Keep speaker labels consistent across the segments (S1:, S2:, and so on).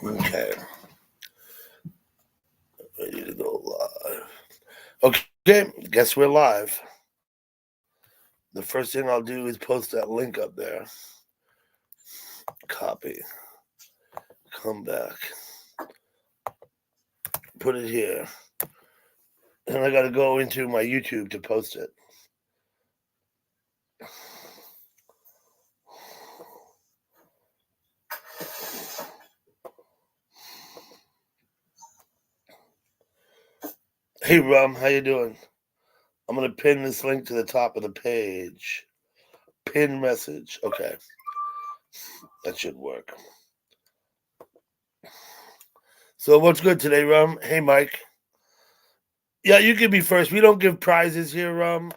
S1: Okay. Ready to go live. Okay, guess we're live. The first thing I'll do is post that link up there. Copy. Come back. Put it here. And I got to go into my YouTube to post it. Hey, Rum, how you doing? I'm going to pin this link to the top of the page. Pin message. Okay. That should work. So what's good today, Rum? Hey, Mike. Yeah, you can be first. We don't give prizes here, Rum.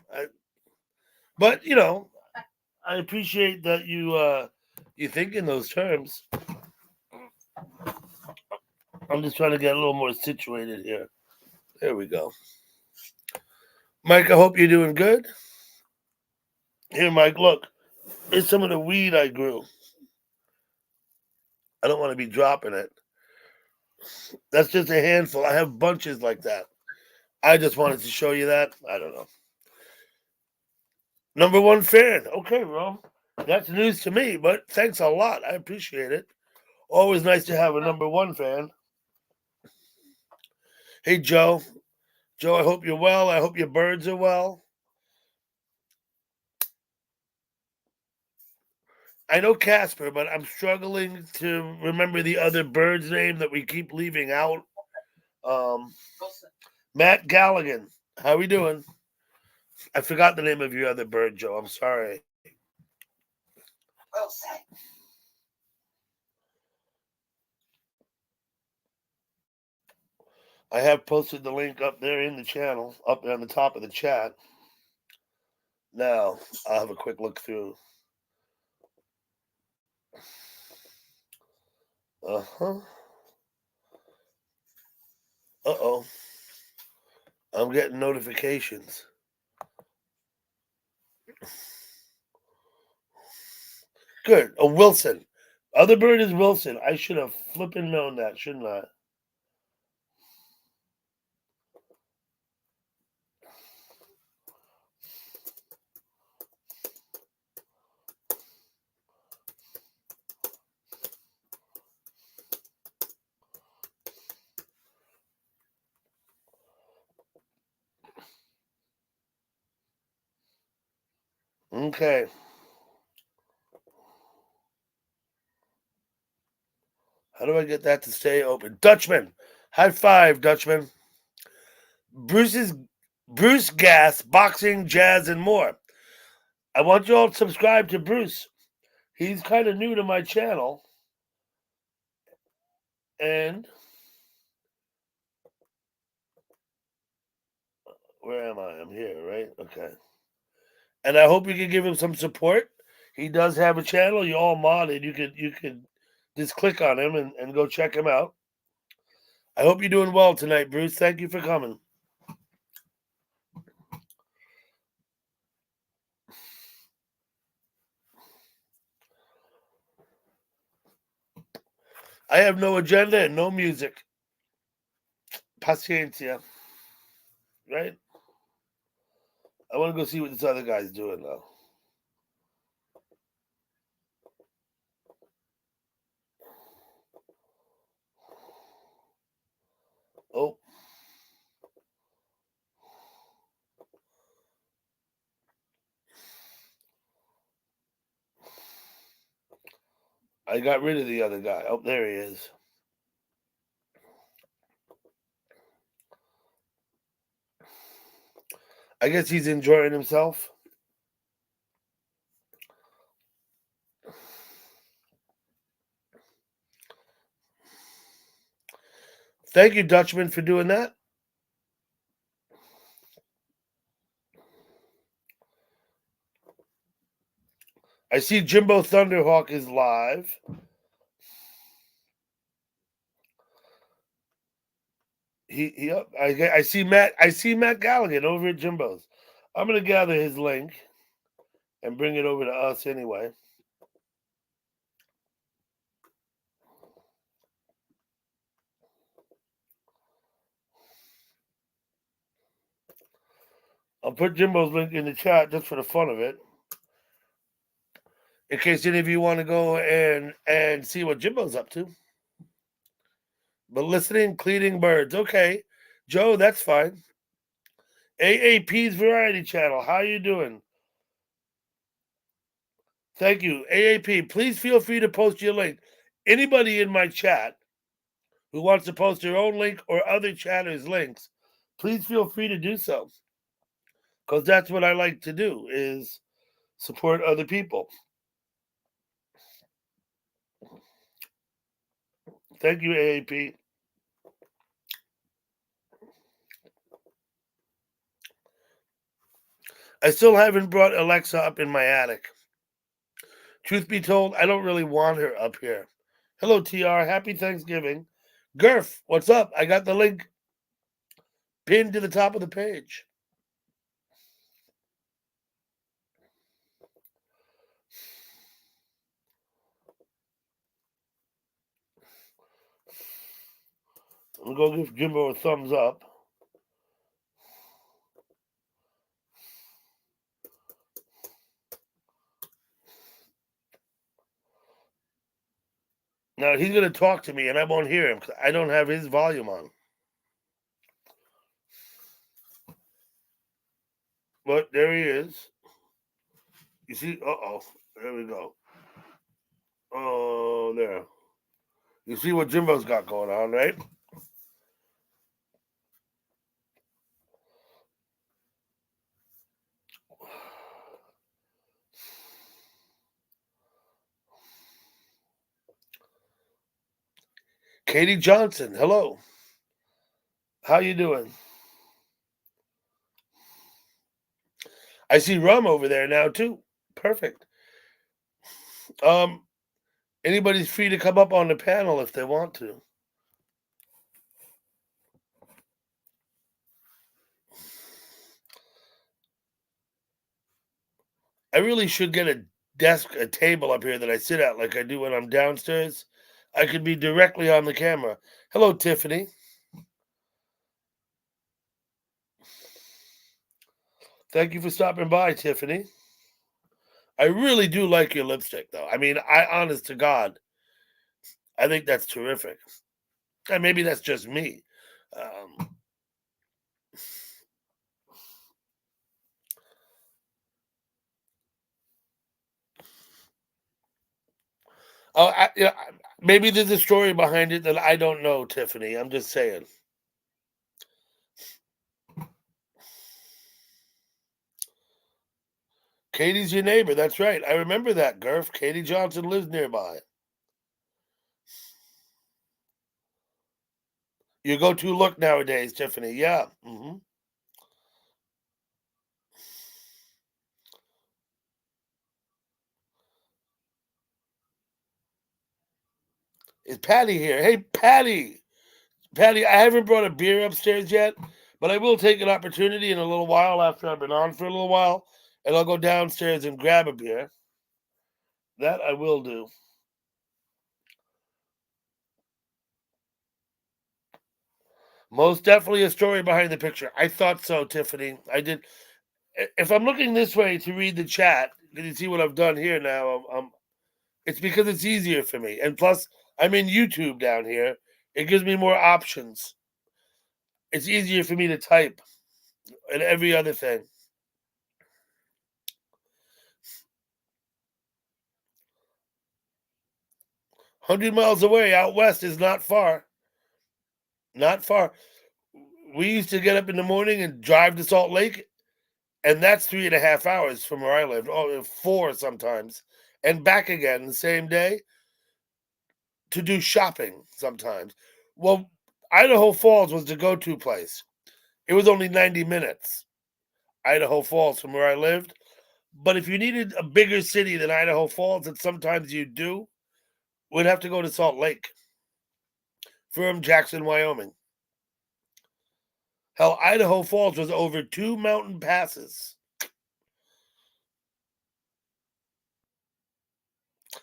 S1: But, I appreciate that you think in those terms. I'm just trying to get a little more situated here. There we go. Mike, I hope you're doing good. Here, Mike, look. Here's some of the weed I grew. I don't want to be dropping it. That's just a handful. I have bunches like that. I just wanted to show you that. I don't know. Number one fan. Okay, Rom. That's news to me, but thanks a lot. I appreciate it. Always nice to have a number one fan. Hey, Joe. Joe, I hope you're well. I hope your birds are well. I know Casper, but I'm struggling to remember the other bird's name that we keep leaving out. Matt Galligan. How we doing? I forgot the name of your other bird, Joe. I'm sorry. Wilson. I have posted the link up there in the channel, up there on the top of the chat. Now, I'll have a quick look through. Uh-huh. Uh-oh. I'm getting notifications. Good. Oh, Wilson. Other bird is Wilson. I should have flipping known that, shouldn't I? Okay. How do I get that to stay open? Dutchman. High five, Dutchman. Bruce Gas, boxing, jazz, and more. I want you all to subscribe to Bruce. He's kind of new to my channel. And where am I? I'm here, right? Okay. And I hope you can give him some support. He does have a channel. You all modded. You could just click on him and go check him out. I hope you're doing well tonight, Bruce. Thank you for coming. I have no agenda and no music. Paciencia. Right? I want to go see what this other guy's doing now. Oh. I got rid of the other guy. Oh, there he is. I guess he's enjoying himself. Thank you, Dutchman, for doing that. I see Jimbo Thunderhawk is live. I see Matt. I see Matt Galligan over at Jimbo's. I'm gonna gather his link and bring it over to us anyway. I'll put Jimbo's link in the chat just for the fun of it, in case any of you want to go and see what Jimbo's up to. But listening, cleaning birds. Okay, Joe, that's fine. AAP's Variety Channel. How you doing? Thank you. AAP, please feel free to post your link. Anybody in my chat who wants to post their own link or other chatters' links, please feel free to do so. Because that's what I like to do, is support other people. Thank you, AAP. I still haven't brought Alexa up in my attic. Truth be told, I don't really want her up here. Hello, TR. Happy Thanksgiving. Gurf, what's up? I got the link pinned to the top of the page. I'm going to give Jimbo a thumbs up. Now, he's going to talk to me, and I won't hear him because I don't have his volume on. But there he is. You see? Uh-oh. There we go. Oh, there. You see what Jimbo's got going on, right? Katie Johnson, hello. How you doing? I see Rum over there now too. Perfect. Anybody's free to come up on the panel if they want to. I really should get a table up here that I sit at like I do when I'm downstairs. I could be directly on the camera. Hello, Tiffany. Thank you for stopping by, Tiffany. I really do like your lipstick, though. I mean, honest to God, I think that's terrific. And maybe that's just me. Maybe there's a story behind it that I don't know, Tiffany. I'm just saying. Katie's your neighbor. That's right. I remember that, Gurf. Katie Johnson lives nearby. Your go-to look nowadays, Tiffany. Yeah. Mm-hmm. Is Patty here? Hey, Patty. Patty, I haven't brought a beer upstairs yet, but I will take an opportunity in a little while after I've been on for a little while, and I'll go downstairs and grab a beer. That I will do. Most definitely a story behind the picture. I thought so, Tiffany. I did. If I'm looking this way to read the chat, can you see what I've done here now? It's because it's easier for me. And plus, I'm in YouTube down here. It gives me more options. It's easier for me to type and every other thing. 100 miles away out west is not far. Not far. We used to get up in the morning and drive to Salt Lake, and that's 3.5 hours from where I lived. Oh, 4 sometimes. And back again the same day to do shopping sometimes. Well, Idaho Falls was the go-to place. It was only 90 minutes, Idaho Falls, from where I lived. But if you needed a bigger city than Idaho Falls, and sometimes you do, we'd have to go to Salt Lake from Jackson, Wyoming. Hell, Idaho Falls was over 2 mountain passes.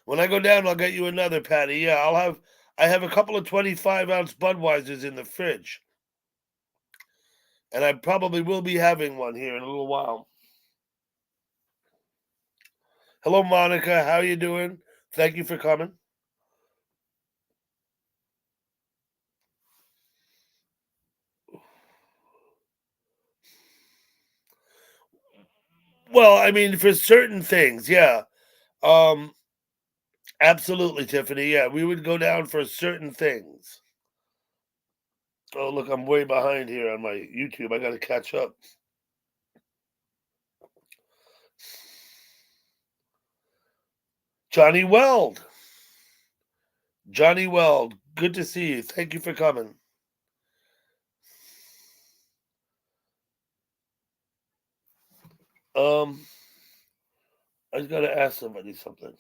S1: When I go down, I'll get you another, Patty. Yeah, I have a couple of 25-ounce Budweisers in the fridge. And I probably will be having one here in a little while. Hello, Monica. How you doing? Thank you for coming. Well, I mean, for certain things, yeah. Absolutely, Tiffany. Yeah, we would go down for certain things. Oh, look, I'm way behind here on my YouTube. I got to catch up. Johnny Weld. Johnny Weld. Good to see you. Thank you for coming. I just got to ask somebody something.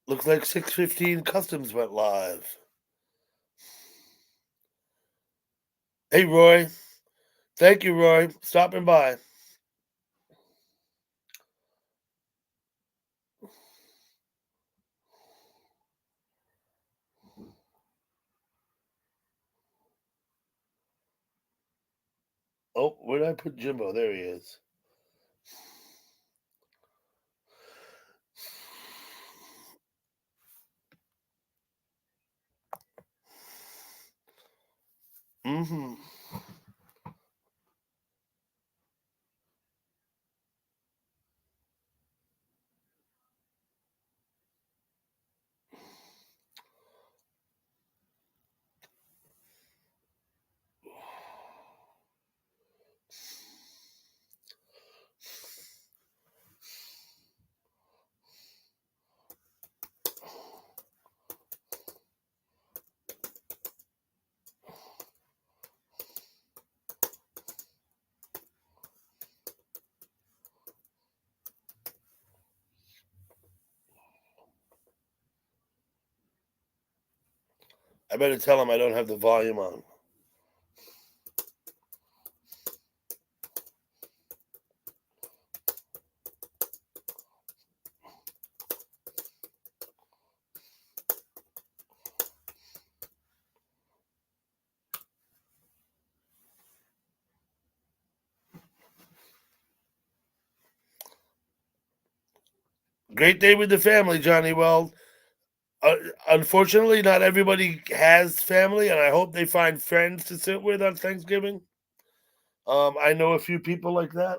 S1: Looks like 6:15 Customs went live. Hey, Roy. Thank you, Roy. Stopping by. Oh, where did I put Jimbo? There he is. Mm-hmm. I better tell him I don't have the volume on. Great day with the family, Johnny Weld. Unfortunately, not everybody has family, and I hope they find friends to sit with on Thanksgiving. I know a few people like that.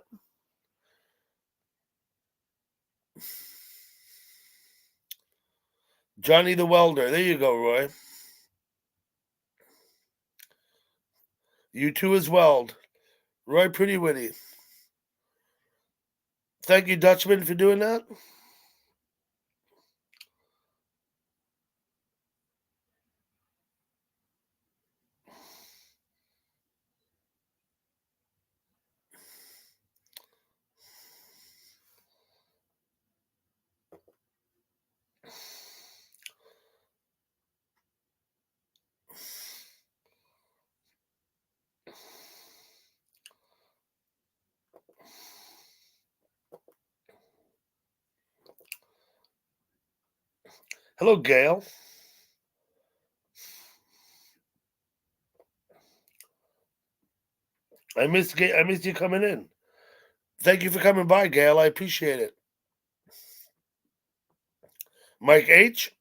S1: Johnny the Welder. There you go, Roy. You too as Weld. Roy Pretty Witty. Thank you, Dutchman, for doing that. Hello, Gail. I missed you coming in. Thank you for coming by, Gail. I appreciate it. Mike H.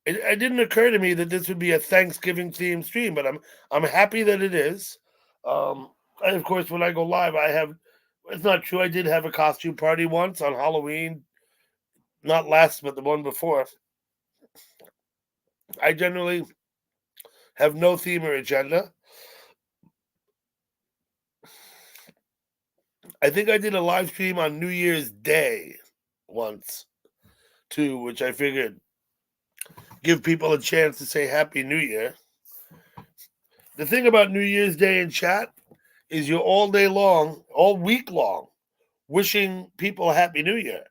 S1: It didn't occur to me that this would be a Thanksgiving themed stream, but I'm happy that it is. And of course, when I go live, I have. It's not true. I did have a costume party once on Halloween, not last, but the one before. I generally have no theme or agenda. I think I did a live stream on New Year's Day once, too, which I figured give people a chance to say Happy New Year. The thing about New Year's Day in chat is you're all day long, all week long, wishing people a Happy New Year.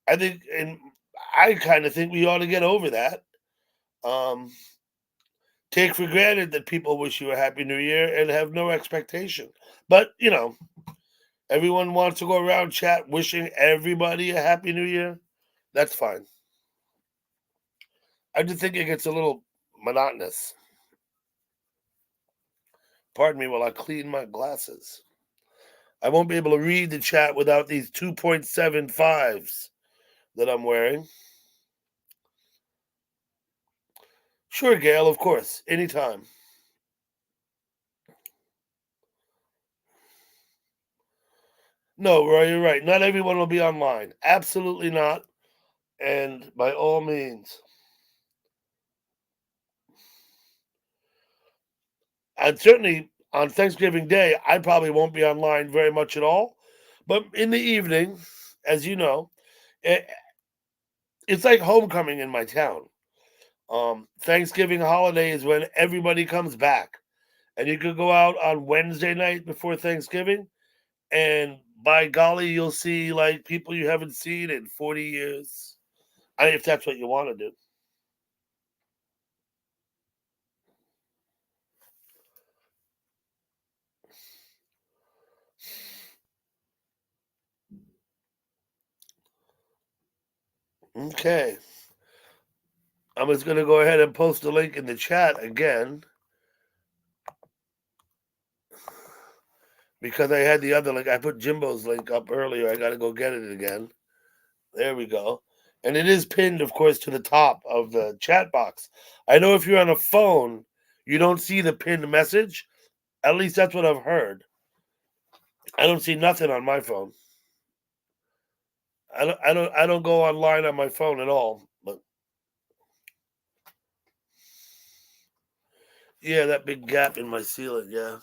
S1: I think, and I kind of think we ought to get over that. Um, Take for granted that people wish you a Happy New Year and have no expectation. But, everyone wants to go around chat wishing everybody a Happy New Year. That's fine. I just think it gets a little monotonous. Pardon me while I clean my glasses. I won't be able to read the chat without these 2.75s that I'm wearing. Sure, Gail, of course. Anytime. No, Roy, you're right. Not everyone will be online. Absolutely not. And by all means. And certainly on Thanksgiving Day, I probably won't be online very much at all. But in the evening, as you know, it's like homecoming in my town. Thanksgiving holiday is when everybody comes back. And you could go out on Wednesday night before Thanksgiving, and by golly, you'll see like people you haven't seen in 40 years. If that's what you want to do. Okay. I'm just going to go ahead and post a link in the chat again because I had the other link. I put Jimbo's link up earlier. I got to go get it again. There we go. And it is pinned, of course, to the top of the chat box. I know if you're on a phone, you don't see the pinned message. At least that's what I've heard. I don't see nothing on my phone. I don't go online on my phone at all. But yeah, that big gap in my ceiling. Yeah.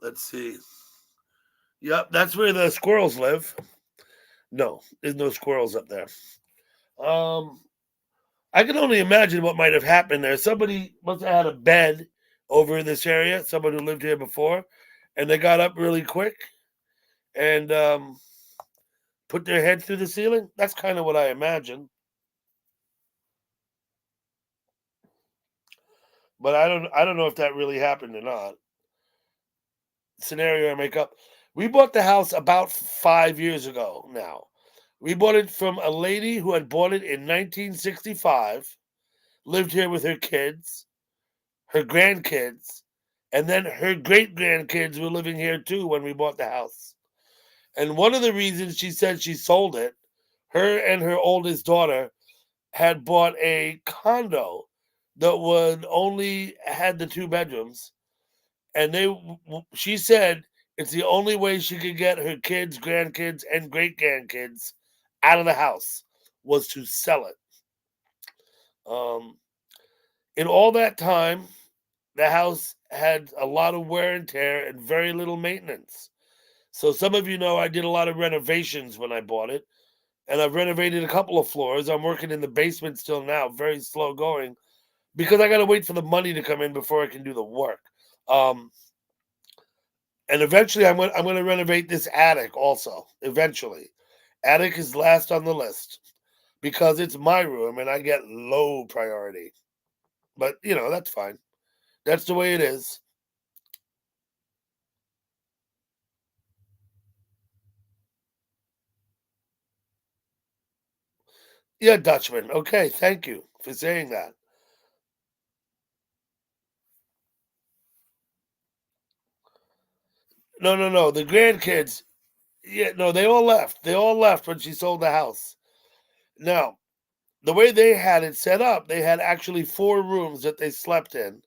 S1: Let's see. Yep, that's where the squirrels live. No, there's no squirrels up there. Um, I can only imagine what might have happened there. Somebody must have had a bed over in this area. Someone who lived here before, and they got up really quick and put their head through the ceiling. That's kind of what I imagine. But I don't know if that really happened or not. Scenario I make up. We bought the house about 5 years ago now. We bought it from a lady who had bought it in 1965, lived here with her kids, her grandkids, and then her great grandkids were living here too when we bought the house. And one of the reasons she said she sold it, her and her oldest daughter had bought a condo that would only had the 2 bedrooms, and she said it's the only way she could get her kids, grandkids, and great grandkids out of the house was to sell it. In all that time, the house had a lot of wear and tear and very little maintenance. So some of you know I did a lot of renovations when I bought it, and I've renovated a couple of floors. I'm working in the basement still now, very slow going, because I got to wait for the money to come in before I can do the work. And eventually, I'm going to renovate this attic also. Eventually, attic is last on the list because it's my room and I get low priority. But that's fine. That's the way it is. Yeah, Dutchman. Okay, thank you for saying that. No, no, no. The grandkids. Yeah, no, they all left. They all left when she sold the house. Now, the way they had it set up, they had actually 4 rooms that they slept in,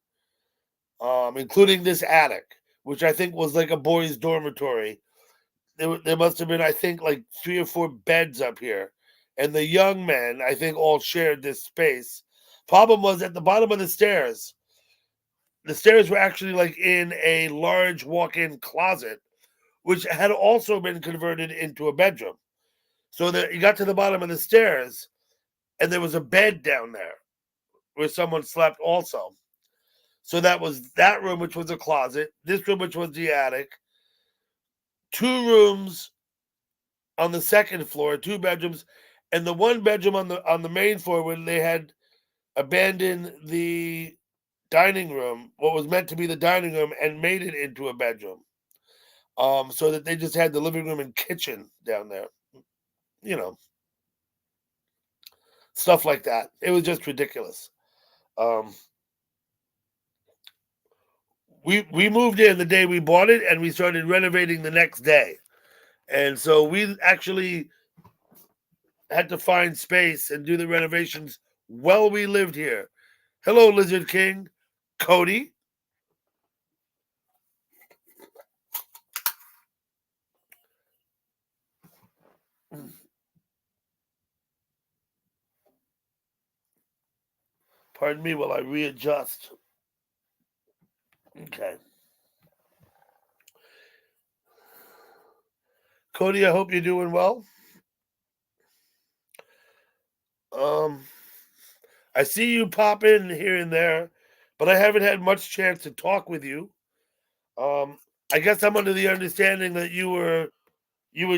S1: including this attic, which I think was like a boys' dormitory. There must have been, I think, like 3 or 4 beds up here, and the young men, I think, all shared this space. Problem was at the bottom of the stairs. The stairs were actually like in a large walk-in closet, which had also been converted into a bedroom. So that you got to the bottom of the stairs, and there was a bed down there where someone slept also. So that was that room, which was a closet, this room, which was the attic, 2 rooms on the second floor, 2 bedrooms, and the 1 bedroom on the main floor when they had abandoned the dining room, what was meant to be the dining room, and made it into a bedroom. So that they just had the living room and kitchen down there. You know, stuff like that. It was just ridiculous. We moved in the day we bought it, and we started renovating the next day. And so we actually had to find space and do the renovations while we lived here. Hello, Lizard King. Cody. Pardon me while I readjust. Okay. Cody, I hope you're doing well. I see you pop in here and there, but I haven't had much chance to talk with you. I guess I'm under the understanding that you were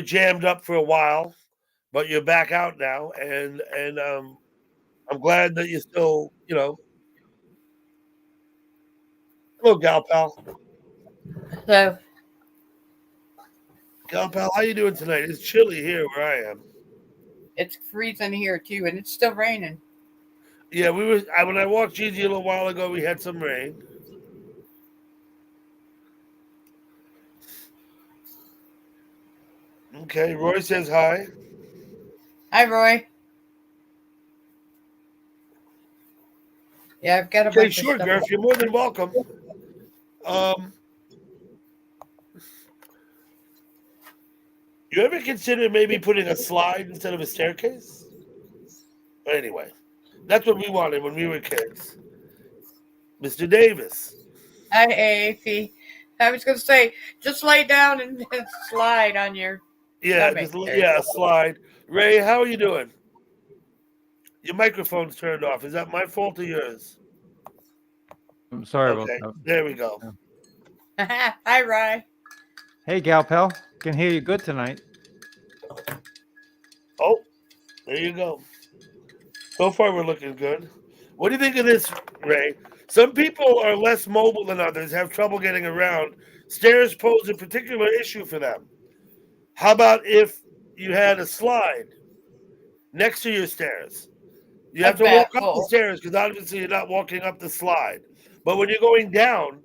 S1: jammed up for a while, but you're back out now, and I'm glad that you're still, Hello, Gal Pal.
S2: So
S1: Gal Pal, how you doing tonight? It's chilly here where I am.
S2: it's freezing here too, and it's still raining.
S1: Yeah, when I walked Gigi a little while ago, we had some rain. Okay, Roy says hi.
S2: Hi, Roy. Yeah, I've got a
S1: Okay,
S2: bunch of
S1: sure,
S2: stuff.
S1: Garth, you're more than welcome. You ever consider maybe putting a slide instead of a staircase? Anyway, that's what we wanted when we were kids. Mr. Davis.
S2: Hi, AAP. I was going to say, just lay down and slide on your
S1: Yeah,
S2: stomach.
S1: a slide. Ray, how are you doing? Your microphone's turned off. Is that my fault or yours?
S3: I'm sorry about
S1: Okay,
S3: that.
S1: there we go.
S2: Hi, Rye.
S3: Hey, Gal Pal, can hear you good tonight.
S1: Oh, there you go. So far, we're looking good. What do you think of this, Ray? Some people are less mobile than others, have trouble getting around. Stairs pose a particular issue for them. How about if you had a slide next to your stairs? You
S2: A
S1: have to walk up the
S2: batful.
S1: stairs because obviously you're not walking up the slide. But when you're going down,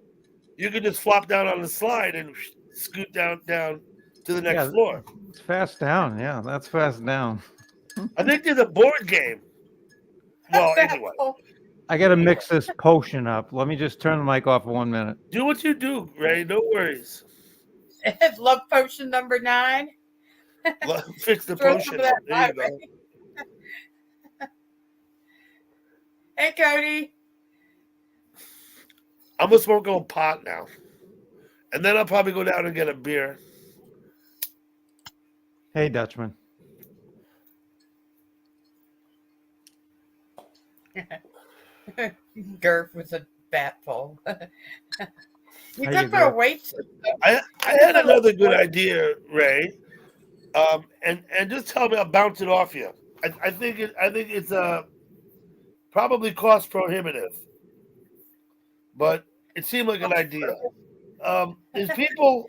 S1: you can just flop down on the slide and scoot down to the next
S3: Yeah,
S1: floor.
S3: it's fast down. Yeah, that's fast down.
S1: I think there's a board game. Well,
S2: A
S1: anyway,
S2: batful.
S3: I got to mix this potion up. Let me just turn the mic off for 1 minute.
S1: do what you do, Ray. No worries.
S2: Love potion number 9.
S1: Fix the
S2: Throw
S1: potion
S2: some of
S1: up.
S2: that
S1: There
S2: my
S1: you go.
S2: way. Hey, Cody.
S1: I'm gonna smoke a little pot now, and then I'll probably go down and get a beer.
S3: Hey, Dutchman.
S2: Gerf with a batful. You
S3: How
S2: could
S3: you
S2: put a
S3: doing?
S2: weight.
S1: I had another good idea, Ray. And just tell me, I'll bounce it off you. I think it's probably cost prohibitive, but it seemed like an idea. There's people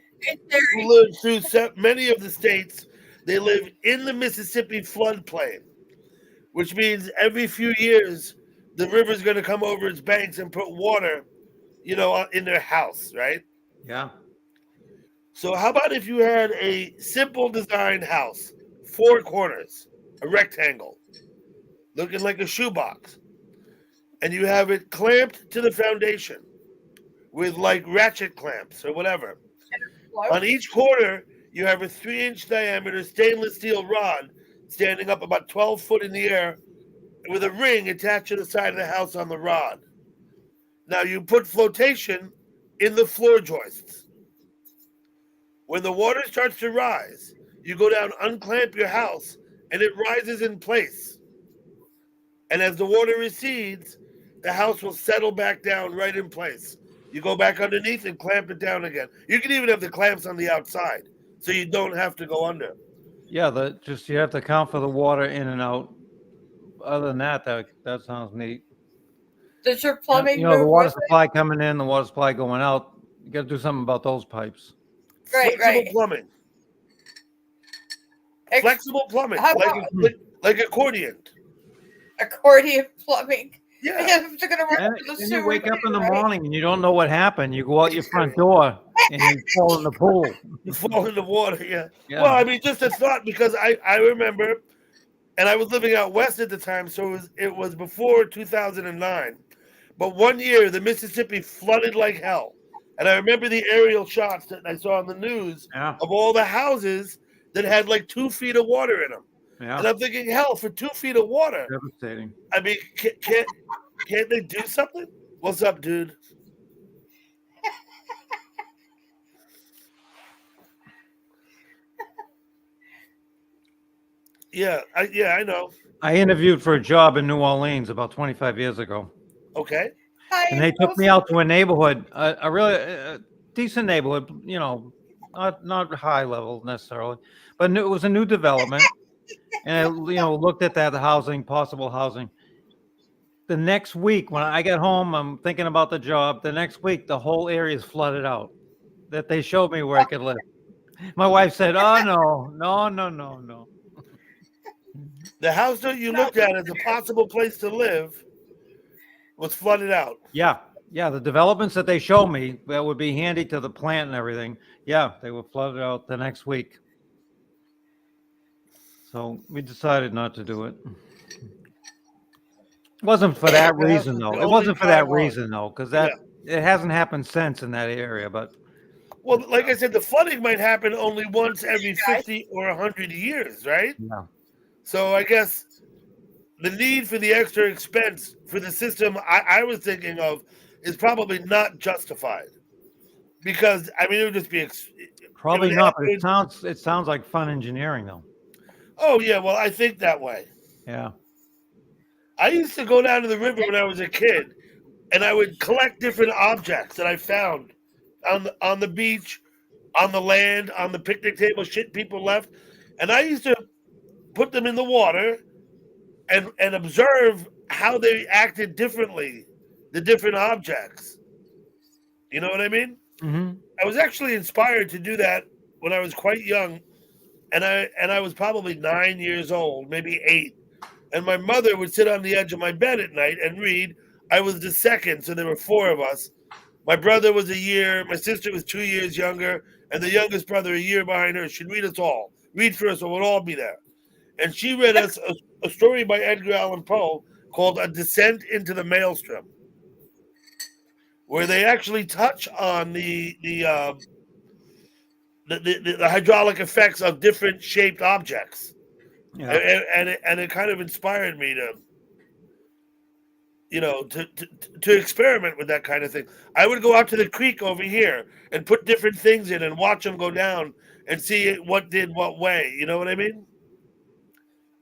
S1: who live through many of the states. They live in the Mississippi floodplain, which means every few years the river's going to come over its banks and put water, in their house, right?
S3: Yeah.
S1: So how about if you had a simple design house, 4 corners, a rectangle, looking like a shoebox, and you have it clamped to the foundation with like ratchet clamps or whatever. On each corner, you have a 3-inch diameter stainless steel rod standing up about 12 foot in the air with a ring attached to the side of the house on the rod. Now you put flotation in the floor joists. When the water starts to rise, you go down, unclamp your house, and it rises in place. And as the water recedes, the house will settle back down right in place. You go back underneath and clamp it down again. You can even have the clamps on the outside, so you don't have to go under.
S3: Yeah, you have to account for the water in and out. Other than that, that sounds neat.
S2: Does your plumbing
S3: You know, the
S2: move
S3: water
S2: with it?
S3: supply coming in, the water supply going out. You got to do something about those pipes.
S2: Right,
S1: Flexible
S2: right.
S1: plumbing. Flexible plumbing,
S2: How
S1: like
S2: about
S1: like accordion.
S2: accordion plumbing?
S1: Yeah.
S2: If they're gonna work
S3: And
S2: for the
S3: then you
S2: sewer,
S3: wake up in the
S2: right?
S3: morning and you don't know what happened. You go out your front door and you fall in the pool.
S1: You fall in the water. Yeah.
S3: Yeah.
S1: Well, I mean, just a thought, because I remember, and I was living out west at the time, so it was before 2009. But one year the Mississippi flooded like hell, and I remember the aerial shots that I saw on the news
S3: Yeah.
S1: of all the houses that had like 2 feet of water in them.
S3: Yeah.
S1: And I'm thinking, hell, for 2 feet of water,
S3: Devastating.
S1: I mean, can't they do something? What's up, dude? Yeah, I know.
S3: I interviewed for a job in New Orleans about 25 years ago.
S1: Okay.
S3: And they took me out to a neighborhood, a really decent neighborhood, you know, not high level necessarily, but it was a new development. And I, looked at that housing, possible housing. The next week, when I get home, I'm thinking about the job. The next week, the whole area is flooded out. That they showed me where I could live. My wife said, "Oh no."
S1: The house that you looked at as a possible place to live was flooded out.
S3: Yeah. The developments that they showed me that would be handy to the plant and everything. Yeah, they were flooded out the next week. So we decided not to do it. It wasn't for that reason, though. It wasn't for that reason, though, because it hasn't happened since in that area. But
S1: well, like I said, the flooding might happen only once every 50 or 100 years, right?
S3: yeah,
S1: So I guess the need for the extra expense for the system I was thinking of is probably not justified, because I mean it would just be
S3: probably not. But it sounds like fun engineering, though.
S1: Oh yeah, well I think that way.
S3: Yeah.
S1: I used to go down to the river when I was a kid, and I would collect different objects that I found on the beach, on the land, on the picnic table, shit people left, and I used to put them in the water and observe how they acted differently, the different objects. You know what I mean?
S3: Mm-hmm.
S1: I was actually inspired to do that when I was quite young, and I was probably 9 years old, maybe 8. And my mother would sit on the edge of my bed at night and read. I was the second, so there were 4 of us. My brother was a year, my sister was 2 years younger, and the youngest brother a year behind her. She'd read us all. Read for us, or we'll all be there. And she read us a story by Edgar Allan Poe called A Descent into the Maelstrom, where they actually touch on the hydraulic effects of different shaped objects. Yeah. And it kind of inspired me to experiment with that kind of thing. I would go out to the creek over here and put different things in and watch them go down and see what did what way. You know what I mean?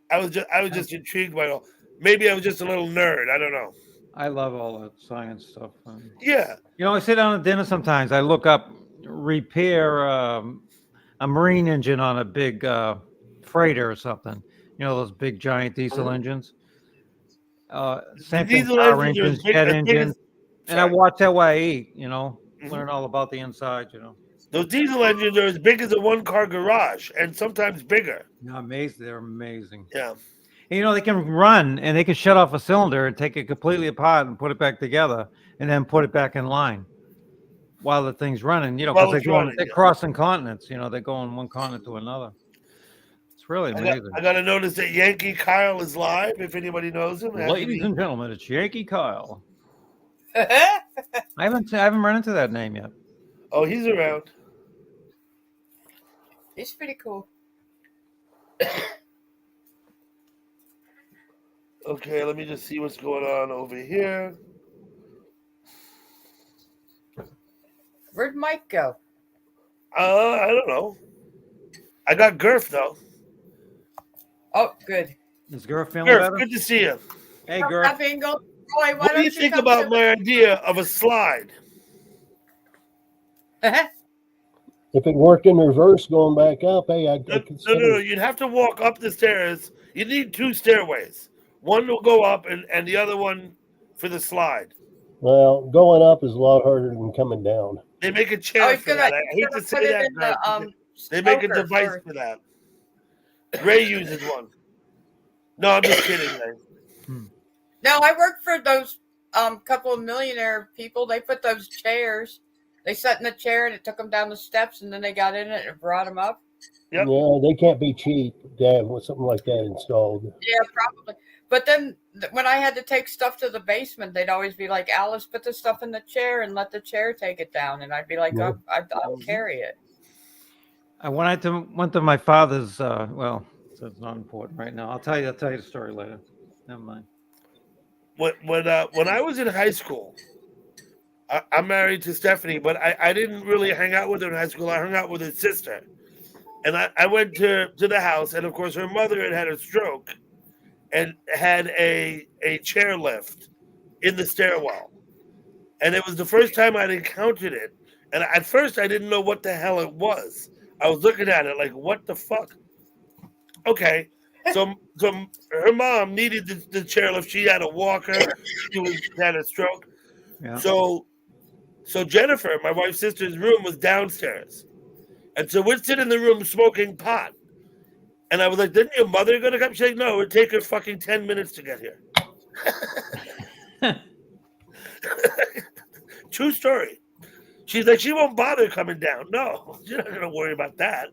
S1: I was just intrigued by it all. Maybe I was just a little nerd. I don't know.
S3: I love all that science stuff.
S1: Yeah.
S3: I sit down at dinner sometimes. I look up repair a marine engine on a big freighter or something. Those big giant diesel engines. Same thing, power engines, jet engines. And I watch LYE, learn all about the inside,
S1: Those diesel engines are as big as a one-car garage, and sometimes bigger.
S3: Yeah, amazing. They're amazing.
S1: Yeah.
S3: And, they can run, and they can shut off a cylinder and take it completely apart and put it back together, and then put it back in line while the thing's running. Because they're crossing continents. They're going one continent to another. It's really amazing.
S1: I got to notice that Yankee Kyle is live. If anybody knows him,
S3: ladies and gentlemen, it's Yankee Kyle. I haven't run into that name yet.
S1: Oh, he's around.
S2: He's pretty cool.
S1: Okay, let me just see what's going on over here.
S2: Where'd Mike go?
S1: I don't know. I got Gurf though.
S2: Oh, good.
S3: Is Gurf feeling
S1: better?
S3: better?
S1: Good to see you.
S3: Hey, Gurf.
S2: Roy,
S1: what do you think about my idea of a slide?
S4: If it worked in reverse going back up, hey, I'd
S1: No,
S4: consider
S1: no.
S4: it.
S1: You'd have to walk up the stairs. You need 2 stairways. One will go up, and the other one for the slide.
S4: Well, going up is a lot harder than coming down.
S1: They make a
S2: Oh,
S1: chair
S2: he's
S1: for
S2: gonna,
S1: that. I hate to
S2: put
S1: say
S2: it
S1: that,
S2: in
S1: Greg, but
S2: the
S1: they make a
S2: smoker
S1: device
S2: first.
S1: for that. Ray uses one. No, I'm just kidding, Ray.
S2: No, I worked for those couple of millionaire people. They put those chairs. They sat in the chair and it took them down the steps, and then they got in it and brought them up.
S1: Yep.
S4: Yeah, they can't be cheap to have something like that installed.
S2: Yeah, probably. But then when I had to take stuff to the basement, they'd always be like, "Alice, put the stuff in the chair and let the chair take it down." And I'd be like,
S4: Yeah.
S2: "I'll carry it."
S3: I went to my father's. Well, so it's not important right now. I'll tell you the story later. Never mind.
S1: When I was in high school, I'm married to Stephanie, but I didn't really hang out with her in high school. I hung out with her sister. And I went to the house, and of course her mother had a stroke and had a chairlift in the stairwell. And it was the first time I'd encountered it. And at first I didn't know what the hell it was. I was looking at it like, what the fuck? Okay. So her mom needed the chairlift. She had a walker. She had a stroke.
S3: Yeah.
S1: So Jennifer, my wife's sister's room was downstairs. And so we'd sit in the room smoking pot. And I was like, didn't your mother going to come? She's like, no, it would take her fucking 10 minutes to get here. True story. She's like, she won't bother coming down. No, you're not going to worry about that.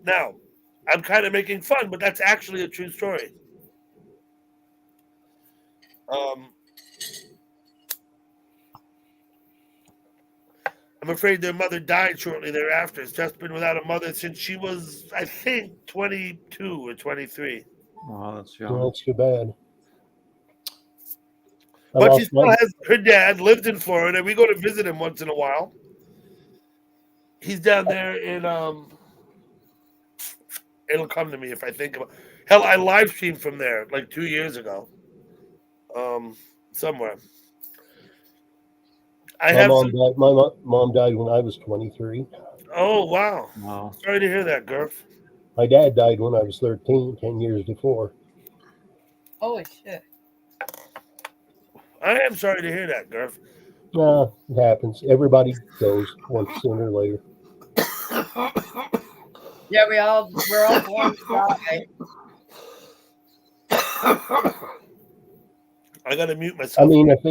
S1: Now, I'm kind of making fun, but that's actually a true story. I'm afraid their mother died shortly thereafter. It's just been without a mother since she was, I think, 22 or 23.
S3: Wow, that's
S4: Well,
S3: young.
S4: that's too bad. I
S1: But she
S4: lost
S1: still
S4: my-
S1: has her dad, lived in Florida. We go to visit him once in a while. He's down there in it'll come to me if I think about hell, I live streamed from there like 2 years ago. Somewhere. I
S4: my
S1: have
S4: mom
S1: some,
S4: died. My mom died when I was 23.
S1: oh wow.
S3: Wow.
S1: Sorry to hear that, Gurf.
S4: My dad died when I was 13, 10 years before.
S2: Holy shit!
S1: I am sorry to hear that, Gurf.
S4: It happens. Everybody goes once sooner or later.
S2: Yeah, we're all born to die.
S1: I gotta mute myself.
S4: I mean, if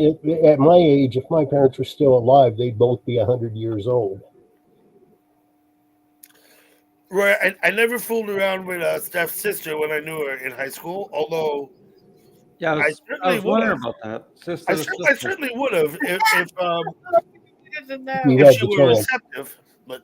S4: at my age, if my parents were still alive, they'd both be 100 years old.
S1: Roy, I never fooled around with Steph's sister when I knew her in high school, although
S3: Yeah,
S1: I certainly
S3: was wondering
S1: would've.
S3: about that. Sister,
S1: I
S3: to
S1: certainly
S3: sister.
S1: would have
S2: He doesn't know.
S4: You
S1: if
S4: had
S1: she
S4: the
S1: were
S4: chance.
S1: receptive. But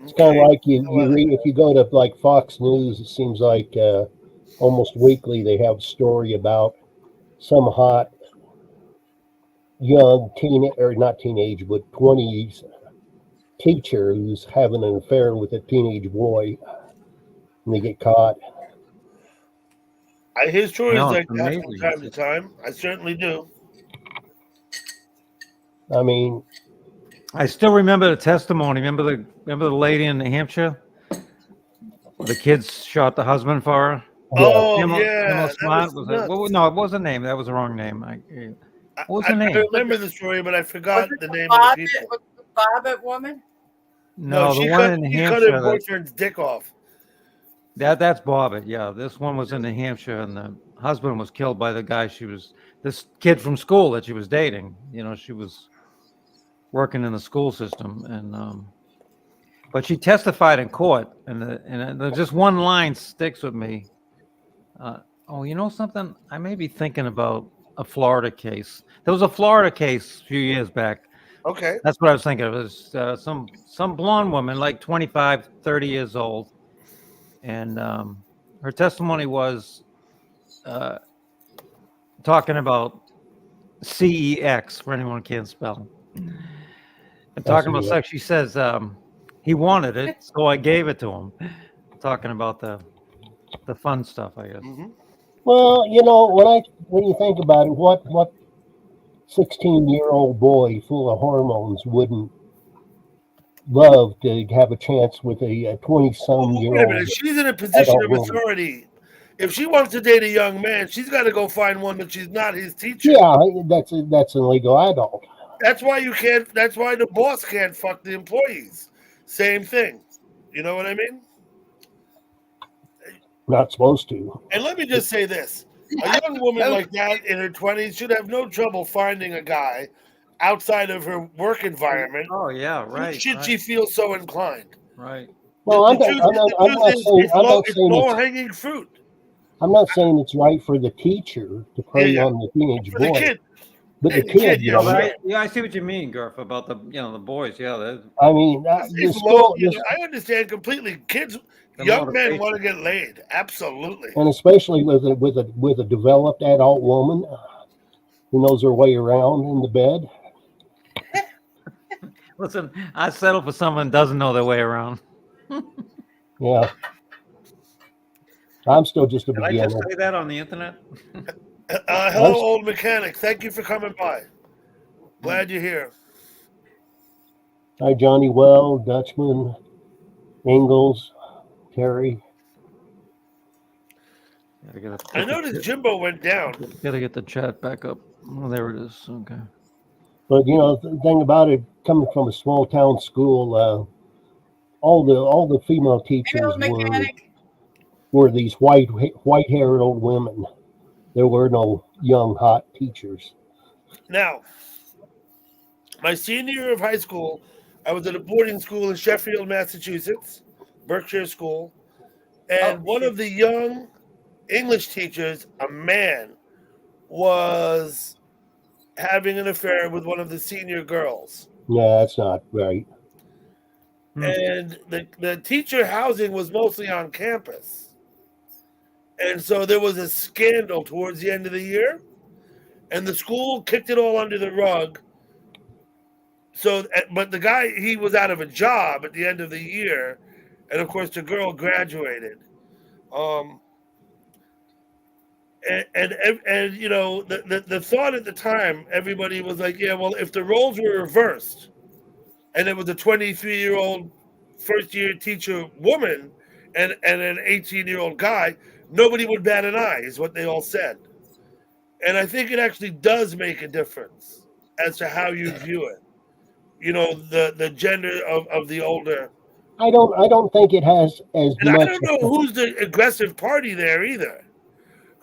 S4: It's kind
S1: okay.
S4: of like you read, if you go to like Fox News, it seems like almost weekly they have a story about some hot young or not teenage, but 20s teacher who's having an affair with a teenage boy, and they get caught.
S1: I hear stories
S3: No,
S1: like
S3: it's
S1: that from
S3: amazing.
S1: time to time. I certainly do.
S4: I mean,
S3: I still remember the testimony. Remember the lady in New Hampshire? Where the kids shot the husband for her.
S1: Oh
S3: Emma
S1: yeah,
S3: Smart
S1: that
S3: was
S1: was
S3: it?
S1: nuts.
S3: No, it wasn't a name. That was the wrong name. What was her
S1: I
S3: name?
S1: remember the story, but I
S2: Was
S1: forgot
S2: it
S1: the
S2: the
S1: name of the people.
S2: Was it the Bobbitt woman?
S3: No,
S1: she
S3: the one in New
S1: cut her
S3: Hampshire.
S1: boyfriend's dick off.
S3: That's Bobbitt. Yeah, this one was in New Hampshire, and the husband was killed by the guy this kid from school that she was dating. You know, she was working in the school system, and but she testified in court, and there's just one line sticks with me. Oh, you know something? I may be thinking about a Florida case. There was a Florida case a few years back.
S1: Okay.
S3: That's what I was thinking of. It was some blonde woman, like 25, 30 years old. And her testimony was talking about CEX, for anyone who can't spell. And talking about
S4: That's
S3: sex, she says he wanted it, so I gave it to him. Talking about the fun stuff, I guess.
S1: Hmm.
S4: Well, when you think about it, what 16-year-old boy full of hormones wouldn't love to have a chance with a 20-some year
S1: Wait a
S4: old
S1: minute. She's in a position
S4: adult
S1: of
S4: woman?
S1: authority. If she wants to date a young man, she's got to go find one that she's not his teacher.
S4: Yeah, that's an illegal adult.
S1: That's why you can't. That's why the boss can't fuck the employees. Same thing. You know what I mean?
S4: Not supposed to.
S1: And let me just say this: a young woman like that in her 20s should have no trouble finding a guy outside of her work environment.
S3: Oh yeah, right.
S1: Should
S3: right,
S1: she feel so inclined?
S3: right.
S4: Well, I'm not saying
S1: It's low hanging fruit
S4: I'm not saying it's right for the teacher to prey
S1: Yeah,
S4: on the teenage
S1: for the
S4: boy,
S1: kid.
S4: but the
S1: The
S4: kid,
S1: kid,
S3: No, but
S1: Sure.
S3: I see what you mean, Garf, about the boys. Yeah,
S4: I mean,
S1: It's low. I understand completely. Kids,
S3: The
S1: young men
S3: motivation.
S1: want to get laid. Absolutely.
S4: and especially with a developed adult woman who knows her way around in the bed.
S3: Listen, I settle for someone who doesn't know their way around.
S4: Yeah, I'm still just a
S3: Did I just
S4: beginner.
S3: say that on the internet?
S1: Hello, old mechanic. Thank you for coming by. Glad you're here.
S4: Hi, Johnny Well, Dutchman, Ingalls, Terry.
S1: I noticed Jimbo went down.
S3: Gotta get the chat back up. Oh, there it is. Okay.
S4: But the thing about it, coming from a small town school, all the female teachers
S2: Hey, old mechanic.
S4: were these white-haired old women. There were no young hot teachers.
S1: Now, my senior year of high school, I was at a boarding school in Sheffield, Massachusetts, Berkshire School, and one of the young English teachers, a man, was having an affair with one of the senior girls.
S4: Yeah, that's not right.
S1: And the teacher housing was mostly on campus. And so there was a scandal towards the end of the year, and the school kicked it all under the rug. So, but the guy, he was out of a job at the end of the year, and of course the girl graduated. And you know, the thought at the time, everybody was like, yeah, well, if the roles were reversed, and it was a 23-year-old first-year teacher woman and an 18-year-old guy, nobody would bat an eye, is what they all said. And I think it actually does make a difference as to how you view it. You know, the gender of the older.
S4: I don't think it has as
S1: And
S4: much.
S1: I don't know who's the aggressive party there either.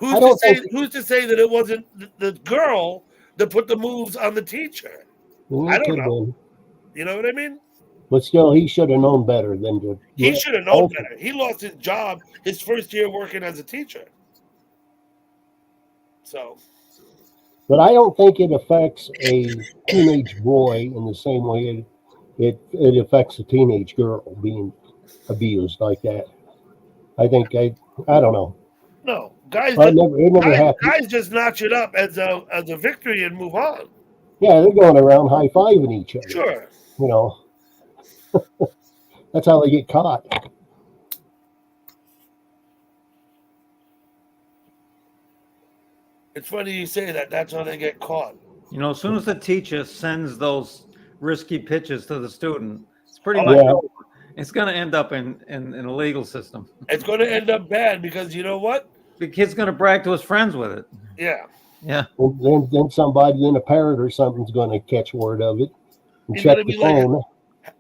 S4: I don't think-
S1: Who's to say that it wasn't the girl that put the moves on the teacher? I don't know. You know what I mean?
S4: But still, he should have known better than to.
S1: He should have known better. He lost his job his first year working as a teacher. So,
S4: But I don't think it affects a teenage boy in the same way it affects a teenage girl being abused like that. I think I don't know.
S1: no, guys,
S4: It never happened.
S1: guys just notch it up as a victory and move on.
S4: Yeah, they're going around high-fiving each other.
S1: Sure.
S4: That's how they get caught.
S1: It's funny you say that. That's how they get caught.
S3: You know, as soon as the teacher sends those risky pitches to the student, it's pretty
S1: Oh,
S3: much
S4: yeah.
S3: over. It's going to end up in a legal system.
S1: It's going to end up bad because you know what?
S3: The kid's going to brag to his friends with it.
S1: Yeah.
S3: Yeah.
S4: And then somebody in a parrot or something's going to catch word of it and
S1: He's
S4: check
S1: gonna
S4: the
S1: be like,
S4: phone.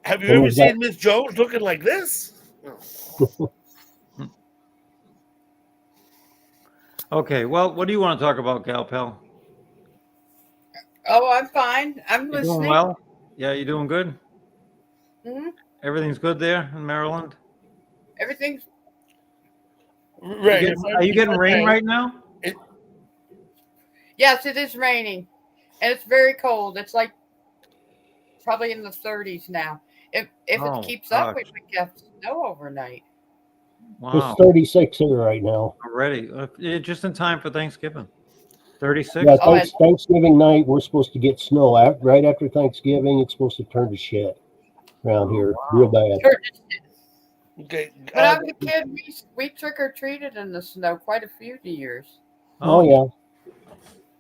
S1: Have you
S4: And
S1: ever
S4: is that-
S1: seen Miss Jones looking like this?
S3: Okay. Well, what do you want to talk about, Gal Pal?
S2: Oh, I'm fine. I'm
S3: You
S2: listening.
S3: doing well? Yeah, you doing good?
S2: Mhm.
S3: Everything's good there in Maryland?
S2: Everything's
S1: Right.
S3: Are you getting rain right now?
S2: yes, it is raining, and it's very cold. It's like probably in the 30s now. If
S3: Oh,
S2: it keeps up, we
S3: gosh.
S2: could get snow overnight.
S3: Wow.
S4: It's 36 here right now.
S3: Already. Just in time for Thanksgiving. 36.
S4: Yeah,
S2: Oh,
S4: Thanksgiving night, we're supposed to get snow. Right after Thanksgiving, it's supposed to turn to shit around here, real bad.
S1: Okay.
S2: when I was a kid, we trick or treated in the snow quite a few years.
S4: Oh, yeah.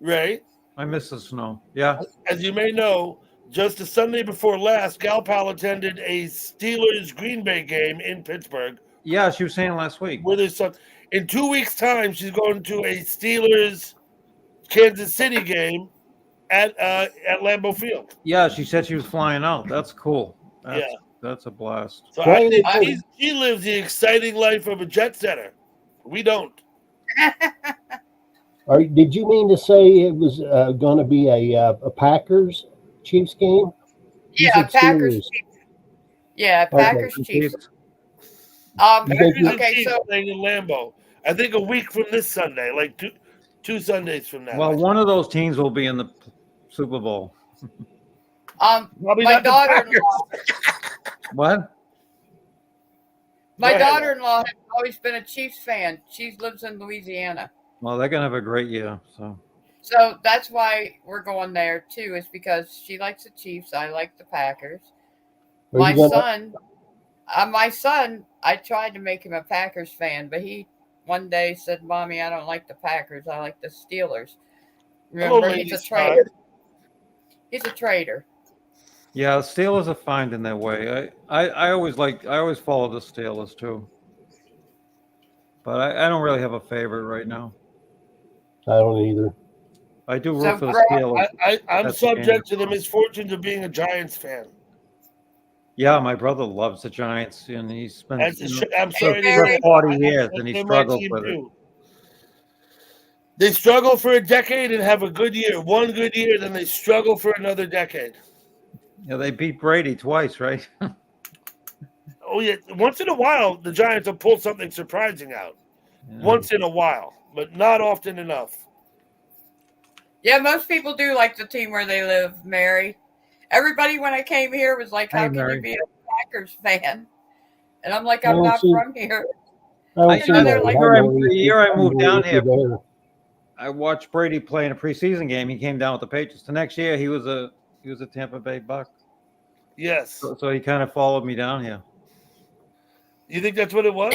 S1: Ray,
S3: I miss the snow. Yeah.
S1: as you may know, just the Sunday before last, Gal Pal attended a Steelers Green Bay game in Pittsburgh
S3: Yeah, she was saying last week.
S1: with her son. In 2 weeks' time, she's going to a Steelers Kansas City game at Lambeau Field.
S3: Yeah, she said she was flying out. That's cool.
S1: Yeah.
S3: That's a blast.
S1: So
S4: Why
S1: I
S4: are they
S1: think she lives the exciting life of a jet setter. We don't.
S4: Did you mean to say it was going to be a Packers Chiefs game? You
S2: Yeah,
S4: said
S2: Packers.
S4: Steelers.
S2: Chiefs. Yeah,
S4: Okay.
S2: Packers Chiefs.
S3: Chiefs.
S4: You think you-
S2: Okay,
S1: Chiefs
S2: so
S1: playing in Lambeau. I think a week from this Sunday, like two Sundays from now.
S3: Well, one of those teams will be in the Super Bowl.
S1: Probably
S2: my
S1: not the
S2: daughter-in-law,
S3: What?
S2: my
S1: Go ahead.
S2: daughter-in-law has always been a Chiefs fan. She lives in Louisiana,
S3: Well, they're gonna have a great year.
S2: so that's why we're going there too. Is because she likes the Chiefs. I like the Packers.
S4: Are
S2: My
S4: you gonna-
S2: son, I tried to make him a Packers fan, but he one day said, "Mommy, I don't like the Packers. I like the Steelers." Remember, he's a
S1: ladies.
S2: traitor. He's a traitor.
S3: Yeah, the Steelers are finding their way. I always follow the Steelers too. But I don't really have a favorite right now.
S4: I don't either.
S3: I do root
S2: So,
S3: for the
S2: Greg,
S3: Steelers.
S1: I'm
S3: That's the
S1: subject to the misfortunes of being a Giants fan.
S3: Yeah, my brother loves the Giants, and he's spent
S1: I'm sorry to
S3: for
S1: hear
S3: 40
S1: that.
S3: years,
S1: That's
S3: and he
S1: been my
S3: struggles
S1: team
S3: with it.
S1: too. They struggle for a decade and have a good year. One good year, then they struggle for another decade.
S3: Yeah, they beat Brady twice, right?
S1: Oh yeah, once in a while the Giants will pull something surprising out.
S3: Yeah.
S1: Once in a while, but not often enough.
S2: Yeah, most people do like the team where they live, Mary. Everybody when I came here was like,
S3: Hey,
S2: "How can
S3: Mary.
S2: you be a Packers fan?" And I'm like,
S4: I
S2: "I'm
S4: don't
S2: not
S4: see-
S2: from here."
S4: I don't
S3: I-
S4: see
S2: know
S4: that.
S2: they're like-
S3: The year I moved down here.
S4: There.
S3: I watched Brady play in a preseason game. He came down with the Patriots. The next year, he was a Tampa Bay Buck.
S1: Yes.
S3: So he kind of followed me down here.
S1: You think that's what it was?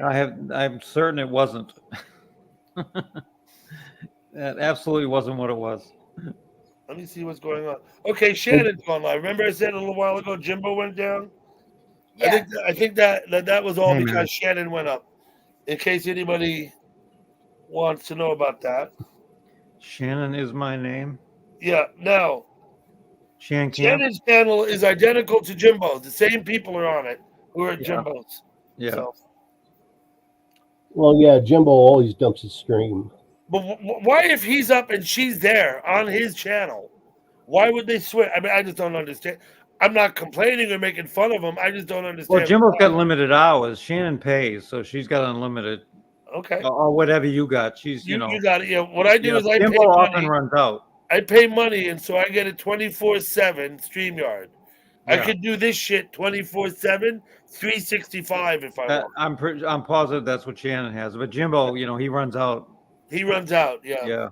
S3: I'm certain it wasn't. That absolutely wasn't what it was.
S1: Let me see what's going on. Okay, Shannon's gone live. Remember I said a little while ago Jimbo went down?
S2: Yeah,
S1: I think that was all
S3: Hey,
S1: because
S3: man.
S1: Shannon went up. In case anybody wants to know about that.
S3: Shannon is my name.
S1: Yeah, now
S3: Shan Camp.
S1: Shannon's channel is identical to Jimbo's. The same people are on it who are at
S3: Yeah.
S1: Jimbo's.
S3: Yeah.
S1: So,
S4: Well, yeah, Jimbo always dumps his stream.
S1: but why, if he's up and she's there on his channel, why would they switch? I mean, I just don't understand. I'm not complaining or making fun of him. I just don't understand.
S3: Well, Jimbo's
S1: why.
S3: got limited hours. Shannon pays, so she's got unlimited
S1: Okay,
S3: or whatever you got. She's
S1: you got it. Yeah, what I do
S3: yeah,
S1: is I pay
S3: Jimbo often
S1: money.
S3: runs out.
S1: I pay money, and so I get a 24/7 StreamYard. I
S3: Yeah.
S1: could do this shit 24/7, 365 if I want.
S3: I'm positive that's what Shannon has. But Jimbo, he runs out.
S1: He runs out. Yeah.
S3: Yeah.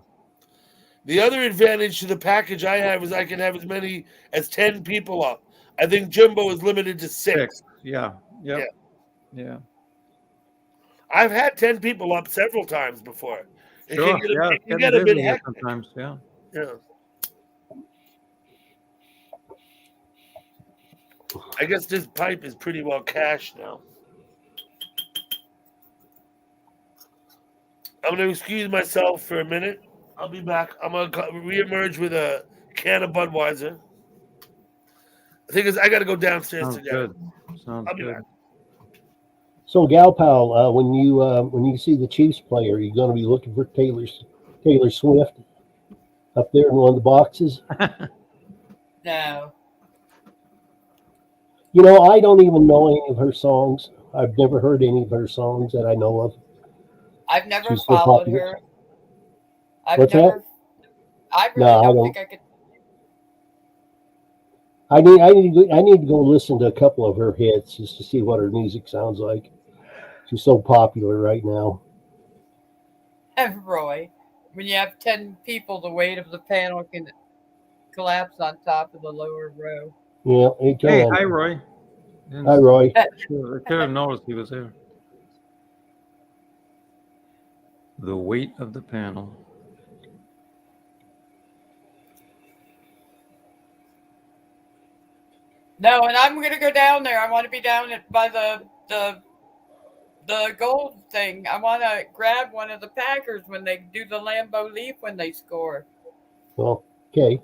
S1: The other advantage to the package I have is I can have as many as 10 people up. I think Jimbo is limited to 6.
S3: Yeah. Yep. Yeah.
S1: I've had 10 people up several times before. It
S3: Sure.
S1: can get a,
S3: Yeah.
S1: it can
S3: Getting
S1: get a bit
S3: busy here
S1: hectic.
S3: sometimes. Yeah.
S1: Yeah. I guess this pipe is pretty well cashed now. I'm going to excuse myself for a minute. I'll be back. I'm going to reemerge with a can of Budweiser. The thing is, I got to go downstairs
S3: Sounds
S1: to get
S3: good.
S1: it.
S3: Sounds
S1: I'll be
S3: good.
S1: back.
S4: So, Gal Pal, when you see the Chiefs play, are you going to be looking for Taylor Swift up there in one of the boxes?
S2: no.
S4: You know, I don't even know any of her songs. I've never heard any of her songs that I know of.
S2: I've never
S4: She's so
S2: followed
S4: popular.
S2: her. I've
S4: What's
S2: never. I really
S4: No, I
S2: don't
S4: don't.
S2: think I could.
S4: I need to go listen to a couple of her hits just to see what her music sounds like. She's so popular right now.
S2: Roy, when you have 10 people, the weight of the panel can collapse on top of the lower row.
S4: Yeah, it
S3: Hey,
S4: can.
S3: hi, Roy.
S4: Hi, Roy.
S3: Sure, I could have noticed he was there. The weight of the panel.
S2: No, and I'm gonna go down there. I want to be down by the gold thing. I want to grab one of the Packers when they do the Lambeau Leap when they score.
S4: Well, okay.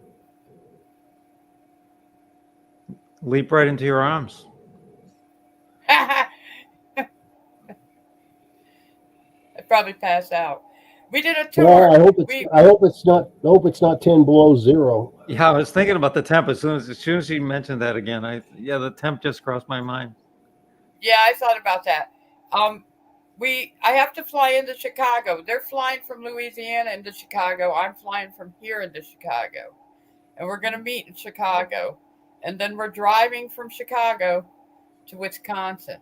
S3: Leap right into your arms.
S2: I'd probably pass out. We did a tour.
S4: Well, I hope it's not 10 below zero.
S3: Yeah, I was thinking about the temp as soon as you mentioned that again. The temp just crossed my mind.
S2: Yeah, I thought about that. I have to fly into Chicago. They're flying from Louisiana into Chicago. I'm flying from here into Chicago. And we're going to meet in Chicago. And then we're driving from Chicago to Wisconsin.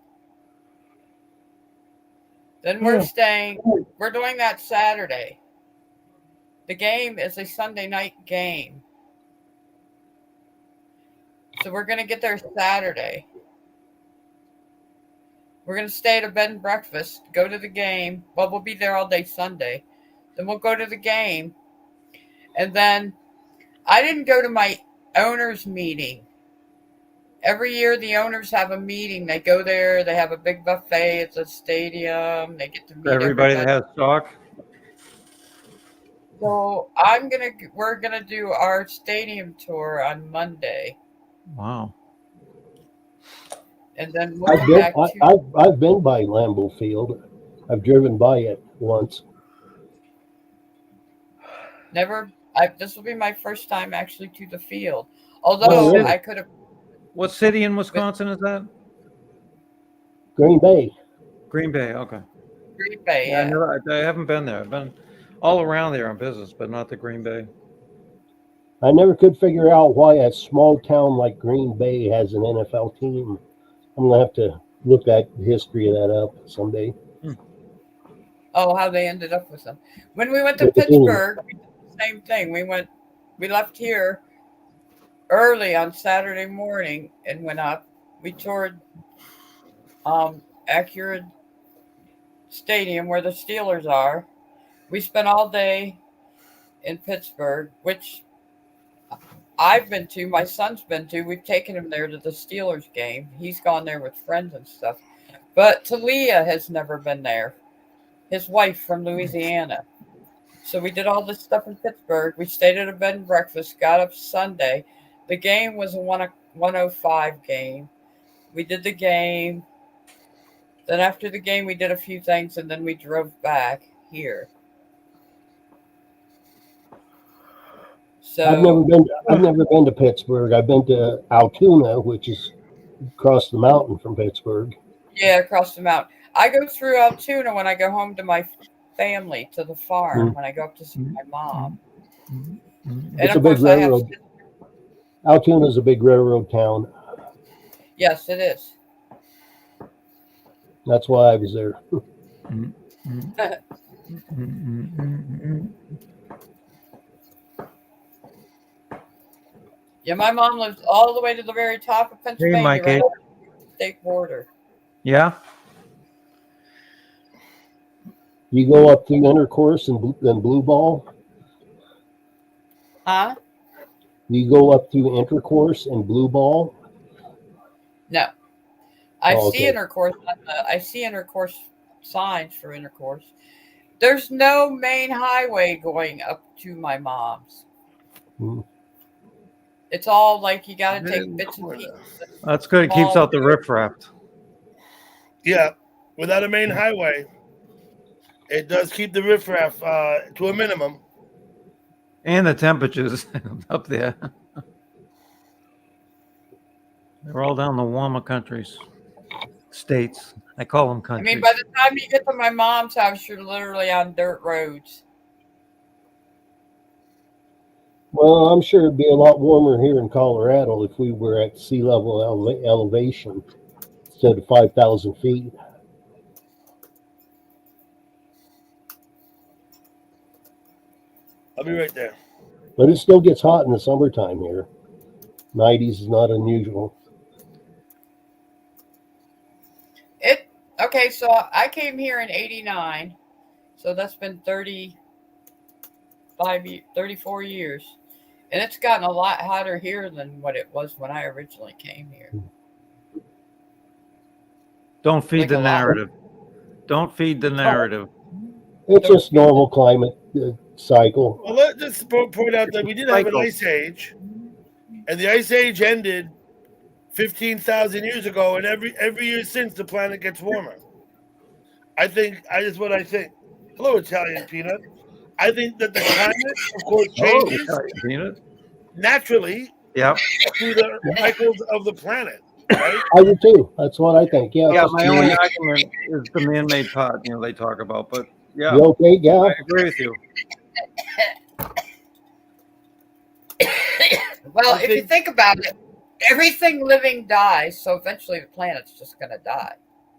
S2: Then we're doing that Saturday. The game is a Sunday night game. So we're going to get there Saturday. We're going to stay at a bed and breakfast, go to the game. Well, we'll be there all day Sunday. Then we'll go to the game. And then I didn't go to my owners' meeting. Every year the owners have a meeting. They go there. They have a big buffet. It's a stadium. They get to meet
S3: Everybody that has stock.
S2: So we're gonna do our stadium tour on Monday,
S3: Wow.
S2: and then we'll go back to.
S4: I've been by Lambeau Field. I've driven by it once.
S2: This will be my first time actually to the field. Although
S3: really?
S2: I could have.
S3: What city in Wisconsin is that?
S4: Green Bay.
S3: Green Bay. Okay.
S2: Green Bay,
S3: Yeah,
S2: yeah.
S3: I haven't been there. I've been all around there on business, but not the Green Bay.
S4: I never could figure out why a small town like Green Bay has an NFL team. I'm gonna have to look at the history of that up someday.
S2: Oh, how they ended up with them. When we went to
S4: With the team.
S2: Pittsburgh, we did the same thing. We left here early on Saturday morning and went up. We toured Acura Stadium where the Steelers are. We spent all day in Pittsburgh, which I've been to, my son's been to. We've taken him there to the Steelers game. He's gone there with friends and stuff. But Talia has never been there. His wife from Louisiana. So we did all this stuff in Pittsburgh. We stayed at a bed and breakfast, got up Sunday. The game was a 105 game. We did the game. Then after the game, we did a few things, and then we drove back here. So
S4: I've never been to Pittsburgh. I've been to Altoona, which is across the mountain from Pittsburgh.
S2: yeah, across the mountain. I go through Altoona when I go home to my family, to the farm, when I go up to see my mom. And
S4: It's a
S2: of
S4: big
S2: course, I have.
S4: railroad. Altoona is a big railroad town.
S2: Yes, it is.
S4: That's why I was there.
S2: Yeah, my mom lives all the way to the very top of Pennsylvania,
S3: Mike,
S2: right on the state border.
S3: Yeah.
S4: You go up through Intercourse and then Blue Ball.
S2: Huh?
S4: You go up through Intercourse and Blue Ball.
S2: No. I
S4: Oh,
S2: see
S4: okay.
S2: Intercourse. I see Intercourse signs for Intercourse. There's no main highway going up to my mom's.
S4: Mm.
S2: It's all like you got to take bits and pieces.
S3: That's good. It keeps out the riffraff.
S1: Yeah, without a main highway, it does keep the riffraff to a minimum.
S3: And the temperatures up there. They're all down the warmer countries. States. I call them
S2: I
S3: countries.
S2: mean, by the time you get to my mom's house, you're literally on dirt roads.
S4: Well, I'm sure it'd be a lot warmer here in Colorado if we were at sea level elevation instead of 5,000 feet.
S1: I'll be right there.
S4: But it still gets hot in the summertime here. 90s is not unusual.
S2: Okay, so I came here in 89. So that's been 34 years. And it's gotten a lot hotter here than what it was when I originally came here.
S3: Don't feed
S2: Like
S3: the
S2: a lot.
S3: narrative. Don't feed the narrative.
S4: It's just normal climate cycle.
S1: Well, let's just point out that we did have an
S3: Cycle.
S1: ice age, and the ice age ended 15,000 years ago, and every year since the planet gets warmer. That's what I think. Hello, Italian Peanut. I think that the climate, of course, changes
S3: Peanut.
S1: naturally
S3: Yep.
S1: through the cycles of the planet. Right?
S4: I do too. That's what I think. Yeah.
S3: Yeah,
S4: just
S3: my
S4: you.
S3: only argument is the man-made pot, they talk about. But yeah,
S4: You okay, Gal?
S3: I agree with you.
S2: Well,
S1: I
S2: if you
S1: think-
S2: think about it, everything living dies, so eventually the planet's just going to die.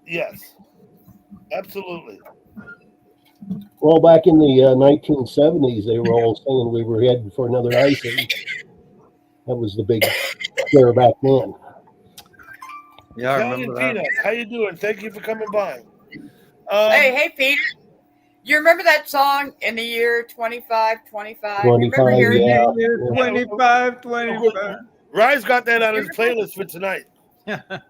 S1: Yes, absolutely.
S4: Well, back in the 1970s, they were all saying we were heading for another ice age. That was the big scare back then.
S3: Yeah, I
S1: Italian
S3: remember that.
S1: Peanut, how you doing? Thank you for coming by.
S2: Hey, Peter. You remember that song in the year 2525? You remember
S4: 25,
S2: hearing
S4: yeah.
S2: that?
S3: 25.
S1: Rise got that on his playlist for tonight.
S4: If man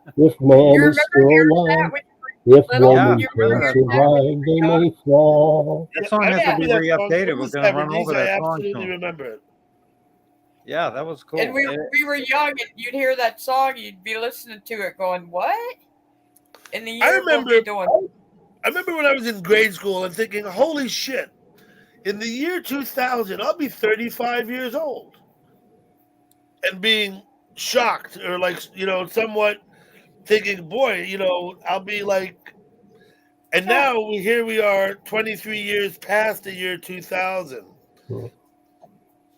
S2: You
S4: is
S2: remember
S4: still
S2: hearing
S4: alive,
S2: that?
S4: if
S2: little-
S4: woman
S3: you
S4: can
S3: remember that
S4: survive, they may fall.
S3: That song
S1: I
S3: has to
S1: remember
S3: be
S1: that song
S3: re-updated.
S1: from
S3: We're
S1: the
S3: gonna run
S1: 70s.
S3: over
S1: I
S3: that song
S1: absolutely
S3: soon.
S1: remember it.
S3: Yeah, that was cool.
S2: And we were young, and you'd hear that song, you'd be listening to it going, what? In the year
S1: remember-
S2: we'll be doing.
S1: I remember when I was in grade school and thinking, holy shit, in the year 2000, I'll be 35 years old. And being shocked or somewhat thinking, boy, I'll be like, and now here we are 23 years past the year 2000.
S4: Hmm.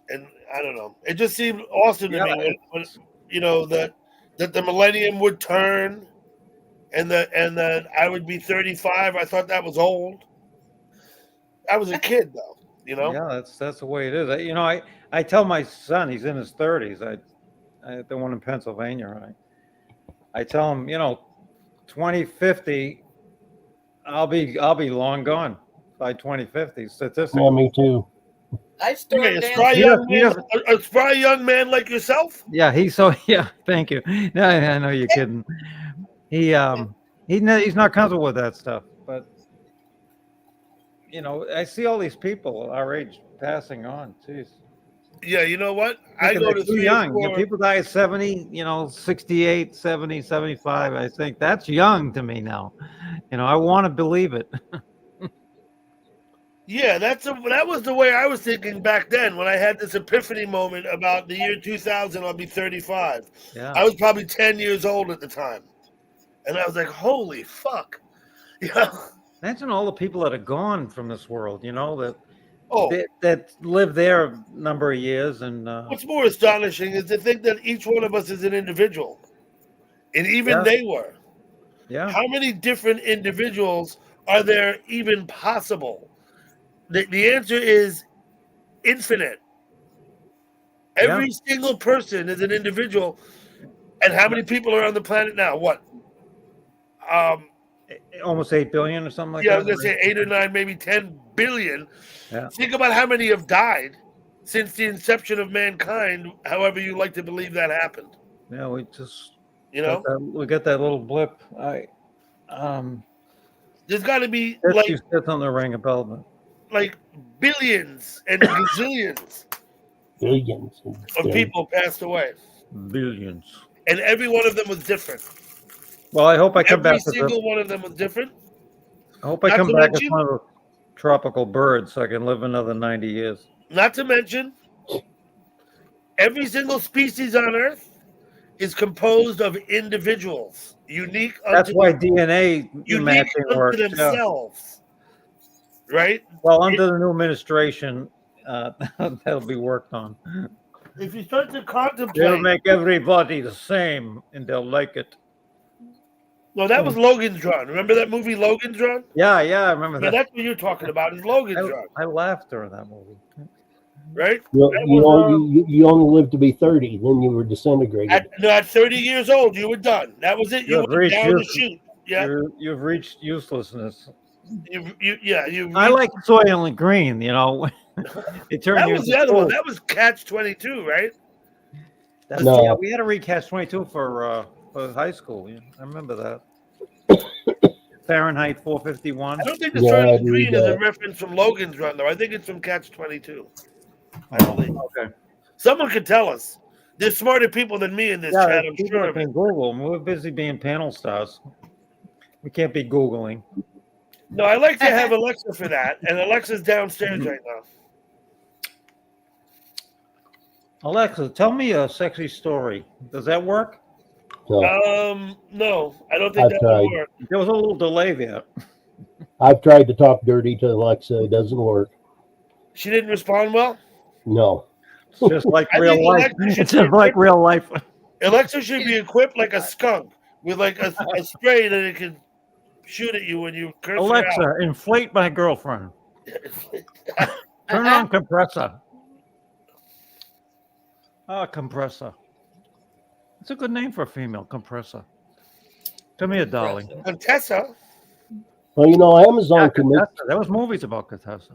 S1: And I don't know. It just seemed awesome to
S3: Yeah,
S1: me when that the millennium would turn and that I would be 35. I thought that was old. I was a kid though,
S3: Yeah, that's the way it is. I tell my son, he's in his 30s. I the one in Pennsylvania, right? I tell him, 2050, I'll be long gone by 2050 statistically.
S4: Yeah, me too.
S2: I still
S1: Okay, a
S2: dance.
S1: spry
S3: He
S1: young
S3: does-
S1: man, a spry young man like yourself.
S3: Yeah, yeah, thank you. No, I know you're kidding. He's not comfortable with that stuff, but I see all these people our age passing on. Jeez.
S1: Yeah, you know what? I
S3: Thinking
S1: go
S3: they're
S1: to
S3: too
S1: 3 or
S3: young.
S1: 4.
S3: People die at 70, 68, 70, 75. I think that's young to me now. I want to believe it.
S1: Yeah, that was the way I was thinking back then when I had this epiphany moment about the year 2000. I'll be 35.
S3: Yeah.
S1: I was probably 10 years old at the time, and I was like, "Holy fuck!"
S3: Imagine all the people that are gone from this world, that
S1: Oh,
S3: that lived there a number of years and
S1: what's more astonishing is to think that each one of us is an individual, and even
S3: Yeah.
S1: they were.
S3: yeah.
S1: How many different individuals are there even possible? The answer is infinite. Every single person is an individual. And how many people are on the planet now? What?
S3: Almost 8 billion or something like
S1: I
S3: that.
S1: was going to say 8 or 9, maybe 10 billion.
S3: Yeah.
S1: Think about how many have died since the inception of mankind, however you like to believe that happened.
S3: Yeah, we just
S1: You know?
S3: we got that little blip.
S1: There's got to be
S3: You said something to ring a bell, but
S1: like billions and gazillions
S4: Billions.
S1: of people passed away.
S3: billions.
S1: And every one of them was different.
S3: Well, I hope I come
S1: Every
S3: back.
S1: single one of them was different.
S3: I hope I
S1: not
S3: come
S1: to
S3: back as
S1: mention-
S3: one of the tropical birds, so I can live another 90 years.
S1: Not to mention, every single species on Earth is composed of individuals, unique
S3: That's
S1: unto,
S3: why DNA
S1: unique
S3: matching
S1: unto
S3: works. Yeah.
S1: themselves. Right?
S3: Well, under the new administration, that'll be worked on.
S1: If you start to
S3: They'll
S1: contemplate,
S3: make everybody the same, and they'll like it.
S1: no, that was Logan's Run. Remember that movie, Logan's Run?
S3: Yeah, I remember
S1: Yeah,
S3: that.
S1: that's what you're talking about. Is Logan's Run?
S3: I laughed during that movie.
S1: right?
S4: You,
S1: That
S4: you,
S1: was,
S4: know, you only lived to be 30, then you were disintegrated.
S1: at 30 years old, you were done. That was it.
S3: You
S1: You
S3: have
S1: were
S3: reached
S1: down the chute. Yeah,
S3: you've reached uselessness.
S1: you.
S3: I like Soylent Green. You know, they turn
S1: That
S3: you
S1: was
S3: into
S1: the other one.
S3: food.
S1: That was Catch 22, right?
S4: No.
S3: Yeah, we had to read Catch 22 for high school. Yeah, I remember that. Fahrenheit 451.
S1: I don't think the
S4: Yeah,
S1: Soylent
S4: I'd read
S1: Green is a
S4: that.
S1: reference from Logan's Run, though. I think it's from Catch 22. I
S3: Oh,
S1: believe.
S3: okay.
S1: Someone could tell us. There's smarter people than me in this
S3: Yeah,
S1: chat. I'm
S3: people
S1: sure
S3: that
S1: of it.
S3: can Google. We're busy being panel stars. We can't be Googling.
S1: No, I like to have Alexa for that, and Alexa's downstairs right now.
S3: Alexa, tell me a sexy story. Does that work?
S4: No,
S1: No, I don't think
S4: I've
S1: that
S4: tried.
S1: would work.
S3: There was a little delay there.
S4: I've tried to talk dirty to Alexa. It doesn't work.
S1: She didn't respond well.
S4: No.
S3: It's just like
S1: I
S3: real
S1: think
S3: life.
S1: Alexa should
S3: It's just
S1: be
S3: like real life.
S1: Alexa should be equipped like a skunk with like a spray that it can shoot at you when you curse her out.
S3: Alexa, inflate my girlfriend. Turn on compressor. Compressor. It's a good name for a female, compressor. Come here, darling.
S1: Contessa.
S4: Well, you know, Amazon
S3: Yeah,
S4: can make.
S3: Contessa. There was movies about Contessa.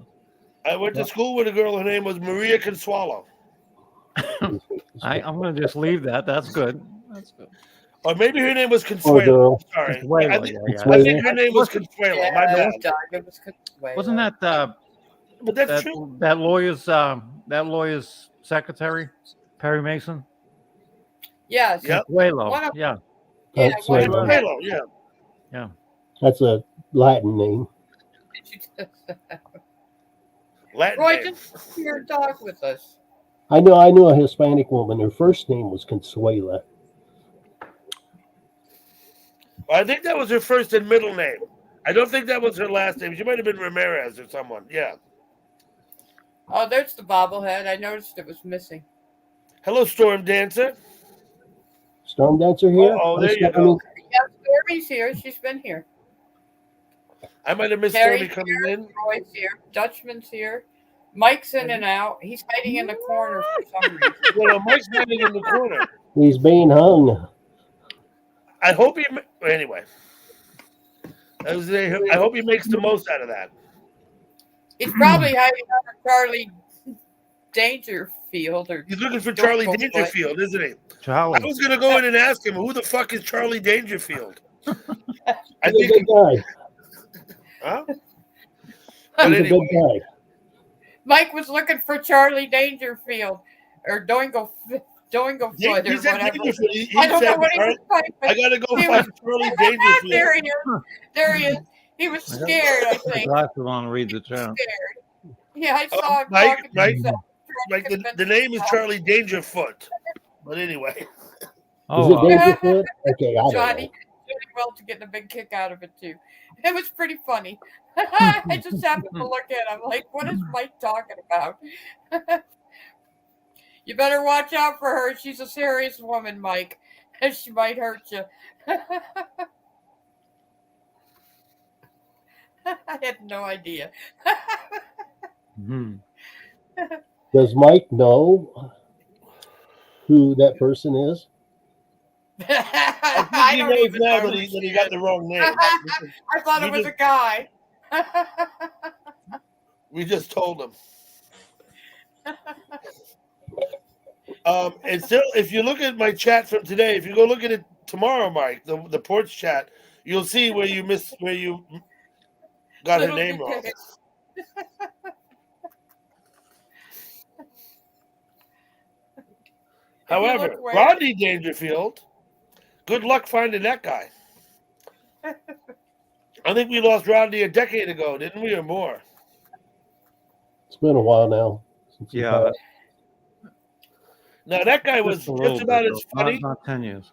S1: I went to school with a girl. Her name was Maria Consuelo.
S3: I'm going to just leave that. That's good. That's good.
S1: Or maybe her name was
S4: Poor
S1: Consuelo.
S4: girl.
S1: Sorry.
S3: Consuelo,
S1: I think,
S3: yeah.
S1: I think her name was Consuelo. My bad.
S2: It was Consuelo.
S3: Wasn't that
S1: But that's true.
S3: that lawyer's secretary, Perry Mason?
S2: Yes.
S1: Yep.
S3: Consuelo.
S2: One of-
S3: Yeah.
S2: Yeah,
S4: That's,
S2: one of them had-
S1: Consuelo, yeah.
S4: that's a Latin name.
S1: Latin
S2: Roy,
S1: name.
S2: just your dog with us.
S4: I knew a Hispanic woman. Her first name was Consuela.
S1: I think that was her first and middle name. I don't think that was her last name. She might have been Ramirez or someone. Yeah.
S2: Oh, there's the bobblehead. I noticed it was missing.
S1: Hello, Storm Dancer.
S4: Storm Dancer here.
S1: Oh, there
S4: Hi,
S1: you
S4: Stephanie.
S1: go.
S2: Yeah, Stormy's here. She's been here.
S1: I might have missed
S2: Terry's
S1: Stormy coming in.
S2: Roy's here. Dutchman's here. Mike's in and out. He's hiding in the corner for some reason.
S1: Well, Mike's hiding in the corner.
S4: He's being hung.
S1: I hope he. Anyway, I hope he makes the most out of that.
S2: He's probably hiding under Charlie Dangerfield or
S1: He's looking for Charlie
S2: Don't go
S1: Dangerfield, isn't he?
S3: Charlie.
S1: I was gonna go in and ask him who the fuck is Charlie Dangerfield. I
S4: He's a
S1: think.
S4: good guy.
S1: Huh?
S4: He's
S1: But
S4: a good
S1: anyway,
S4: guy.
S2: Mike was looking for Charlie Dangerfield or Doingo Foot
S1: he
S2: or
S1: said
S2: whatever.
S1: Dangerfield. He
S2: I don't
S1: said,
S2: know what he was typing.
S1: I gotta go
S2: He
S1: find Charlie Dangerfield.
S2: There he is. There he is. He was scared, I think.
S3: Glasses on to read the chat.
S2: Scared. Yeah, I saw him
S1: Mike,
S2: talking to
S1: Mike,
S2: himself.
S1: Like the name is Charlie Dangerfoot. But anyway,
S3: Oh,
S4: Is it Dangerfoot? Okay, I don't
S2: Johnny,
S4: know.
S2: Johnny Welch getting a big kick out of it too. It was pretty funny. I just happened to look at him like, what is Mike talking about? You better watch out for her. She's a serious woman, Mike. She might hurt you. I had no idea.
S3: mhm.
S4: Does Mike know who that person is?
S2: I
S1: he
S2: don't
S1: knows
S2: even
S1: now
S2: know
S1: that
S2: who
S1: he
S2: she
S1: got
S2: is.
S1: the wrong name.
S2: I thought it
S1: You
S2: was
S1: just-
S2: a guy.
S1: We just told him. And still, if you look at my chat from today, if you go look at it tomorrow, Mike, the porch chat, you'll see where you got her
S2: Little
S1: name wrong.
S2: details.
S1: However,
S2: look where-
S1: Rodney Dangerfield, good luck finding that guy. I think we lost Rodney a decade ago, didn't we, or more?
S4: It's been a while now. Since he
S3: Yeah.
S4: passed.
S1: Now that guy was
S3: Just a little
S1: just about
S3: bit,
S1: as
S3: though.
S1: funny.
S3: Not 10 years.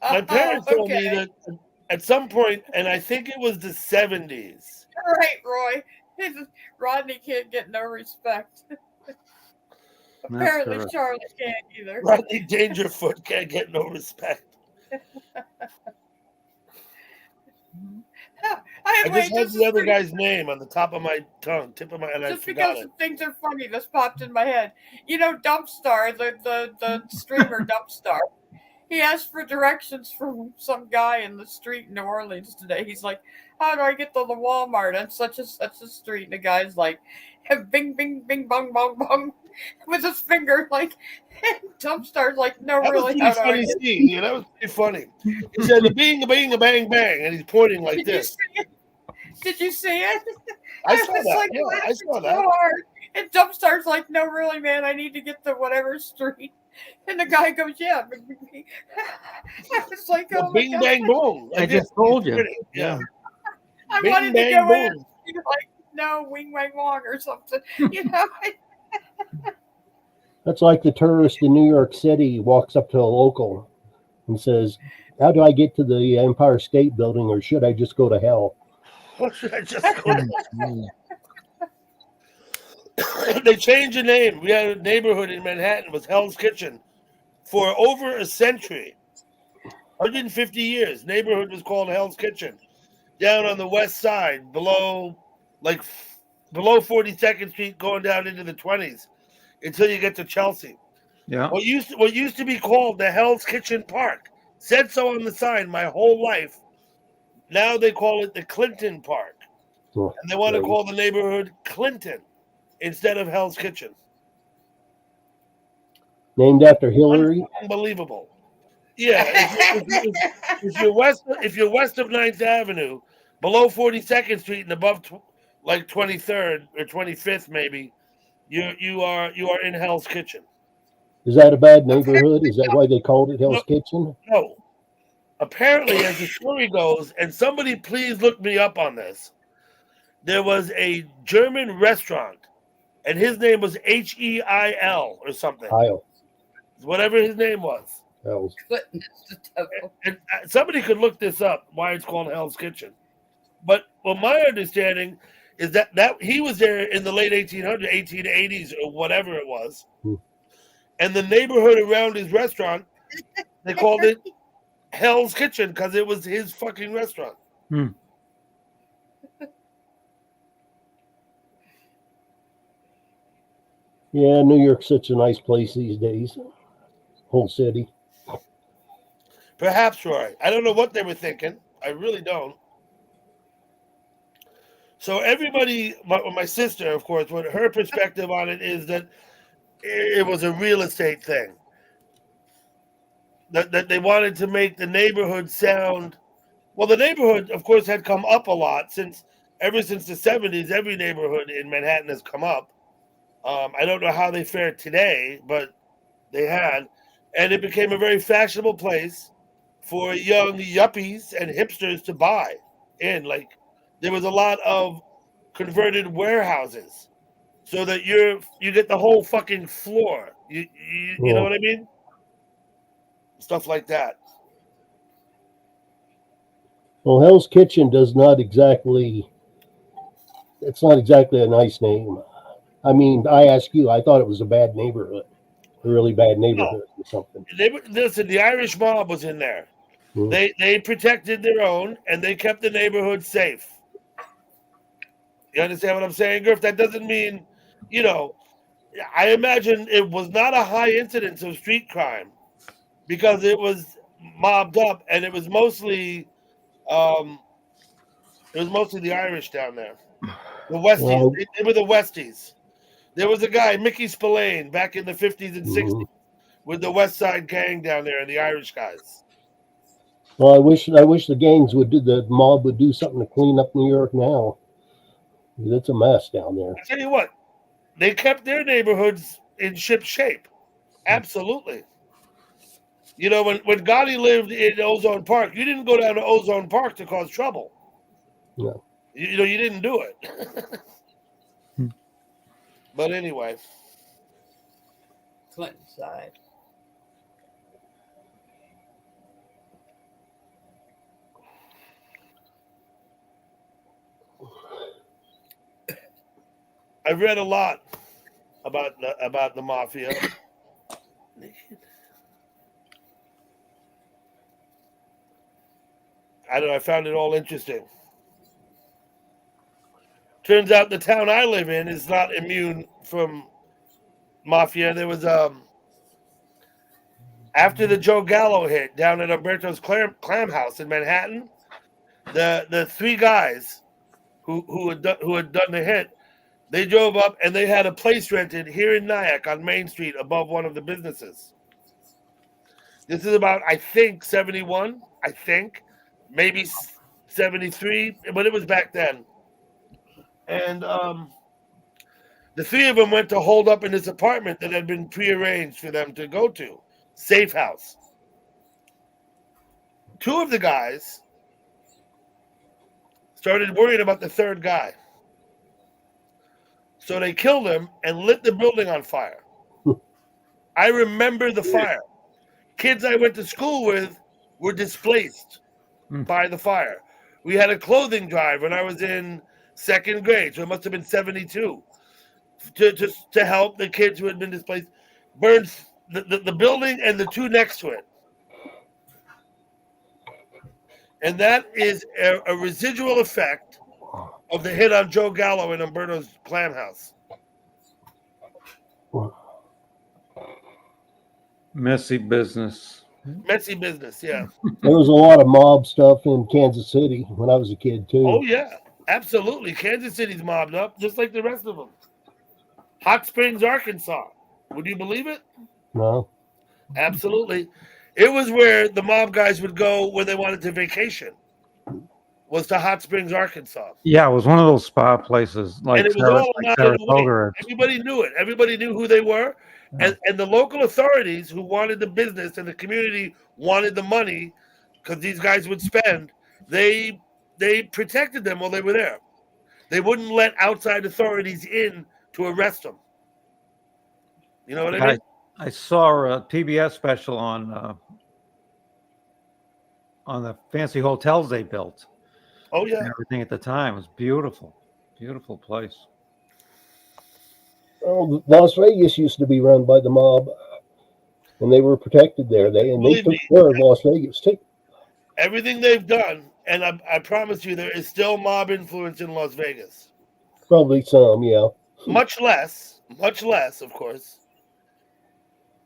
S1: My parents told me
S2: Okay.
S1: that at some point, and I think it was the 70s.
S2: All right, Roy. Rodney can't get no respect. Apparently,
S3: correct.
S2: Charlie can't either.
S1: Rodney Dangerfoot can't get no respect. I
S2: Anyway,
S1: just had
S2: this
S1: the
S2: is
S1: other
S2: pretty-
S1: guy's name on the top of my tongue, tip of my, and I
S2: just
S1: forgot
S2: because
S1: it.
S2: things are funny. This popped in my head. You know, Dumpstar, the streamer Dumpstar. He asked for directions from some guy in the street in New Orleans today. He's like, "How do I get to the Walmart on such a street?" And the guy's like, "Bing, bing, bing, bong, bong, bong," with his finger, like. And Dumpstar's like, "No,
S1: That was
S2: really,
S1: pretty
S2: how do I
S1: funny
S2: get?"
S1: scene. Yeah, that was pretty funny. He said the bing, a bing, a bang, bang, and he's pointing like
S2: Did you
S1: this.
S2: see it? Did you see it?
S1: I saw
S2: was
S1: that.
S2: like
S1: Yeah, I
S2: laughing
S1: saw
S2: so
S1: that.
S2: hard. And Dumpstar's like, "No, really, man, I need to get to whatever street." And the guy goes, "Yeah." I was like,
S1: The
S2: "Oh my
S1: bing,
S2: god!"
S1: bang, boom.
S5: I
S1: Like
S5: just
S1: this.
S5: told you.
S1: Pretty, yeah.
S2: I
S1: Bing,
S2: wanted to
S1: bang,
S2: go in
S1: boom.
S2: and be like, "No, wing, wang, wong," or something. You know.
S4: That's like the tourist in New York City walks up to a local and says, "How do I get to the Empire State Building, or should I just go to hell?"
S1: Or should I just go to They changed the name. We had a neighborhood in Manhattan was Hell's Kitchen for over a century. 150 years. Neighborhood was called Hell's Kitchen. Down on the west side, below 42nd Street, going down into the 20s until you get to Chelsea.
S3: Yeah.
S1: What used to be called the Hell's Kitchen Park said so on the sign my whole life. Now they call it the Clinton Park.
S4: Oh,
S1: And they want to
S4: right.
S1: call the neighborhood Clinton instead of Hell's Kitchen.
S4: Named after Hillary.
S1: Unbelievable. Yeah, if you're west of 9th Avenue, below 42nd Street and above 23rd or 25th maybe, you are in Hell's Kitchen.
S4: Is that a bad neighborhood? Is that why they called it Hell's Kitchen?
S1: No. Apparently, as the story goes, and somebody please look me up on this, there was a German restaurant, and his name was Heil or something,
S4: Heil.
S1: whatever his name was.
S4: Hell's.
S2: Clinton is the devil.
S1: And somebody could look this up, why it's called Hell's Kitchen. But my understanding is that he was there in the late 1880s or whatever it was. And the neighborhood around his restaurant, they called it Hell's Kitchen because it was his fucking restaurant.
S4: Yeah, New York's such a nice place these days. Whole city.
S1: Perhaps, Roy. I don't know what they were thinking. I really don't. So everybody, my sister, of course, what her perspective on it is that it was a real estate thing. That they wanted to make the neighborhood sound. Well, the neighborhood, of course, had come up a lot ever since the 70s. Every neighborhood in Manhattan has come up. I don't know how they fare today, but they had. And it became a very fashionable place for young yuppies and hipsters to buy in. Like, there was a lot of converted warehouses so that you get the whole fucking floor. You know what I mean? Stuff like that.
S4: Well, Hell's Kitchen it's not exactly a nice name. I mean, I ask you, I thought it was a bad neighborhood, a really bad neighborhood or something.
S1: Listen, the Irish mob was in there. They protected their own and they kept the neighborhood safe. You understand what I'm saying, Griff? That doesn't mean, I imagine it was not a high incidence of street crime because it was mobbed up and it was mostly the Irish down there. The Westies. They were the Westies. There was a guy, Mickey Spillane, back in the 50s and 60s with the West Side Gang down there and the Irish guys.
S4: Well, I wish the mob would do something to clean up New York now. It's a mess down there.
S1: I tell you what, they kept their neighborhoods in ship shape. Absolutely. When Gotti lived in Ozone Park, you didn't go down to Ozone Park to cause trouble.
S4: No.
S1: You didn't do it. But anyway.
S2: Clinton side.
S1: I've read a lot about the mafia. I don't know. I found it all interesting. Turns out the town I live in is not immune from mafia. There was after the Joe Gallo hit down at Umberto's Clam House in Manhattan, the three guys who had done the hit, they drove up and they had a place rented here in Nyack on Main Street above one of the businesses. This is about, I think, 71, I think, maybe 73, but it was back then. And the three of them went to hold up in this apartment that had been prearranged for them to go to, safe house. Two of the guys started worrying about the third guy. So they killed him and lit the building on fire. I remember the fire. Kids I went to school with were displaced by the fire. We had a clothing drive when I was in second grade, so it must have been 72, to help the kids who had been displaced. Burned the building and the two next to it. And that is a residual effect of the hit on Joe Gallo in Umberto's Clam House.
S3: Messy business.
S1: Messy business, yeah.
S4: There was a lot of mob stuff in Kansas City when I was a kid too.
S1: Oh, yeah, absolutely. Kansas City's mobbed up, just like the rest of them. Hot Springs, Arkansas. Would you believe it?
S4: No.
S1: Absolutely. It was where the mob guys would go when they wanted to vacation, was to Hot Springs, Arkansas.
S3: Yeah, it was one of those spa places like,
S1: And it was all
S3: like
S1: not in a way.
S3: Saratoga.
S1: Everybody knew it. Everybody knew who they were. And the local authorities who wanted the business and the community wanted the money because these guys would spend, they protected them while they were there. They wouldn't let outside authorities in to arrest them. You know what I mean?
S3: I saw a PBS special on the fancy hotels they built.
S1: Oh, yeah.
S3: And everything at the time. It was beautiful. Beautiful place.
S4: Well, Las Vegas used to be run by the mob, and they were protected there. They
S1: Believe
S4: took
S1: me.
S4: care of Las Vegas too.
S1: Everything they've done, and I promise you, there is still mob influence in Las Vegas.
S4: Probably some, yeah,
S1: Much less, of course.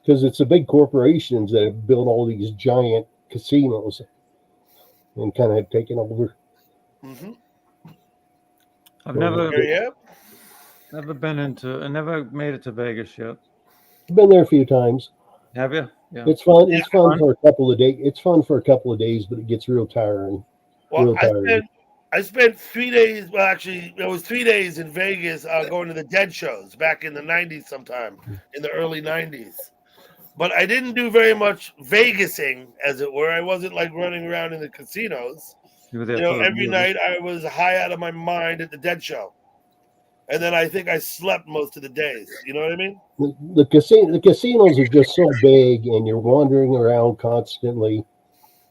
S4: because it's the big corporations that have built all these giant casinos and kind of have taken over.
S1: Mm-hmm.
S3: I've never
S1: Yeah.
S3: I never made it to Vegas yet.
S4: I've been there a few times.
S3: Have you? Yeah.
S4: It's fun. It's fun for a couple of days. It's fun for a couple of days, but it gets real tiring.
S1: Well, I spent 3 days. Well, actually, it was 3 days in Vegas going to the Dead shows back in the 90s sometime, in the early 90s. But I didn't do very much Vegasing, as it were. I wasn't like running around in the casinos.
S3: You were there
S1: You know,
S3: for the
S1: every
S3: music.
S1: night I was high out of my mind at the Dead show. And then I think I slept most of the days. You know what I mean?
S4: The casinos are just so big, and you're wandering around constantly,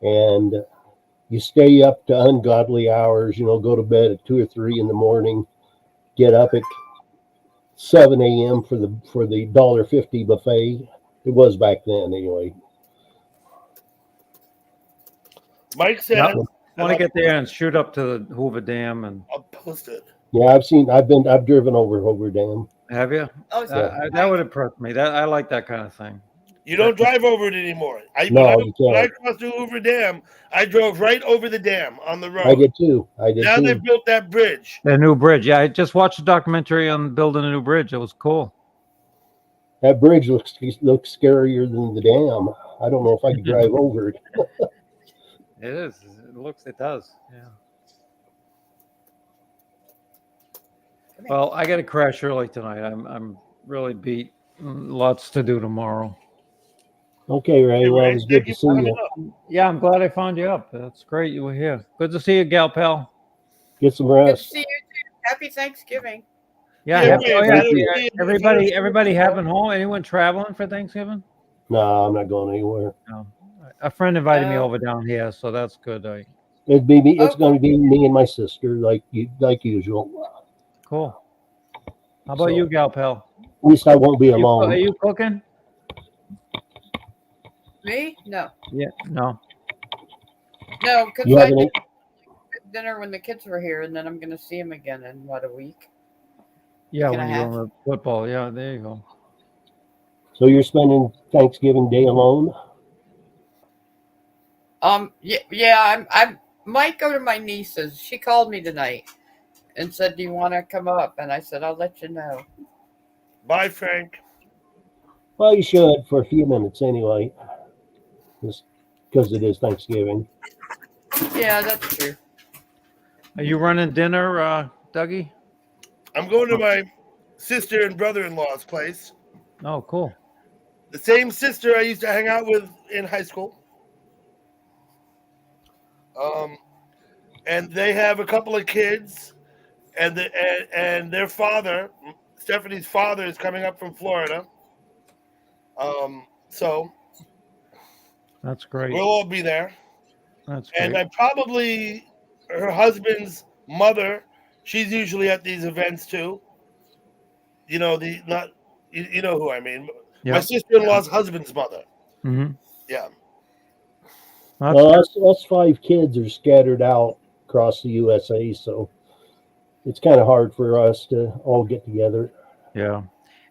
S4: and you stay up to ungodly hours. You know, go to bed at 2 or 3 in the morning, get up at 7 a.m. for the $1.50 buffet. It was back then, anyway.
S1: Mike said,
S3: Yeah. I want to get there and shoot up to the Hoover Dam. And
S1: I'll post it.
S4: Yeah, I've driven over Hoover Dam.
S3: have you?
S2: Oh,
S3: That would impress me. I like that kind of thing.
S1: You don't drive over it anymore.
S4: No,
S1: when
S4: you
S1: I
S4: can't.
S1: crossed through Hoover Dam, I drove right over the dam on the road.
S4: I did too.
S1: Now they built that bridge.
S3: The new bridge. Yeah, I just watched a documentary on building a new bridge. It was cool.
S4: That bridge looks scarier than the dam. I don't know if I could drive over it.
S3: It is. It does. Yeah. Well, I got to crash early tonight. I'm really beat. Lots to do tomorrow.
S4: Okay, Ray. Well, it was good
S1: Thank
S4: to
S1: you
S4: see
S1: for coming
S4: you.
S1: up.
S3: Yeah, I'm glad I found you up. That's great you were here. Good to see you, gal pal.
S4: Get some
S2: Good to
S4: rest.
S2: see you too. Happy Thanksgiving.
S3: Yeah,
S1: Yeah,
S3: happy-
S1: Ray,
S3: oh, yeah,
S1: glad to
S3: yeah.
S1: see you.
S3: Everybody having home? Anyone traveling for Thanksgiving?
S4: No, I'm not going anywhere.
S3: No. A friend invited me
S2: No.
S3: over down here, so that's good.
S4: It'd be me. It's
S2: Oh.
S4: going to be me and my sister, like usual.
S3: Cool. How about
S4: So-
S3: you, gal pal?
S4: At least I won't be
S3: Are
S4: alone.
S3: you cooking?
S2: Me? No.
S3: Yeah. No.
S2: No, because
S4: You
S2: I
S4: have any?
S2: dinner when the kids were here, and then I'm gonna see him again in what, a week?
S3: Yeah,
S2: Week and
S3: when
S2: a
S3: you're
S2: half.
S3: on the football. Yeah, there you go.
S4: So you're spending Thanksgiving Day alone?
S2: Yeah. I might go to my niece's. She called me tonight and said, "Do you want to come up?" And I said, "I'll let you know."
S1: Bye, Frank.
S4: Well, you should for a few minutes anyway, just because it is Thanksgiving.
S2: Yeah, that's true.
S3: Are you running dinner, Dougie?
S1: I'm going to my sister and brother-in-law's place.
S3: Oh, cool.
S1: The same sister I used to hang out with in high school. And they have a couple of kids, and their father, Stephanie's father, is coming up from Florida. So
S3: That's great.
S1: we'll all be there.
S3: That's
S1: And
S3: great.
S1: I probably, her husband's mother, she's usually at these events too. You know, you know who I mean. My
S3: Yeah.
S1: sister-in-law's husband's mother.
S3: Mm-hmm.
S1: Yeah.
S3: That's
S4: Well, us 5 kids are scattered out across the USA, so it's kind of hard for us to all get together.
S3: Yeah.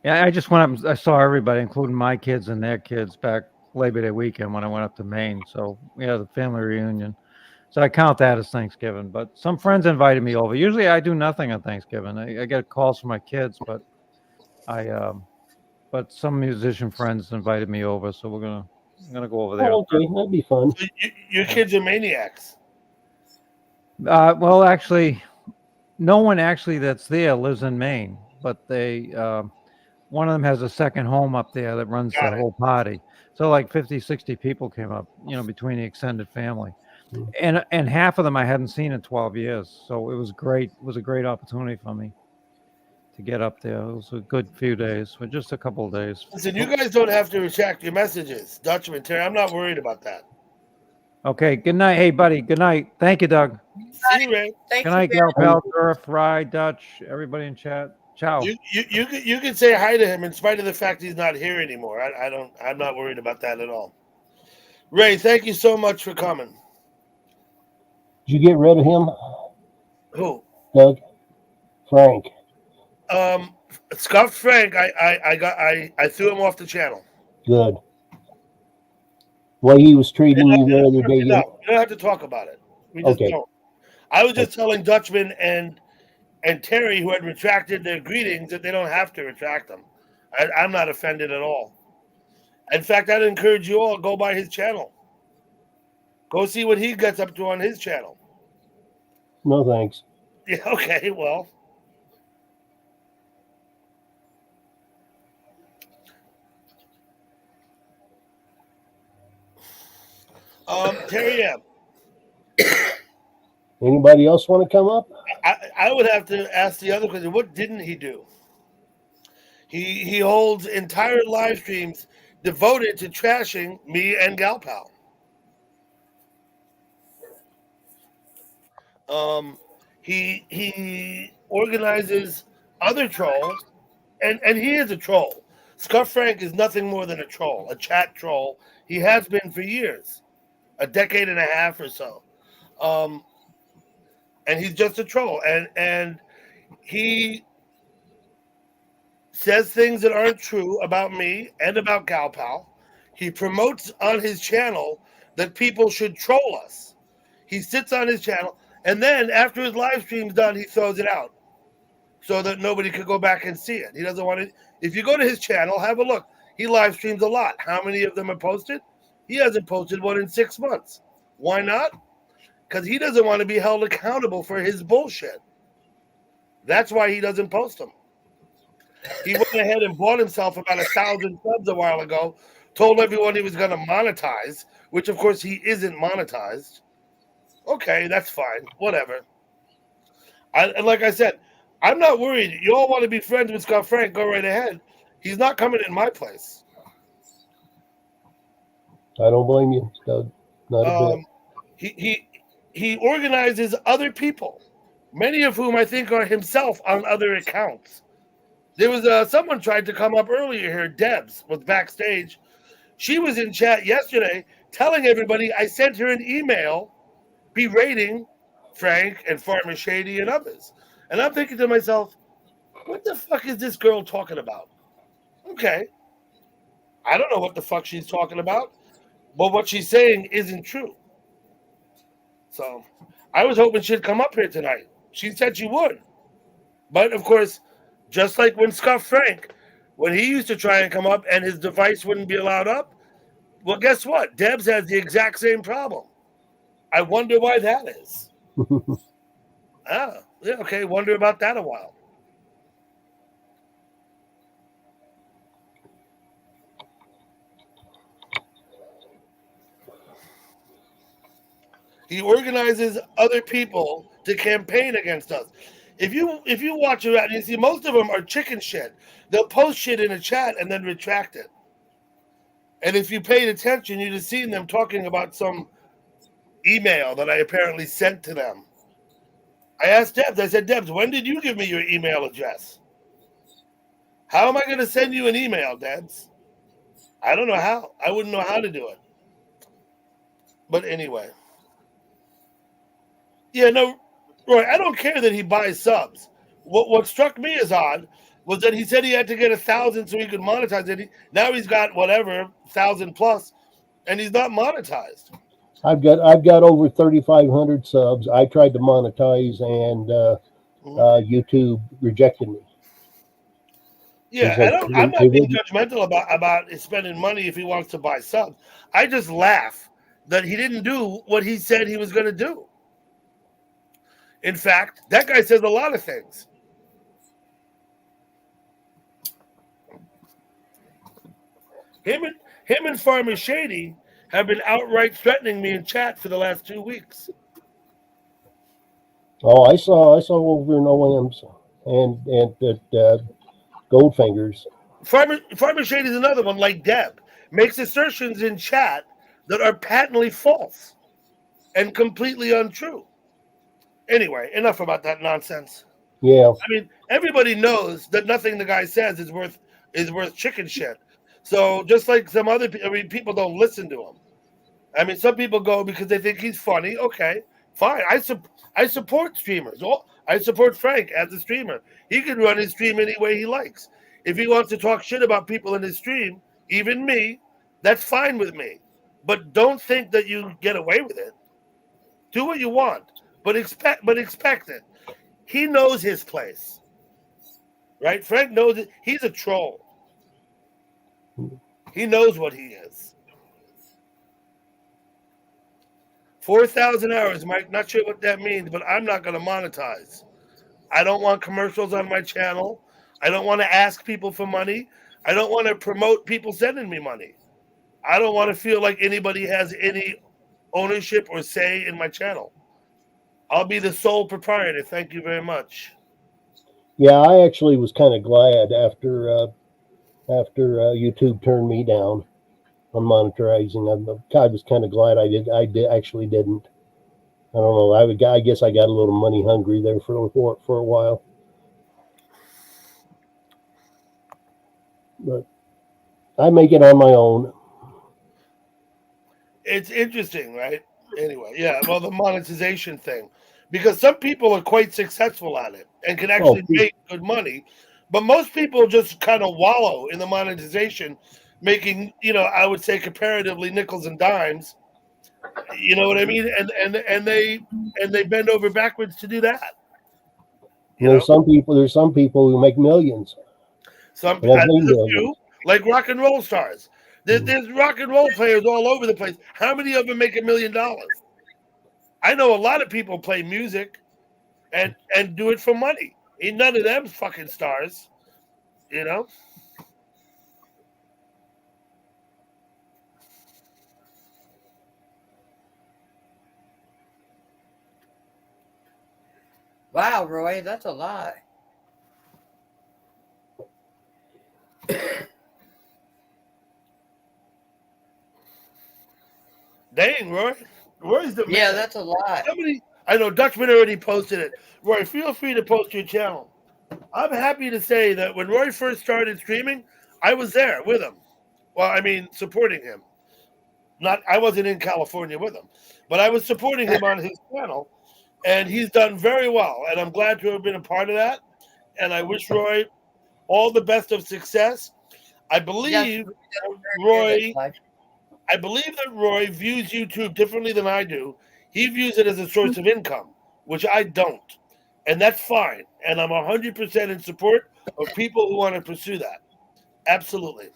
S3: Yeah, I just went up. I saw everybody, including my kids and their kids, back Labor Day weekend when I went up to Maine. So we had a family reunion. So I count that as Thanksgiving. But some friends invited me over. Usually I do nothing on Thanksgiving. I get calls from my kids, but but some musician friends invited me over, so I'm gonna go over there.
S4: Oh, okay, that'd be fun.
S1: So your kids are maniacs.
S3: Well, actually, no one actually that's there lives in Maine, but one of them has a second home up there that runs the
S1: Got it.
S3: whole party. So like 50, 60 people came up, between the extended family. And half of them I hadn't seen in 12 years. So it was great. It was a great opportunity for me to get up there. It was a good few days, but just a couple of days.
S1: Listen, you guys don't have to retract your messages, Dutchman Terry. I'm not worried about that.
S3: Okay. Good night. Hey, buddy. Good night. Thank you, Doug.
S1: See you, Ray.
S2: Thank
S3: Good
S2: you,
S3: night,
S2: Barry.
S3: Gal Pal, Turf, Rye, Dutch, everybody in chat. Ciao.
S1: You can say hi to him in spite of the fact he's not here anymore. I'm not worried about that at all. Ray, thank you so much for coming.
S4: Did you get rid of him,
S1: Who?
S4: Doug? Frank.
S1: Scuffed Frank. I threw him off the channel.
S4: Good. Way he was treating you the other day.
S1: No, we don't have to talk about it. We just
S4: Okay.
S1: don't. I was just telling Dutchman and Terry, who had retracted their greetings, that they don't have to retract them. I'm not offended at all. In fact, I'd encourage you all to go by his channel. Go see what he gets up to on his channel.
S4: No thanks.
S1: Yeah, okay, well. Terry, yeah.
S4: Anybody else want to come up?
S1: I would have to ask the other question. What didn't he do? He holds entire live streams devoted to trashing me and Gal Pal. He organizes other trolls, and he is a troll. Scuff Frank is nothing more than a troll, a chat troll. He has been for years, a decade and a half or so. And he's just a troll, and he says things that aren't true about me and about Gal Pal. He promotes on his channel that people should troll us. He sits on his channel, and then after his live stream's done, he throws it out so that nobody could go back and see it. He doesn't want it. If you go to his channel, have a look. He live streams a lot. How many of them are posted? He hasn't posted one in 6 months. Why not? Because he doesn't want to be held accountable for his bullshit. That's why he doesn't post them. He went ahead and bought himself about 1,000 subs a while ago, told everyone he was going to monetize, which of course he isn't monetized. Okay, that's fine. Whatever. And like I said, I'm not worried. You all want to be friends with Scott Frank, go right ahead. He's not coming in my place.
S4: I don't blame you, Doug. Not a bit.
S1: He organizes other people, many of whom I think are himself on other accounts. There was someone tried to come up earlier here. Debs was backstage. She was in chat yesterday telling everybody I sent her an email berating Frank and Farmer Shady and others. And I'm thinking to myself, what the fuck is this girl talking about? Okay. I don't know what the fuck she's talking about, but what she's saying isn't true. So I was hoping she'd come up here tonight. She said she would. But of course, just like when Scuff Frank, when he used to try and come up and his device wouldn't be allowed up, well, guess what? Debs has the exact same problem. I wonder why that is. Yeah, okay. Wonder about that a while. He organizes other people to campaign against us. If you watch around, you see most of them are chicken shit. They'll post shit in a chat and then retract it. And if you paid attention, you'd have seen them talking about some email that I apparently sent to them. I asked Debs, I said, Debs, when did you give me your email address? How am I going to send you an email, Debs? I don't know how. I wouldn't know how to do it. But anyway. Yeah, no, Roy, I don't care that he buys subs. What struck me as odd was that he said he had to get 1,000 so he could monetize it. Now he's got whatever 1,000 plus, and he's not monetized.
S4: I've got over 3,500 subs. I tried to monetize, and YouTube rejected me.
S1: Yeah, I'm not being judgmental about spending money if he wants to buy subs. I just laugh that he didn't do what he said he was going to do. In fact, that guy says a lot of things. Him and Farmer Shady have been outright threatening me in chat for the last 2 weeks.
S4: Oh, I saw over in OMs and at Goldfingers.
S1: Farmer Shady is another one, like Deb, makes assertions in chat that are patently false and completely untrue. Anyway, enough about that nonsense.
S4: Yeah.
S1: I mean, everybody knows that nothing the guy says is worth chicken shit. So just like some other people don't listen to him. I mean, some people go because they think he's funny. Okay, fine. I support streamers. I support Frank as a streamer. He can run his stream any way he likes. If he wants to talk shit about people in his stream, even me, that's fine with me. But don't think that you get away with it. Do what you want. But expect it. He knows his place, right? Frank knows it. He's a troll. He knows what he is. 4,000 hours, Mike. Not sure what that means, but I'm not going to monetize. I don't want commercials on my channel. I don't want to ask people for money. I don't want to promote people sending me money. I don't want to feel like anybody has any ownership or say in my channel. I'll be the sole proprietor. Thank you very much.
S4: Yeah, I actually was kind of glad after YouTube turned me down on monetizing. I was kind of glad I actually didn't. I don't know. I guess I got a little money hungry there for a while. But I make it on my own.
S1: It's interesting, right? Anyway, yeah. Well, the monetization thing, because some people are quite successful at it and can actually make good money, but most people just kind of wallow in the monetization, making, I would say comparatively nickels and dimes. You know what I mean? And they bend over backwards to do that.
S4: There's some people who make millions.
S1: There's a few, like rock and roll stars. There's rock and roll players all over the place. How many of them make $1 million? I know a lot of people play music and do it for money. Ain't none of them fucking stars,
S2: Wow, Roy, that's a lot.
S1: Dang, Roy. Roy's the man.
S2: That's a lot.
S1: I know Dutchman already posted it. Roy, feel free to post your channel. I'm happy to say that when Roy first started streaming, I was there with him. Well, I mean, supporting him. I wasn't in California with him, but I was supporting him on his channel. and he's done very well. And I'm glad to have been a part of that. And I wish Roy all the best of success. I
S2: Yes,
S1: believe
S2: very good at
S1: Roy.
S2: life.
S1: I believe that Roy views YouTube differently than I do. He views it as a source of income, which I don't, and that's fine. And I'm 100% in support of people who want to pursue that. Absolutely.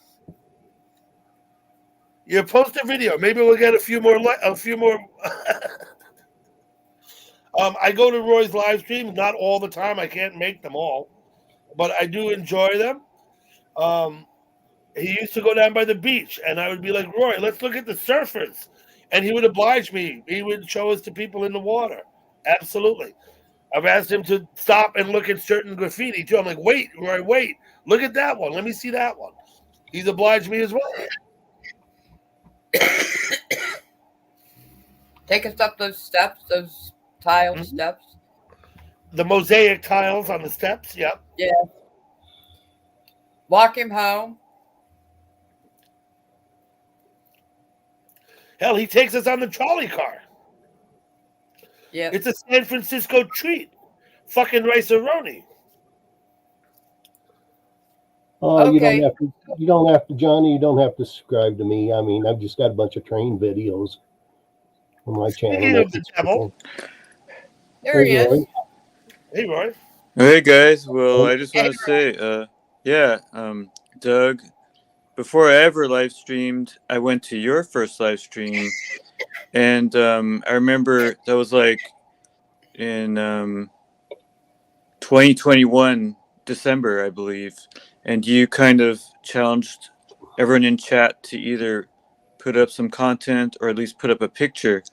S1: You post a video. Maybe we'll get a few more. A few more. I go to Roy's live streams, not all the time. I can't make them all, but I do enjoy them. Um, he used to go down by the beach, and I would be like, Roy, let's look at the surfers. And he would oblige me. He would show us to people in the water. Absolutely. I've asked him to stop and look at certain graffiti too. I'm like, wait, Roy, wait. Look at that one. Let me see that one. He's obliged me as well.
S2: Take us up those steps, those tiled
S1: Mhm.
S2: steps.
S1: The mosaic tiles on the steps. Yep.
S2: Yeah. Walk him home.
S1: Hell, he takes us on the trolley car.
S2: Yeah.
S1: It's a San Francisco treat. Fucking rice-a-roni.
S4: Oh, you
S2: Okay.
S4: don't have to, Johnny, you don't have to subscribe to me. I mean, I've just got a bunch of train videos on my channel.
S1: Speaking of the devil,
S2: There he
S4: Hey, Roy.
S2: is.
S1: hey, Roy.
S5: Hey guys, well,
S4: Hey.
S5: I just want to say, Doug, before I ever live streamed, I went to your first live stream, and I remember that was like in 2021 December, I believe, and you kind of challenged everyone in chat to either put up some content or at least put up a picture,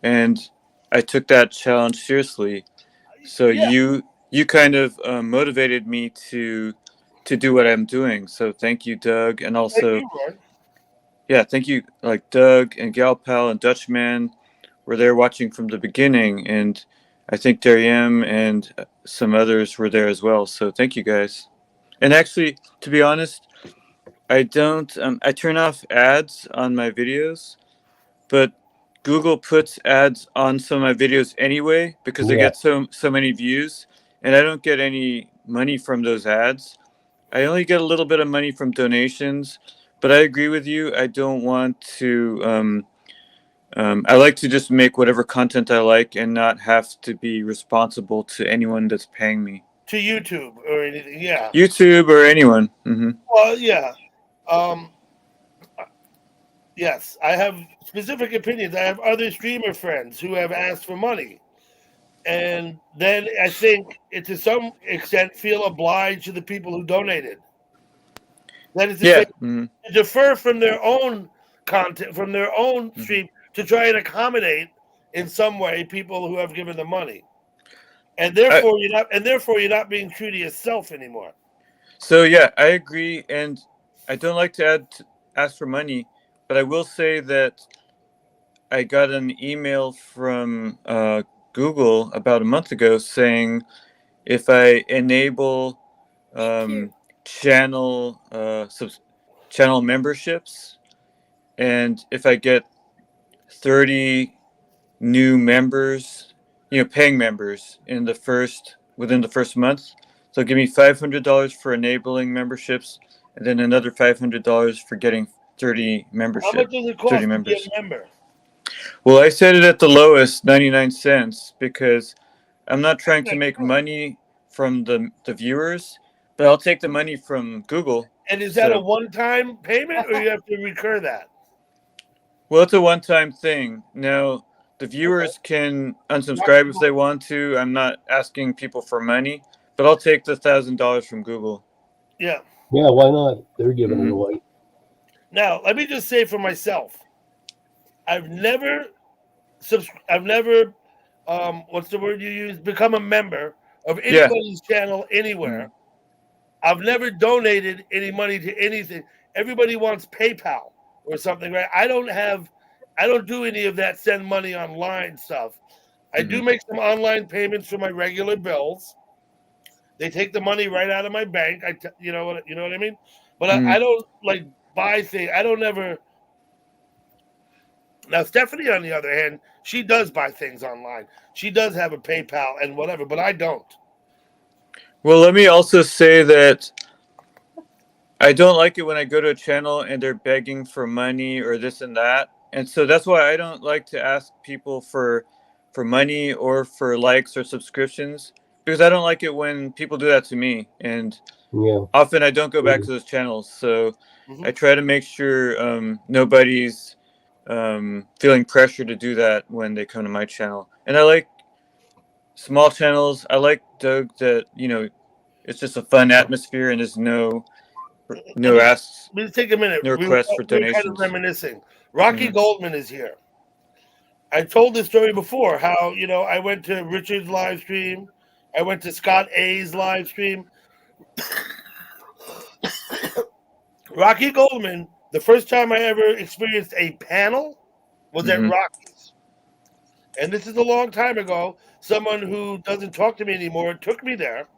S5: and I took that challenge seriously. So
S1: Yeah.
S5: you kind of motivated me to do what I'm doing. So thank you, Doug, and
S1: Thank
S5: also
S1: you, Roy.
S5: yeah, thank you. Like Doug and Galpal and Dutchman were there watching from the beginning, and I think Dariem and some others were there as well. So thank you guys. And actually, to be honest, I don't. I turn off ads on my videos, but Google puts ads on some of my videos anyway because they
S4: Yeah.
S5: get so many views, and I don't get any money from those ads. I only get a little bit of money from donations, but I agree with you. I don't want to. I like to just make whatever content I like and not have to be responsible to anyone that's paying me,
S1: To YouTube or anything. Yeah.
S5: YouTube or anyone.
S1: Well, yeah. Um, yes, I have specific opinions. I have other streamer friends who have asked for money. And then I think to some extent feel obliged to the people who donated. That is to
S5: Yeah.
S1: say, defer from their own content, from their own
S5: Mhm.
S1: stream, to try and accommodate in some way people who have given them money. And therefore you're not being true to yourself anymore.
S5: So yeah, I agree, and I don't like to ask for money, but I will say that I got an email from Google about a month ago saying if I enable channel channel memberships, and if I get 30 new members, paying members within the first month, they'll give me $500 for enabling memberships, and then another $500 for getting 30
S1: How
S5: memberships.
S1: much does it cost
S5: 30
S1: to
S5: members.
S1: be a member?
S5: Well, I set it at the lowest, 99 cents, because I'm not trying to make money from the viewers, but I'll take the money from Google.
S1: And is that a
S5: So-
S1: one-time payment, or you have to recur that?
S5: Well, it's a one-time thing. Now, the viewers can unsubscribe if they want to. I'm not asking people for money, but I'll take the $1,000 from Google.
S1: Yeah.
S4: Yeah, why not? They're giving it away.
S1: Now, let me just say for myself, I've never, what's the word you use? Become a member of anybody's channel anywhere. I've never donated any money to anything. Everybody wants PayPal or something, right? I don't do any of that send money online stuff. I do make some online payments for my regular bills. They take the money right out of my bank. You know what I mean? But I don't like buy things. I don't ever. Now, Stephanie, on the other hand, she does buy things online. She does have a PayPal and whatever, but I don't.
S5: Well, let me also say that I don't like it when I go to a channel and they're begging for money or this and that. And so that's why I don't like to ask people for money or for likes or subscriptions, because I don't like it when people do that to me. And
S4: Yeah.
S5: often I don't go back to those channels. So I try to make sure nobody's feeling pressure to do that when they come to my channel. And I like small channels. I like, Doug, that, it's just a fun atmosphere and there's no asks,
S1: Let me take a minute.
S5: no
S1: We were
S5: requests for
S1: kind of
S5: donations.
S1: reminiscing. Rocky
S5: Mhm.
S1: Goldman is here. I told this story before how, I went to Richard's live stream. I went to Scott A's live stream. Rocky Goldman, the first time I ever experienced a panel was at
S5: Mhm.
S1: Rocky's. And this is a long time ago. Someone who doesn't talk to me anymore took me there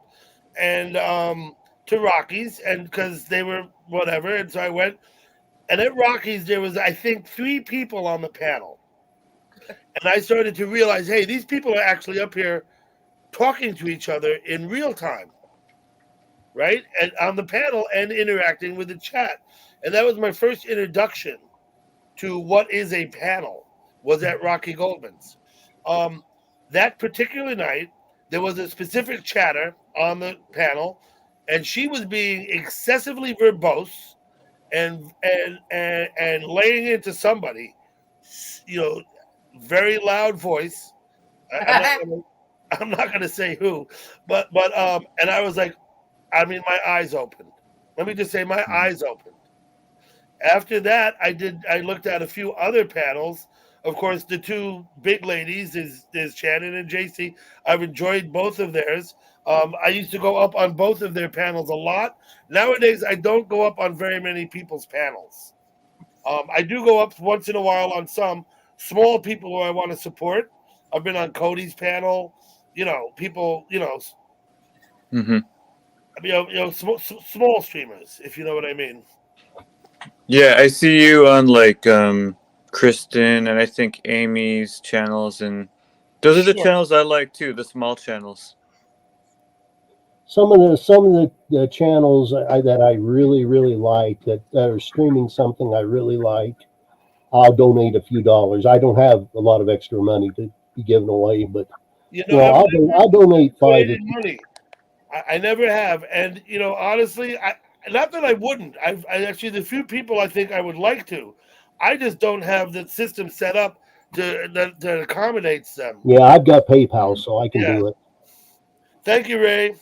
S1: and to Rocky's, and because they were whatever. And so I went. And at Rocky's, there was, I think, 3 people on the panel. And I started to realize, hey, these people are actually up here talking to each other in real time, right? And on the panel and interacting with the chat. And that was my first introduction to what is a panel, was at Rocky Goldman's. That particular night, there was a specific chatter on the panel, and she was being excessively verbose and laying into somebody, very loud voice. I'm not gonna say who, but and I was like, my eyes opened. Let me just say, my eyes opened. After that, I looked at a few other panels. Of course, the 2 big ladies is Shannon and JC. I've enjoyed both of theirs. I used to go up on both of their panels a lot. Nowadays, I don't go up on very many people's panels. I do go up once in a while on some small people who I want to support. I've been on Cody's panel. People.
S5: Mhm.
S1: Small streamers, if you know what I mean.
S5: Yeah, I see you on like Kristen and I think Amy's channels, and those are the
S1: Sure.
S5: channels I like too, the small channels.
S4: Some of the channels that I really like that are streaming something I really like, I'll donate a few dollars. I don't have a lot of extra money to be giving away, but I'll donate 5 or
S1: donated money. I never have, and honestly, not that I wouldn't. I actually, the few people I think I would like to, I just don't have the system set up that accommodates them.
S4: yeah, I've got PayPal, so I can
S1: Yeah.
S4: do it.
S1: Thank you, Ray.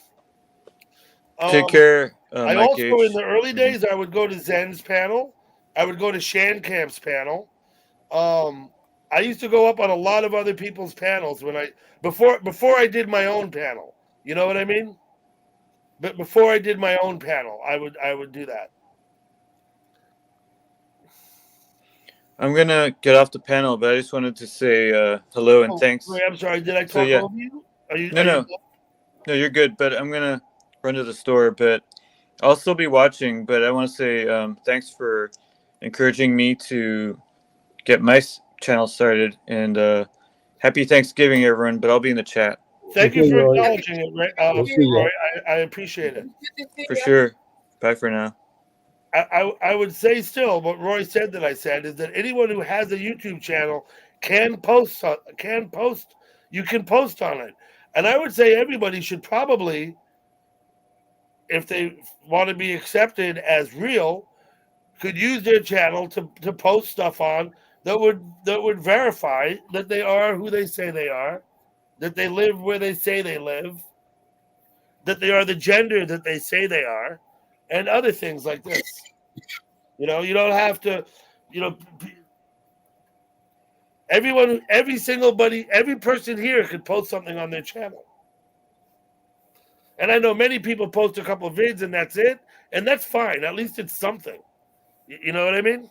S5: Take care,
S1: I
S5: Mike
S1: also, in
S5: H.
S1: the early
S5: Mhm.
S1: days, I would go to Zen's panel. I would go to Shan Camp's panel. I used to go up on a lot of other people's panels before I did my own panel. You know what I mean? But before I did my own panel, I would do that.
S5: I'm gonna get off the panel, but I just wanted to say hello and
S1: Oh,
S5: thanks.
S1: Ray, I'm sorry. Did I
S5: So
S1: talk
S5: yeah,
S1: over you? Are you?
S5: no, you're good. But I'm gonna run to the store, but I'll still be watching. But I want to say thanks for encouraging me to get my channel started, and happy Thanksgiving, everyone. But I'll be in the chat
S1: Thank you
S4: Okay,
S1: for
S4: Roy.
S1: acknowledging it, Ray.
S4: We'll see ya.
S1: Roy. I appreciate it.
S5: for sure. Bye for now.
S1: I would say still what Roy said that I said is that anyone who has a YouTube channel can post. You can post on it, and I would say everybody should probably, if they want to be accepted as real, could use their channel to post stuff on that would verify that they are who they say they are, that they live where they say they live, that they are the gender that they say they are, and other things like this. You don't have to, every person here could post something on their channel. And I know many people post a couple of vids and that's it, and that's fine. At least it's something. You know what I mean?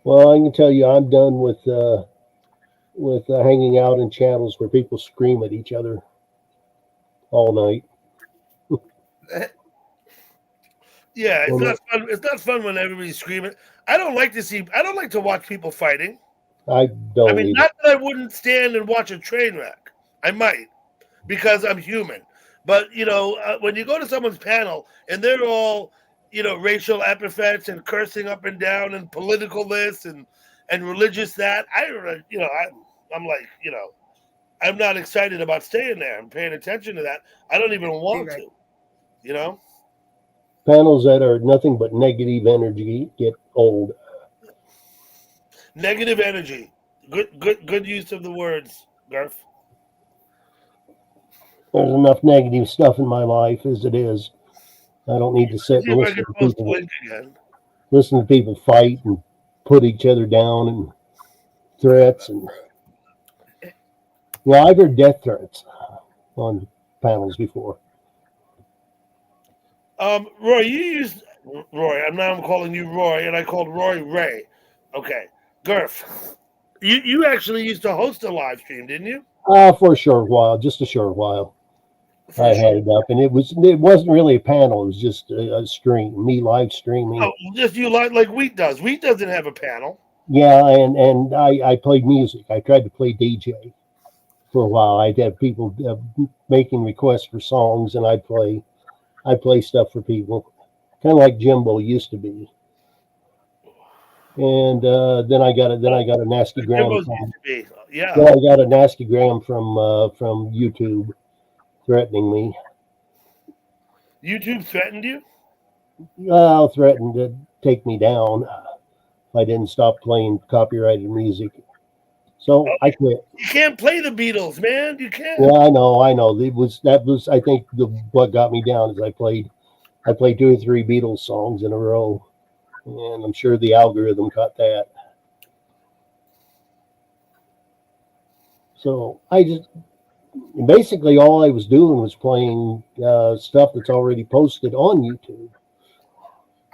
S4: Well, I can tell you, I'm done with hanging out in channels where people scream at each other all night.
S1: Yeah, it's
S4: Well,
S1: not fun. It's not fun when everybody's screaming. I don't like to see. I don't like to watch people fighting.
S4: I
S1: I
S4: don't
S1: mean,
S4: either.
S1: not that I wouldn't stand and watch a train wreck. I might because I'm human. But when you go to someone's panel and they're all racial epithets and cursing up and down and political this and religious that, I'm like I'm not excited about staying there and paying attention to that. I don't even want
S2: right.
S1: to. You know.
S4: Panels that are nothing but negative energy get old.
S1: Negative energy. Good use of the words, Garth.
S4: There's enough negative stuff in my life as it is. I don't need to sit
S1: See
S4: and
S1: if I can post the link again.
S4: listen to people fight and put each other down and threats and I've heard death threats on panels before.
S1: Roy, you used Roy. I'm calling you Roy, and I called Roy Ray. Okay, Garth. You actually used to host a live stream, didn't you?
S4: For a short while, just a short while.
S1: For
S4: I
S1: sure.
S4: had it up, and it wasn't really a panel. It was just a stream, me live streaming.
S1: Oh, just you like Wheat does. Wheat doesn't have a panel.
S4: Yeah, and I played music. I tried to play DJ for a while. I'd have people making requests for songs, and I'd play stuff for people, kind of like Jimbo used to be. And then I got a nasty gram.
S1: Jimbo's used to be. Yeah.
S4: Then I got a nasty gram from YouTube threatening me.
S1: YouTube threatened you?
S4: Well, threatened to take me down if I didn't stop playing copyrighted music. So I quit.
S1: You can't play the Beatles, man. You can't.
S4: Yeah, I know. That was I think what got me down is I played 2 or 3 Beatles songs in a row, and I'm sure the algorithm caught that. So I just basically all I was doing was playing stuff that's already posted on YouTube.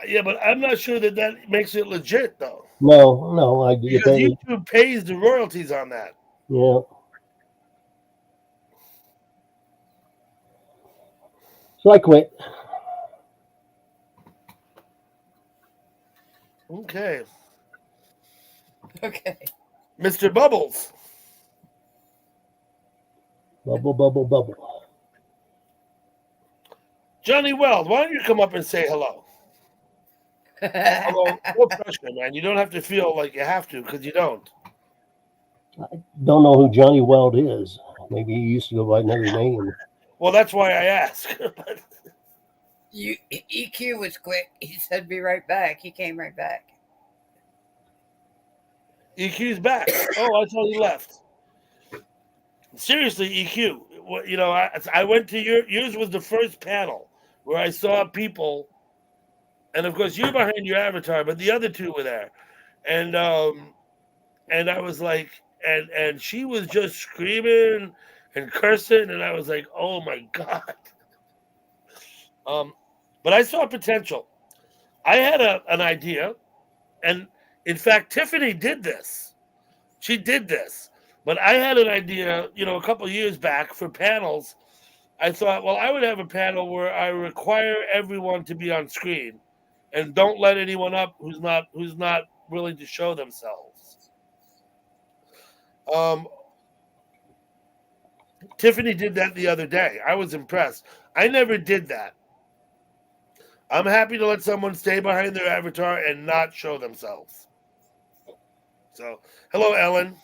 S1: Yeah, but I'm not sure that makes it legit though.
S4: No,
S1: Because YouTube pays the royalties on that.
S4: Yeah. So I quit.
S1: Okay.
S2: Okay.
S1: Mr. Bubbles.
S4: Bubble, bubble, bubble.
S1: Johnny Weld, why don't you come up and say hello? Although, no pressure, man. You don't have to feel like you have to because you don't.
S4: Don't know who Johnny Weld is. Maybe he used to go by another name.
S1: Well, that's why I ask.
S2: EQ was quick. He said, "Be right back." He came right back.
S1: EQ's back. Oh, I thought he left. Seriously, EQ. I went to yours was the first panel where I saw people, and of course you're behind your avatar, but the other two were there, and I was like, and she was just screaming and cursing, and I was like, oh my god. But I saw potential. I had an idea, and in fact, Tiffany did this. She did this. But I had an idea, a couple of years back for panels. I thought, well, I would have a panel where I require everyone to be on screen, and don't let anyone up who's not willing to show themselves. Tiffany did that the other day. I was impressed. I never did that. I'm happy to let someone stay behind their avatar and not show themselves. So, hello, Ellen.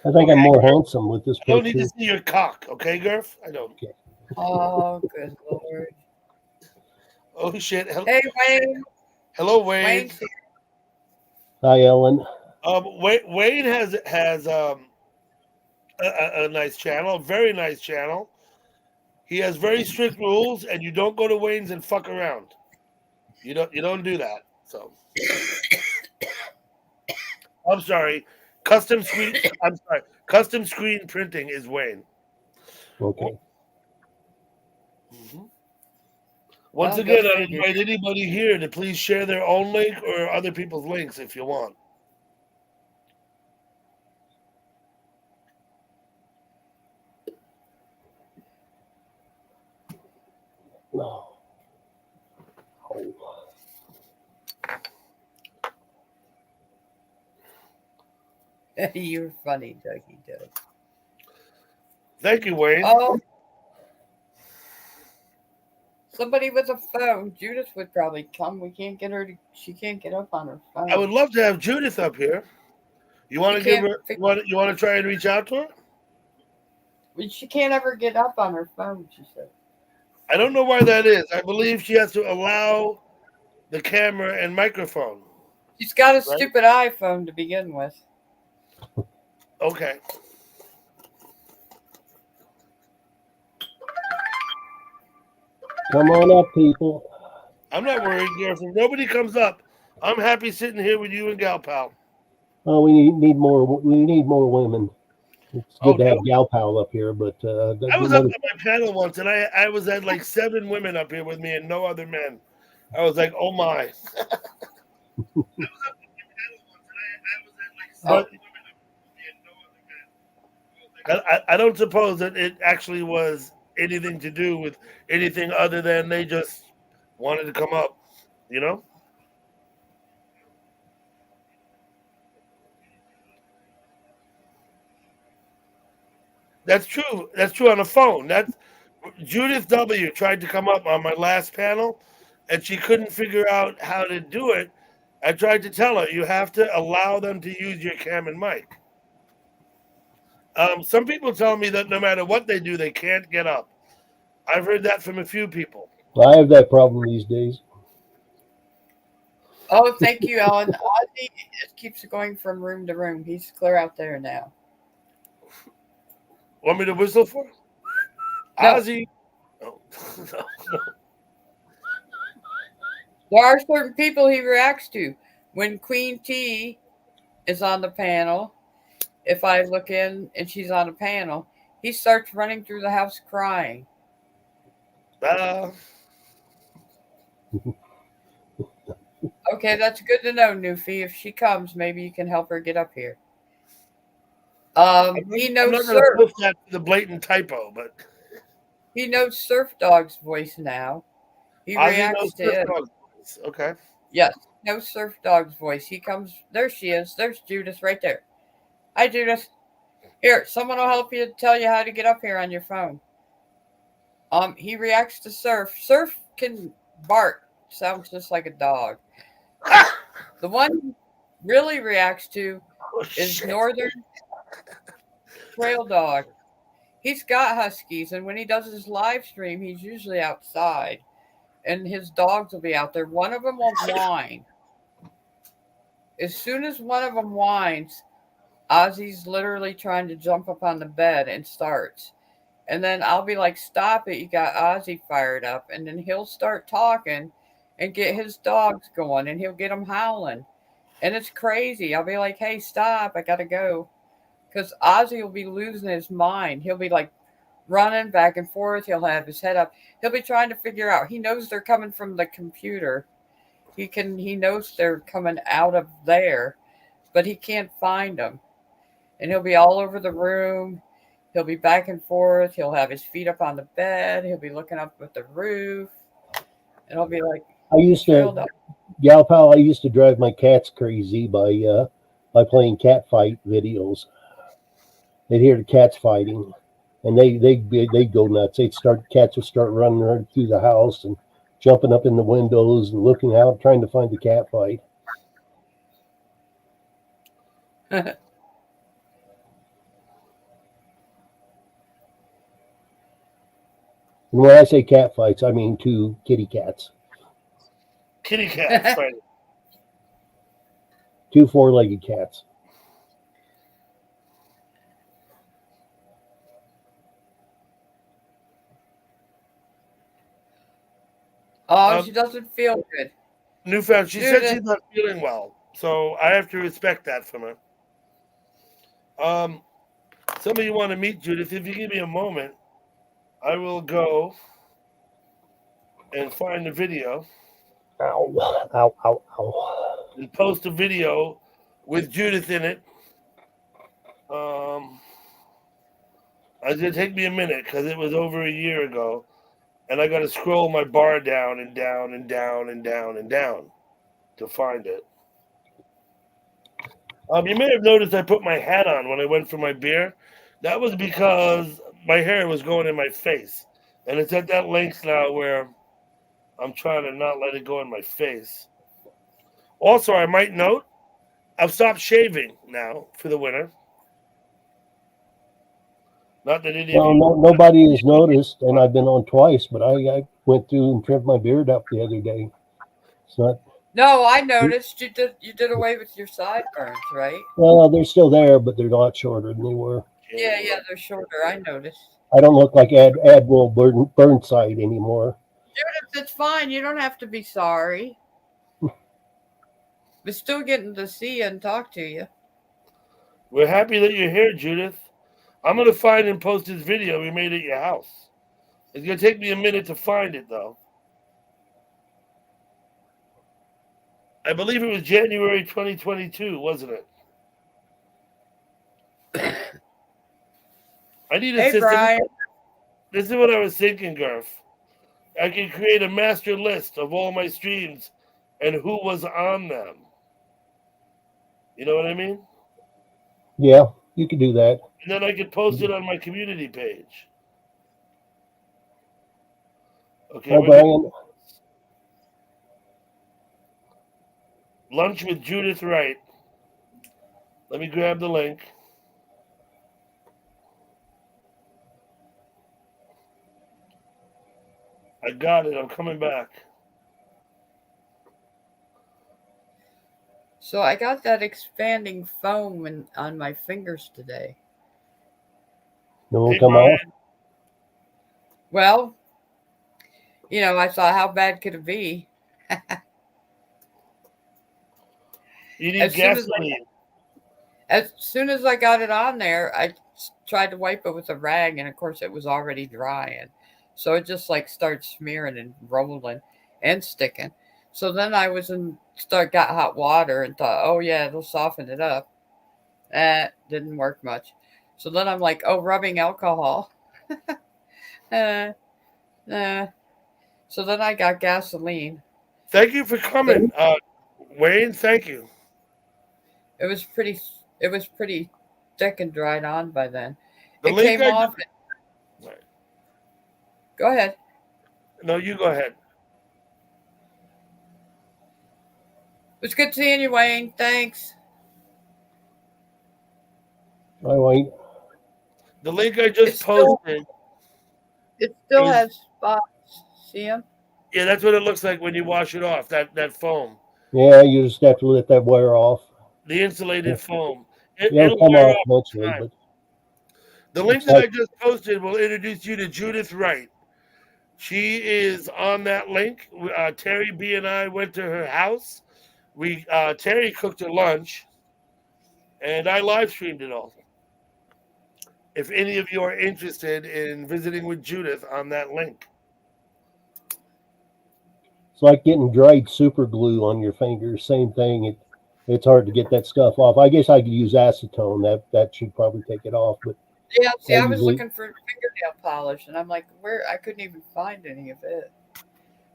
S4: I think I'm more handsome with this
S1: I don't need
S4: picture.
S1: to see your cock, okay, Gurf? I don't.
S2: Oh, good lord!
S1: Oh shit!
S2: Hey, Wayne.
S1: Hello, Wayne.
S2: Wayne's here.
S4: Hi, Ellen.
S1: Wayne has a nice channel, a very nice channel. He has very strict rules, and you don't go to Wayne's and fuck around. You don't do that. So I'm sorry. Custom screen printing is Wayne.
S4: Okay.
S1: Mm-hmm. Once
S2: Well,
S1: again,
S2: go
S1: I
S2: figure.
S1: invite anybody here to please share their own link or other people's links if you want.
S4: No.
S2: You're funny, Dougie Doug.
S1: Thank you, Wayne.
S2: Oh, somebody with a phone. Judith would probably come. We can't get her to. She can't get up on her phone.
S1: I would love to have Judith up here. You want to
S2: She
S1: give
S2: can't
S1: her?
S2: fig-
S1: You want to try and reach out to her?
S2: She can't ever get up on her phone. She said.
S1: I don't know why that is. I believe she has to allow the camera and microphone.
S2: She's got a
S1: Right.
S2: stupid iPhone to begin with.
S1: Okay.
S4: Come on up, people.
S1: I'm not worried, Gareth. If nobody comes up, I'm happy sitting here with you and Gal Pal.
S4: Oh, we need more. We need more women. It's good
S1: Oh,
S4: to have
S1: no.
S4: Gal Pal up here, but
S1: I was up at my panel once, and I was at like 7 women up here with me and no other men. I was like, oh my. But I don't suppose that it actually was anything to do with anything other than they just wanted to come up, you know? That's true. That's true on the phone. That's Judith W. tried to come up on my last panel, and she couldn't figure out how to do it. I tried to tell her you have to allow them to use your cam and mic. Some people tell me that no matter what they do, they can't get up. I've heard that from a few people.
S4: I have that problem these days.
S2: Oh, thank you, Ellen. Ozzy just keeps going from room to room. He's clear out there now.
S1: Want me to whistle for her?
S2: No.
S1: Ozzy. Oh, no.
S2: There are certain people he reacts to. When Queen T is on the panel, if I look in and she's on a panel, he starts running through the house crying. Okay, that's good to know, Newfie. If she comes, maybe you can help her get up here. He
S1: I'm
S2: knows
S1: not going to
S2: Surf.
S1: post that the blatant typo, but
S2: He knows Surf Dog's voice now. He
S1: Ozzy
S2: reacts
S1: knows
S2: to
S1: Surf
S2: it.
S1: Dog's voice. Okay.
S2: Yes, no Surf Dog's voice. He comes. There she is. There's Judith right there. Hi, Judith. Here, someone will help you tell you how to get up here on your phone. He reacts to Surf. Surf can bark. Sounds just like a dog. The one he really reacts to
S1: Oh,
S2: is
S1: shit.
S2: Northern Trail Dog. He's got huskies, and when he does his live stream, he's usually outside, and his dogs will be out there. One of them will whine. As soon as one of them whines, Ozzy's literally trying to jump up on the bed and starts. And then I'll be like, stop it, you got Ozzy fired up. And then he'll start talking and get his dogs going, and he'll get them howling. And it's crazy. I'll be like, hey, stop, I gotta go. Because Ozzy will be losing his mind. He'll be like running back and forth. He'll have his head up. He'll be trying to figure out. He knows they're coming from the computer. He knows they're coming out of there, but he can't find them. And he'll be all over the room. He'll be back and forth. He'll have his feet up on the bed. He'll be looking up at the roof. And he'll be like,
S4: I used
S2: trail
S4: to,
S2: dog.
S4: Gal Pal, I used to drive my cats crazy by playing cat fight videos. They'd hear the cats fighting, and they'd go nuts. Cats would start running right through the house and jumping up in the windows and looking out, trying to find the cat fight. And when I say cat fights, I mean 2 kitty cats,
S1: Kitty cat. Right.
S4: 2 4-legged cats.
S2: Oh, she doesn't feel good.
S1: Newfound. She said
S2: Judith.
S1: she's not feeling well, so I have to respect that from her. Some of you want to meet Judith. If you give me a moment, I will go and find the video
S4: Ow, ow, ow, ow.
S1: and post a video with Judith in it. It's gonna take me a minute because it was over a year ago, and I got to scroll my bar down and down and down and down and down to find it. You may have noticed I put my hat on when I went for my beer. That was because my hair was going in my face, and it's at that length now where I'm trying to not let it go in my face. Also, I might note I've stopped shaving now for the winter. Not that any of
S4: Well,
S1: you.
S4: nobody has noticed, and I've been on twice, but I went through and trimmed my beard up the other day. It's not,
S2: No, I noticed you did away with your sideburns, right?
S4: well, they're still there, but they're a lot shorter than they were.
S2: Yeah, they're shorter. I noticed.
S4: I don't look like Admiral Burnside anymore.
S2: It's fine. You don't have to be sorry. We're still getting to see you and talk to you.
S1: We're happy that you're here, Judith. I'm going to find and post this video we made at your house. It's going to take me a minute to find it, though. I believe it was January 2022, wasn't it? I need a
S2: Hey,
S1: system.
S2: Brian.
S1: This is what I was thinking, Garth. I can create a master list of all my streams and who was on them. You know what I mean?
S4: Yeah, you could do that.
S1: And then I could post it on my community page. Okay,
S4: Hi,
S1: we're gonna-
S4: Brian.
S1: Lunch with Judith Wright. Let me grab the link. I got it. I'm coming back.
S2: So I got that expanding foam on my fingers today.
S4: No one
S1: Hey,
S4: come
S1: Brian.
S4: off.
S2: Well, I thought, how bad could it be?
S1: You need
S2: As soon as
S1: gasoline.
S2: As soon as I got it on there, I tried to wipe it with a rag, and of course, it was already drying. So it just like started smearing and rolling and sticking. So then I got hot water and thought, oh yeah, it'll soften it up. Didn't work much. So then I'm like, oh, rubbing alcohol. uh, So then I got gasoline.
S1: Thank you for coming, Wayne. Thank you.
S2: It was pretty thick and dried on by then.
S1: The
S2: It
S1: link
S2: came
S1: I
S2: off.
S1: Right.
S2: Go ahead.
S1: No, you go ahead.
S2: It was good seeing you, Wayne. Thanks.
S4: I wait.
S1: The link I just
S2: It's still-
S1: posted.
S2: It still
S1: Is-
S2: has spots. See them?
S1: Yeah, that's what it looks like when you wash it off. That foam,
S4: Yeah, you just have to let that wear off.
S1: the insulated foam.
S4: It'll
S1: It'll
S4: come
S1: wear
S4: off
S1: off.
S4: eventually,
S1: time.
S4: but
S1: The link
S4: It's
S1: that
S4: like-
S1: I just posted will introduce you to Judith Wright. She is on that link. Terry B and I went to her house. Terry cooked her lunch, and I live streamed it all. If any of you are interested in visiting with Judith on that link,
S4: it's like getting dried super glue on your fingers. Same thing. It's hard to get that stuff off. I guess I could use acetone. That should probably take it off. But
S2: Yeah. See, I was
S4: Usually-
S2: looking for fingernail polish, and I'm like, where? I couldn't even find any of it.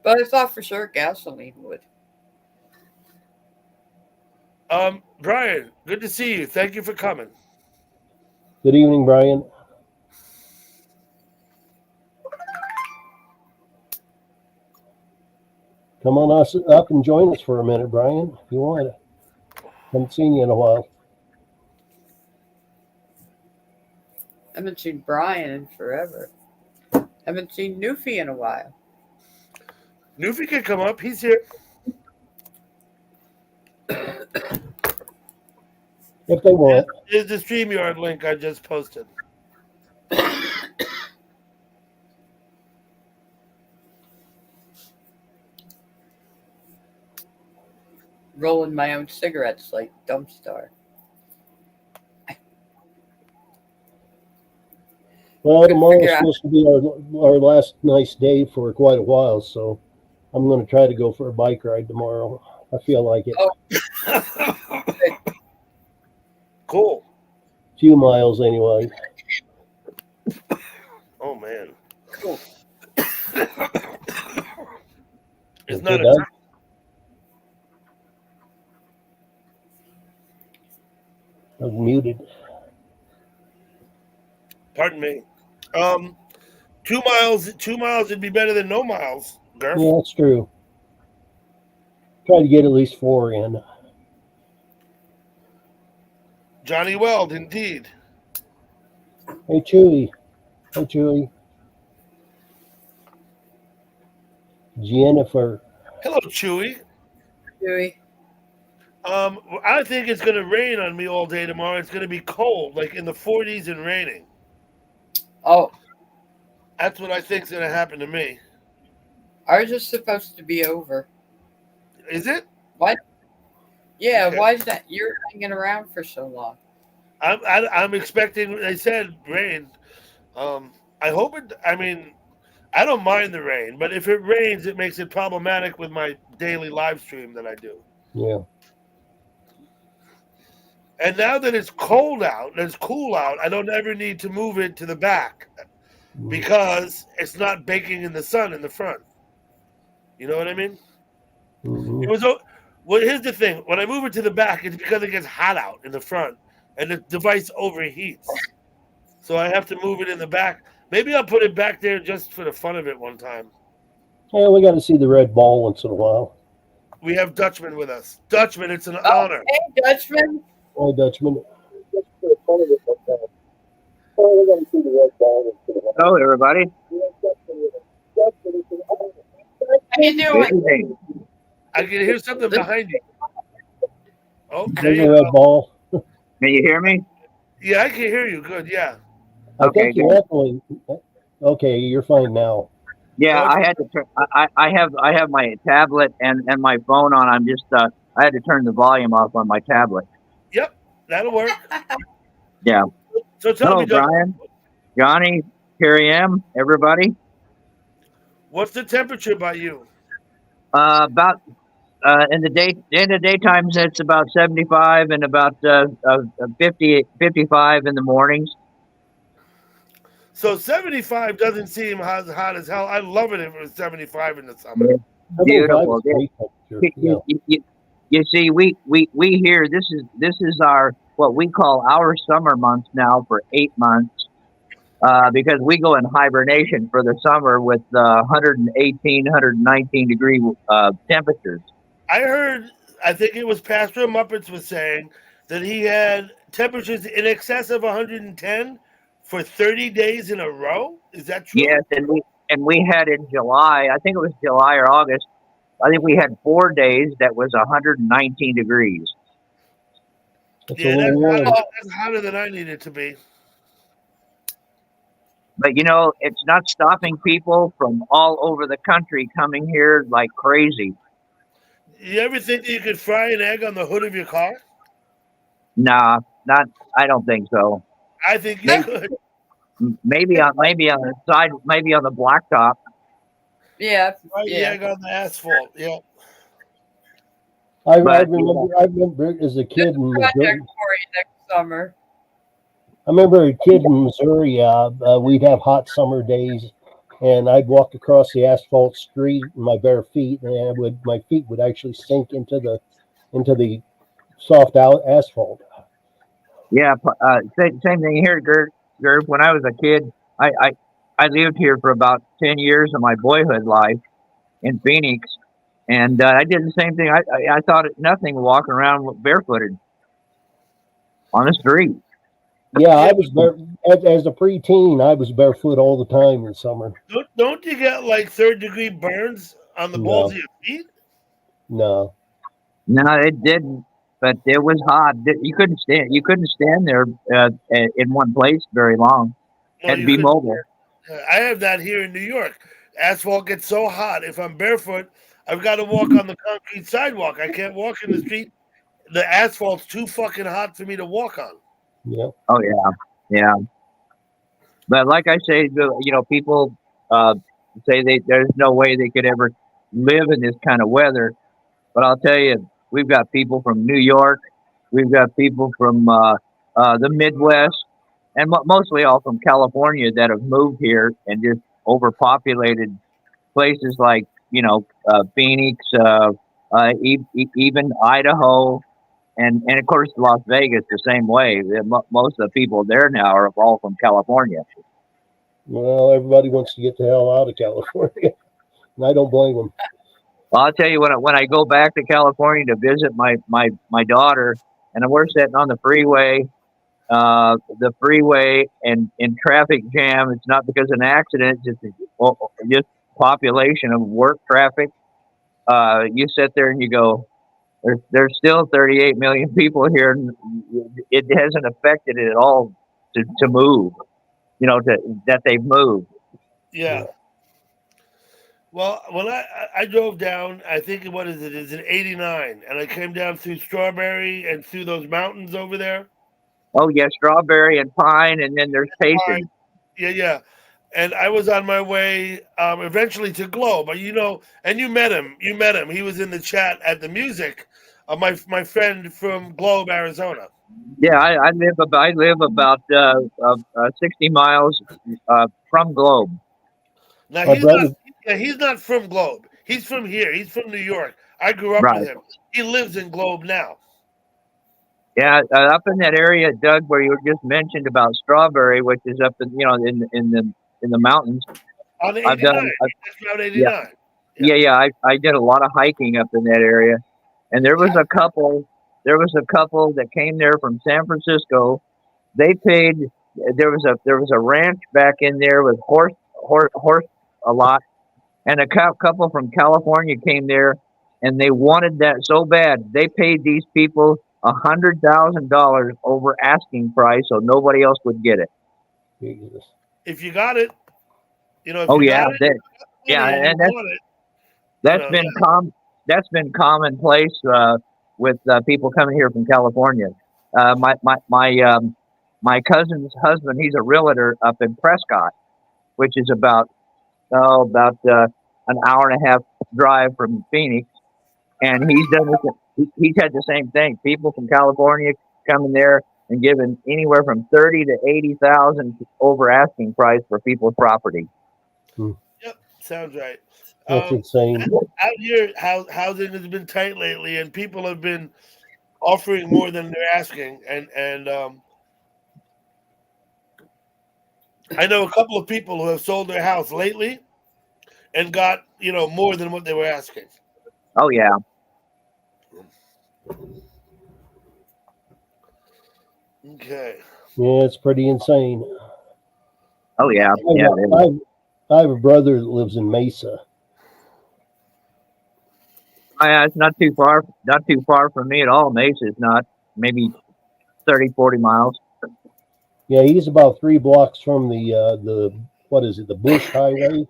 S2: But I thought for sure gasoline would.
S1: Brian, good to see you. Thank you for coming.
S4: good evening, Brian. Come on up and join us for a minute, Brian, if you want. Haven't seen you in a while.
S2: Haven't seen Brian in forever. Haven't seen Newfie in a while.
S1: Newfie can come up. He's here.
S4: If they want.
S1: Here's the StreamYard link I just posted.
S2: Rolling my own cigarettes like Dumpstar.
S4: Well,
S2: Couldn't
S4: tomorrow's
S2: figure out-
S4: supposed to be our last nice day for quite a while, so I'm going to try to go for a bike ride tomorrow. I feel like it.
S1: Cool.
S4: A few miles anyway.
S1: Oh man.
S2: Cool.
S1: It's
S4: Okay,
S1: not a
S4: Doug? I was muted.
S1: Pardon me. 2 miles would be better than no miles, Garf.
S4: Yeah, that's true. Try to get at least 4 in.
S1: Johnny Weld, indeed.
S4: Hey, Chewy. Hey, Chewy. Jennifer.
S1: Hello, Chewy.
S2: Dewey.
S1: I think it's going to rain on me all day tomorrow. It's going to be cold, like in the 40s and raining.
S2: Oh,
S1: That's what I think is going to happen to me.
S2: ours is supposed to be over.
S1: Is it?
S2: What? Yeah,
S1: Okay.
S2: why is that? You're hanging around for so long.
S1: I'm expecting. They said rain. I hope it. I mean, I don't mind the rain, but if it rains, it makes it problematic with my daily live stream that I do.
S4: Yeah.
S1: And now that it's cold out, and it's cool out, I don't ever need to move it to the back because it's not baking in the sun in the front. You know what I mean?
S4: Mhm.
S1: It was. Well, here's the thing: when I move it to the back, it's because it gets hot out in the front, and the device overheats. So I have to move it in the back. Maybe I'll put it back there just for the fun of it one time.
S4: Yeah, we got to see the red ball once in a while.
S1: We have Dutchman with us. Dutchman, it's an
S2: Oh,
S1: honor.
S2: hey, Dutchman.
S4: Hey, Dutchman. Just for the fun of it one time. Oh, we got to see the red ball once in a while.
S6: Hello, everybody.
S2: How you
S6: Good
S2: doing?
S6: evening.
S1: I can hear something behind you. Oh, there
S4: There's
S1: you
S4: a red
S1: go.
S4: ball.
S6: Can you hear me?
S1: Yeah, I can hear you. Good, yeah.
S4: I
S6: Okay,
S4: think you
S6: good.
S4: definitely. Okay, you're fine now.
S6: Yeah,
S1: Well,
S6: I had to turn. I have my tablet and my phone on. I'm just I had to turn the volume off on my tablet.
S1: Yep, that'll work.
S6: Yeah.
S1: So tell
S6: Hello,
S1: me, Dutchman,
S6: Brian, Johnny, Carrie M, everybody.
S1: what's the temperature by you?
S6: About in the daytimes it's about 75 and about 55 in the mornings.
S1: So 75 doesn't seem hot as hell. I love it if it was 75 in the summer.
S6: Yeah,
S4: 75
S6: beautiful.
S4: is great temperature. Yeah.
S6: You see, we here. This is our what we call our summer months now for 8 months, because we go in hibernation for the summer with 118, 119 degree temperatures.
S1: I heard, I think it was Pastor Muppets was saying that he had temperatures in excess of 110 for 30 days in a row. Is that true?
S6: Yes, and we had in July. I think it was July or August. I think we had 4 days that was 119 degrees.
S4: It's
S1: Yeah,
S4: a
S1: that's
S4: little warm.
S1: that's hotter than I need it to be.
S6: But you know, it's not stopping people from all over the country coming here like crazy.
S1: You ever think that you could fry an egg on the hood of your car?
S6: Nah, not. I don't think so.
S1: I think you
S6: Maybe-
S1: could.
S6: Maybe on the side, maybe on the blacktop.
S2: Yeah,
S1: Fry the
S2: yeah.
S1: egg on the asphalt. Yeah.
S4: I
S6: But,
S4: remember as a kid in
S2: Project
S4: Missouri.
S2: for you next summer.
S4: I remember a kid in Missouri. We'd have hot summer days, and I'd walk across the asphalt street in my bare feet, and my feet would actually sink into the soft asphalt.
S6: Yeah, same thing here, Gert. When I was a kid, I lived here for about 10 years of my boyhood life in Phoenix, and I did the same thing. I thought it nothing walking around barefooted on the street.
S4: Yeah, I was as a preteen. I was barefoot all the time in summer.
S1: Don't you get like third-degree burns on the balls of your feet?
S4: No,
S6: No, it didn't. But it was hot. You couldn't stand. You couldn't stand there in one place very long.
S1: No,
S6: Had to
S1: you
S6: be
S1: couldn't.
S6: mobile.
S1: I have that here in New York. Asphalt gets so hot. If I'm barefoot, I've got to walk on the concrete sidewalk. I can't walk in the street. The asphalt's too fucking hot for me to walk on.
S4: yeah,
S6: Oh yeah. But like I say, you know, people say there's no way they could ever live in this kind of weather. But I'll tell you, we've got people from New York, we've got people from the Midwest, and mostly all from California that have moved here and just overpopulated places like Phoenix, even Idaho, and of course Las Vegas the same way. Most of the people there now are all from California.
S4: Well, everybody wants to get the hell out of California, and I don't blame them.
S6: Well, I'll tell you when I go back to California to visit my daughter, and we're sitting on the freeway, and in traffic jam. It's not because of an accident; it's just population of work traffic. You sit there and you go, there's still 38 million people here, and it hasn't affected it at all to move. That they've moved.
S1: Yeah. Well, when I drove down, I think what is it? Is it 89? And I came down through Strawberry and through those mountains over there.
S6: Oh yeah, Strawberry and Pine, and then there's Payson.
S1: Yeah. And I was on my way eventually to Globe. But and you met him. He was in the chat at the music. My friend from Globe, Arizona.
S6: Yeah, I live about 60 miles from Globe.
S1: Now
S4: My
S1: he's not from Globe. He's from here. He's from New York. I grew up with him. He lives in Globe now.
S6: Yeah, up in that area, Doug, where you just mentioned about Strawberry, which is up in the mountains.
S1: On 89. That's Route 89.
S6: Yeah. I did a lot of hiking up in that area, and there was a couple that came there from San Francisco. They paid. There was a ranch back in there with horse a lot, and a couple from California came there, and they wanted that so bad. They paid these people $100,000 over asking price, so nobody else would get it.
S4: Jesus.
S1: If you got it, if
S6: Oh
S1: you
S6: yeah,
S1: got it,
S6: and
S1: that's
S6: that's been commonplace with people coming here from California. My cousin's husband, he's a realtor up in Prescott, which is about an hour and a half drive from Phoenix, and he's had the same thing. People from California coming there and giving anywhere from 30 to 80,000 over asking price for people's property.
S1: Yep, sounds right.
S4: That's insane.
S1: Out here, housing has been tight lately, and people have been offering more than they're asking. And I know a couple of people who have sold their house lately and got more than what they were asking.
S6: Oh yeah.
S1: Okay.
S4: Yeah, it's pretty insane.
S6: Oh yeah.
S4: I have a brother that lives in Mesa.
S6: It's not too far from me at all. Mesa is not, maybe 30, 40 miles.
S4: Yeah, he's about 3 blocks from the what is it, the Bush Highway?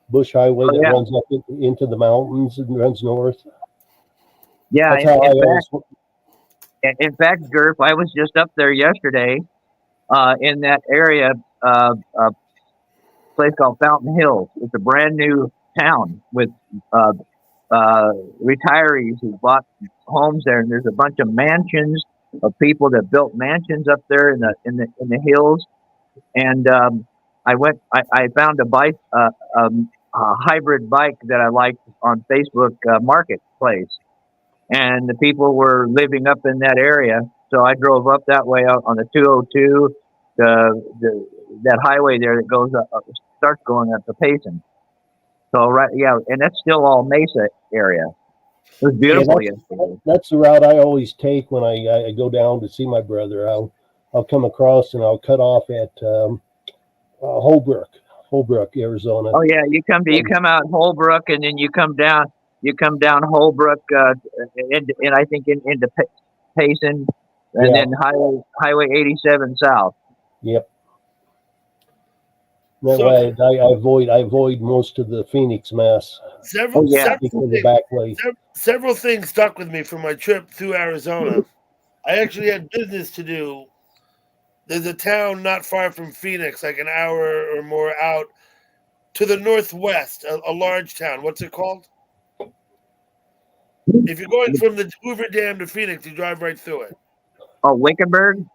S4: Bush Highway that runs up into the mountains and runs north.
S6: Yeah,
S4: That's how
S6: in fact, Gerf, I was just up there yesterday in that area, a place called Fountain Hills. It's a brand new town with retirees who bought homes there, and there's a bunch of mansions of people that built mansions up there in the hills. And I found a bike, a hybrid bike that I liked on Facebook Marketplace, and the people were living up in that area. So I drove up that way out on the 202, that highway there that goes up, starts going up to Payson. So and that's still all Mesa area. It was beautiful yesterday.
S4: That's the route I always take when I go down to see my brother. I'll come across and I'll cut off at Holbrook, Arizona.
S6: Oh yeah, you come out Holbrook, and then you come down Holbrook, and I think into Payson, and then Highway 87 south.
S4: Yep. That way, I avoid most of the Phoenix mess.
S1: Several things stuck with me from my trip through Arizona. I actually had business to do. There's a town not far from Phoenix, like an hour or more out to the northwest, a large town. What's it called? If you're going from the Hoover Dam to Phoenix, you drive right through it.
S6: Oh, Wickenburg?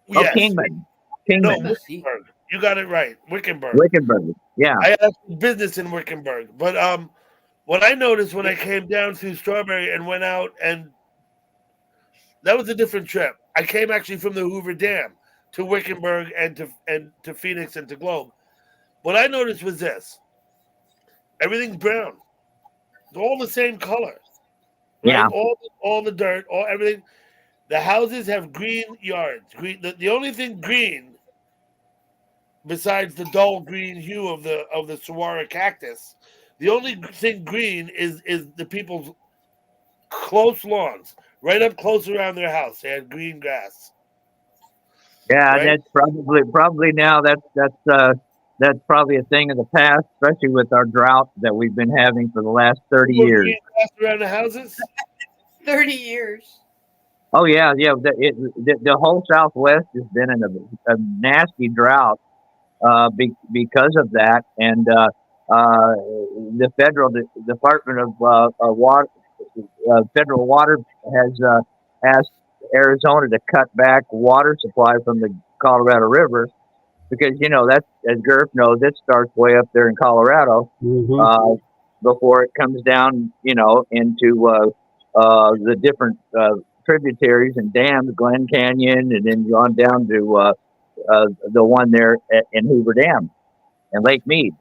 S1: Yes.
S6: Oh, Kingman.
S1: No, Wickenburg. You got it right. Wickenburg.
S6: Yeah.
S1: I had business in Wickenburg. But what I noticed when I came down through Strawberry and went out and That was a different trip. I came actually from the Hoover Dam to Wickenburg and to Phoenix and to Globe. What I noticed was this: everything's brown. It's all the same color, right?
S6: Yeah.
S1: All the dirt, all everything. The houses have green yards. Green. The only thing green, besides the dull green hue of the saguaro cactus, the only thing green is the people's close lawns, right up close around their house. They had green grass.
S6: Yeah,
S1: Right.
S6: that's probably now that's probably a thing of the past, especially with our drought that we've been having for the last 30
S1: Little
S6: years.
S1: green grass around the houses.
S2: 30 years.
S6: Oh yeah, yeah. The whole Southwest has been in a nasty drought because of that, and the federal Department of Water, Federal Water has asked Arizona to cut back water supply from the Colorado River because that's, as Gurf knows, it starts way up there in Colorado
S4: Mhm.
S6: before it comes down into the different tributaries and dams, Glen Canyon, and then on down to the one there in Hoover Dam and Lake Mead,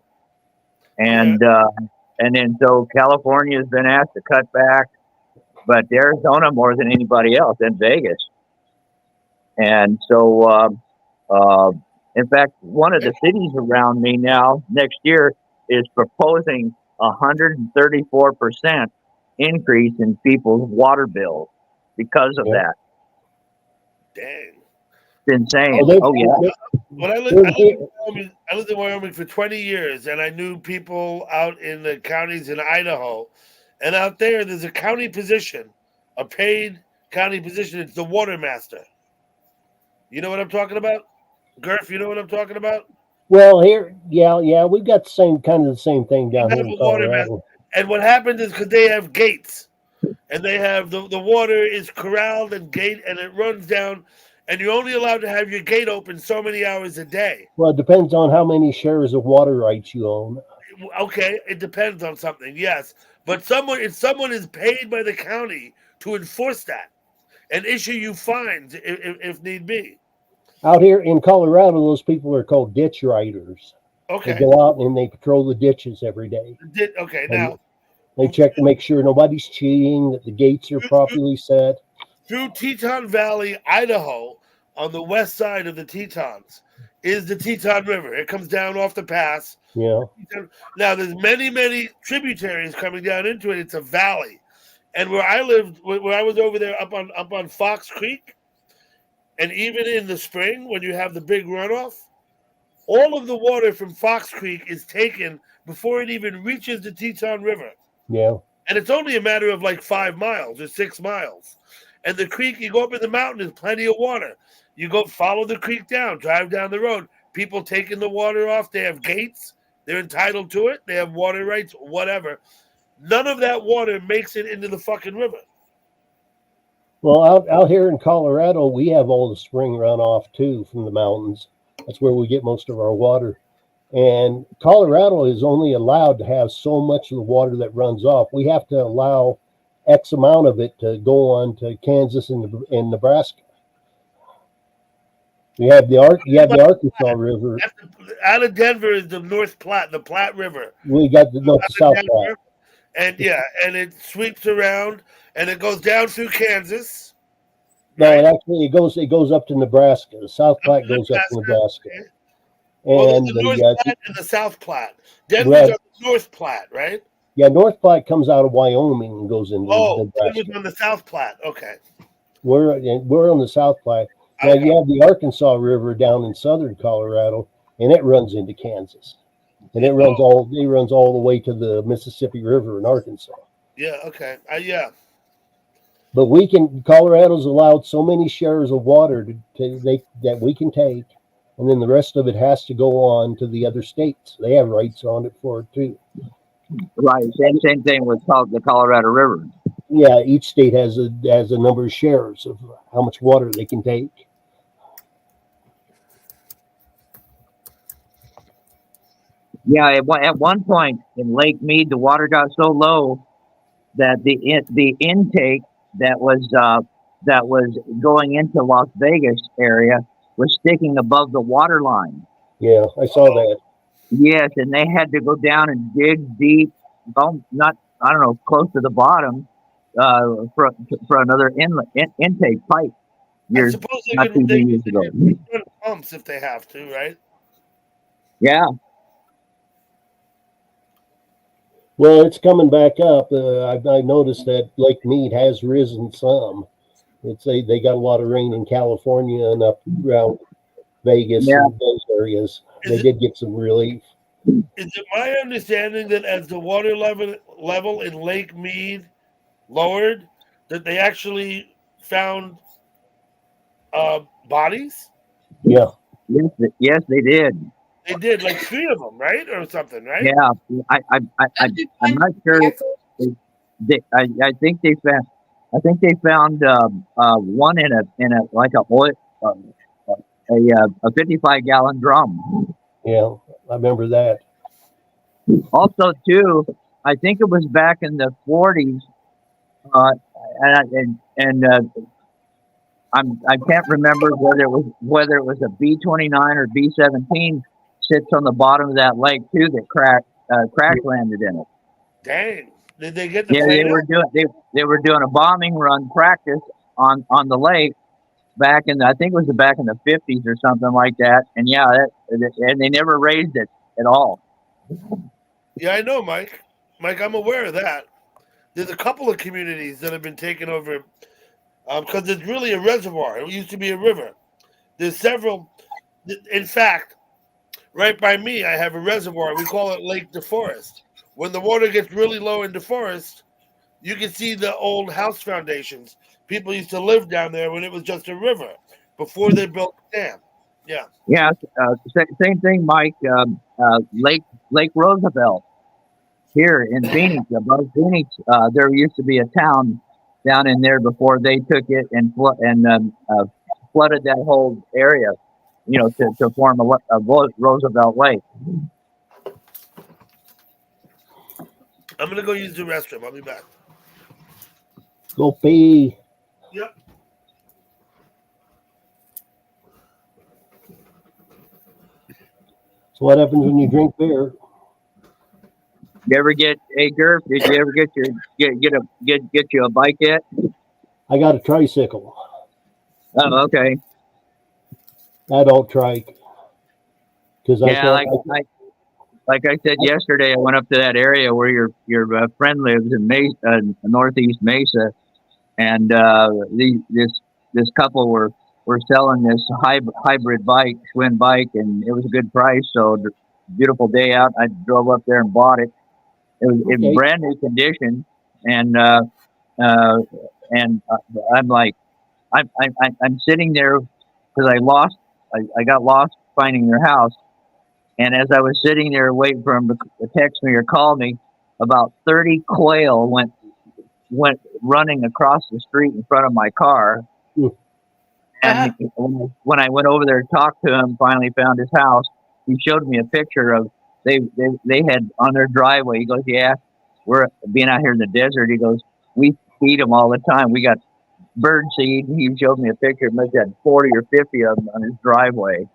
S6: and then so California has been asked to cut back, but Arizona more than anybody else, and Vegas. And so, in fact, one of the cities around me now next year is proposing 134% increase in people's water bills because of
S4: Yeah.
S6: that.
S1: Dang.
S6: It's insane.
S4: Well,
S6: Oh yeah.
S1: When I lived in Wyoming for 20 years, and I knew people out in the counties in Idaho, and out there's a county position, a paid county position. It's the water master. You know what I'm talking about, Gurf? You know what I'm talking about?
S4: Well, here, yeah, we've got the same thing down
S1: You
S4: here
S1: have
S4: in
S1: a water master.
S4: Colorado.
S1: And what happens is because they have gates, and they have the water is corralled and gate, and it runs down, and you're only allowed to have your gate open so many hours a day.
S4: Well, it depends on how many shares of water rights you own.
S1: Okay, it depends on something, yes, but if someone is paid by the county to enforce that and issue you fines if need be.
S4: Out here in Colorado, those people are called ditch riders. They
S1: Okay,
S4: go out and they patrol the ditches every day.
S1: okay.
S4: And
S1: Now
S4: they check to make sure nobody's cheating, that the gates are properly set.
S1: through Teton Valley, Idaho, on the west side of the Tetons, is the Teton River. It comes down off the pass.
S4: Yeah.
S1: Now there's many tributaries coming down into it. It's a valley, and where I lived, where I was over there up on Fox Creek, and even in the spring when you have the big runoff, all of the water from Fox Creek is taken before it even reaches the Teton River,
S4: Yeah.
S1: and it's only a matter of like 5 miles or 6 miles. And the creek, you go up in the mountain, there's plenty of water. You go follow the creek down, drive down the road. People taking the water off. They have gates. They're entitled to it. They have water rights, whatever. None of that water makes it into the fucking river.
S4: Well, out here in Colorado, we have all the spring runoff too from the mountains. That's where we get most of our water. And Colorado is only allowed to have so much of the water that runs off. We have to allow X amount of it to go on to Kansas and Nebraska. You have the Arkansas River.
S1: Out of Denver is the North Platte, the Platte River.
S4: We got the North South
S1: Denver,
S4: Platte.
S1: and and it sweeps around and it goes down through Kansas.
S4: No,
S1: right?
S4: it goes up to Nebraska. The South Platte goes up to Nebraska.
S1: Okay. Well,
S4: And
S1: there's the North Platte and the South Platte. Denver's
S4: Right.
S1: on the North Platte, right?
S4: North Platte comes out of Wyoming and goes into
S1: Oh,
S4: Nebraska.
S1: Denver's on the South Platte. Okay.
S4: We're on the South Platte. Now
S1: Okay.
S4: you have the Arkansas River down in southern Colorado, and it runs into Kansas, and it runs all the way to the Mississippi River in Arkansas.
S1: Yeah. Okay. Yeah.
S4: But Colorado's allowed so many shares of water that we can take, and then the rest of it has to go on to the other states. They have rights on it for it too.
S6: Right. Same thing with the Colorado River.
S4: Yeah, each state has a number of shares of how much water they can take.
S6: Yeah, at one point in Lake Mead, the water got so low that the intake that was that was going into Las Vegas area was sticking above the water line.
S4: Yeah, I saw that.
S6: Yes, and they had to go down and dig deep, not I don't know, close to the bottom, for another intake pipe.
S1: I
S6: Years,
S1: suppose
S6: not too many years ago.
S1: run pumps if they have to, right?
S6: Yeah,
S4: Well, it's coming back up. I noticed that Lake Mead has risen some. They got a lot of rain in California and up around Vegas
S6: Yeah.
S4: and those areas. They
S1: Is it-
S4: did get some relief.
S1: Is it my understanding that as the water level in Lake Mead lowered, that they actually found bodies?
S4: Yeah,
S6: yes, they did.
S1: They did, like 3 of them, right, or something, right?
S6: Yeah, I'm not sure. I think they found. I think they found one in a like a oil, a 55-gallon drum.
S4: yeah, I remember that.
S6: Also, too, I think it was back in the 40s, and I can't remember whether it was a B-29 or B-17 sits on the bottom of that lake too that crash landed in it.
S1: Dang. Did they get the
S6: Yeah,
S1: plane
S6: they were
S1: out?
S6: doing they were doing a bombing run practice on the lake back in I think it was back in the 50s or something like that. And yeah, and they never raised it at all.
S1: Yeah, I know, Mike. Mike, I'm aware of that. There's a couple of communities that have been taken over because it's really a reservoir. It used to be a river. There's several. In fact, right by me, I have a reservoir. We call it Lake DeForest. When the water gets really low in DeForest, you can see the old house foundations. People used to live down there when it was just a river before they built the dam. Yeah.
S6: Yeah, same thing, Mike. Lake Roosevelt here in Phoenix, above Phoenix. There used to be a town down in there before they took it and flooded that whole area, to form a Roosevelt Lake.
S1: I'm going to go use the restroom. I'll be back.
S4: Go pee.
S1: Yep.
S4: So what happens when you drink beer?
S6: You ever get Gurf? Did you ever get you a bike yet?
S4: I got a tricycle,
S6: Oh, okay.
S4: adult trike. Because
S6: Yeah, like I said yesterday, I went up to that area where your friend lives in Northeast Mesa, and this couple were selling this hybrid bike, twin bike, and it was a good price. So beautiful day out. I drove up there and bought it. It was in brand new condition, and I'm like, I'm sitting there because I got lost finding their house. And as I was sitting there waiting for him to text me or call me, about 30 quail went running across the street in front of my car. And when I went over there to talk to him, finally found his house, he showed me a picture of they had on their driveway. He goes, "Yeah, we're being out here in the desert." He goes, "We feed them all the time. We got bird seed." He showed me a picture. He must have had 40 or 50 of them on his driveway.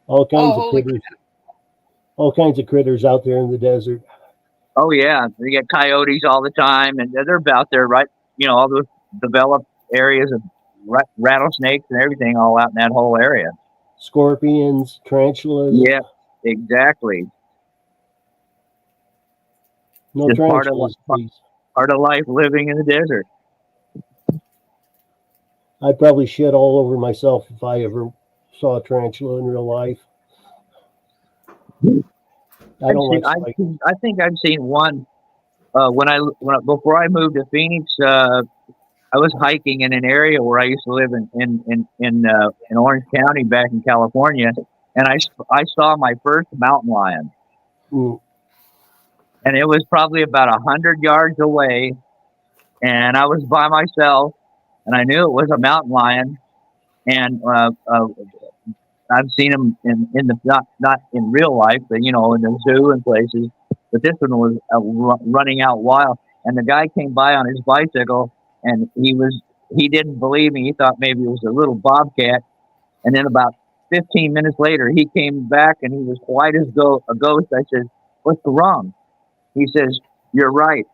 S4: all kinds of
S2: holy
S4: critters. All kinds of critters out there in the desert.
S6: Oh yeah, they get coyotes all the time, and they're about there, right? All those developed areas of rattlesnakes and everything, all out in that whole area.
S4: Scorpions, tarantulas.
S6: Yeah, exactly.
S4: No
S6: Just part of
S4: tarantulas, please.
S6: Part of life living in the desert.
S4: I'd probably shit all over myself if I ever saw a tarantula in real life. I don't like spiders.
S6: I think I've seen one before I moved to Phoenix. I was hiking in an area where I used to live in Orange County back in California, and I saw my first mountain lion,
S4: Mm.
S6: and it was probably about 100 yards away, and I was by myself, and I knew it was a mountain lion, and I've seen them in the not in real life, but in the zoo and places. But this one was running out wild, and the guy came by on his bicycle, and he was he didn't believe me. He thought maybe it was a little bobcat. And then about 15 minutes later, he came back and he was white as a ghost. I said, "What's wrong?" He says, "You're right.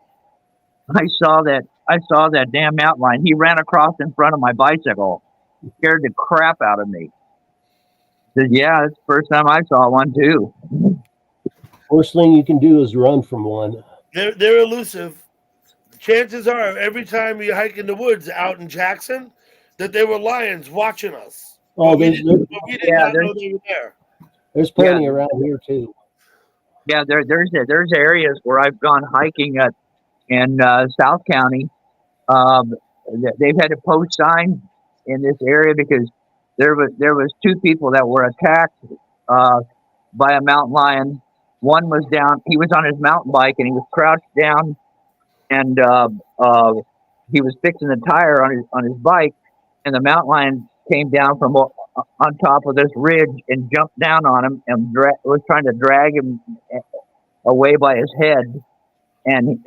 S6: I saw that damn mountain lion. He ran across in front of my bicycle. He scared the crap out of me." I said, "Yeah, it's the first time I saw one too."
S4: Worst thing you can do is run from one.
S1: They're elusive. Chances are, every time we hike in the woods out in Jackson, that there were lions watching us.
S4: Oh,
S1: But we
S4: there's
S1: did not know they were there.
S4: there's plenty around here too.
S6: Yeah, there's areas where I've gone hiking in South County. They've had to post signs in this area because there was two people that were attacked by a mountain lion. One was down. He was on his mountain bike and he was crouched down, and he was fixing the tire on his bike, and the mountain lion came down from on top of this ridge and jumped down on him and was trying to drag him away by his head, and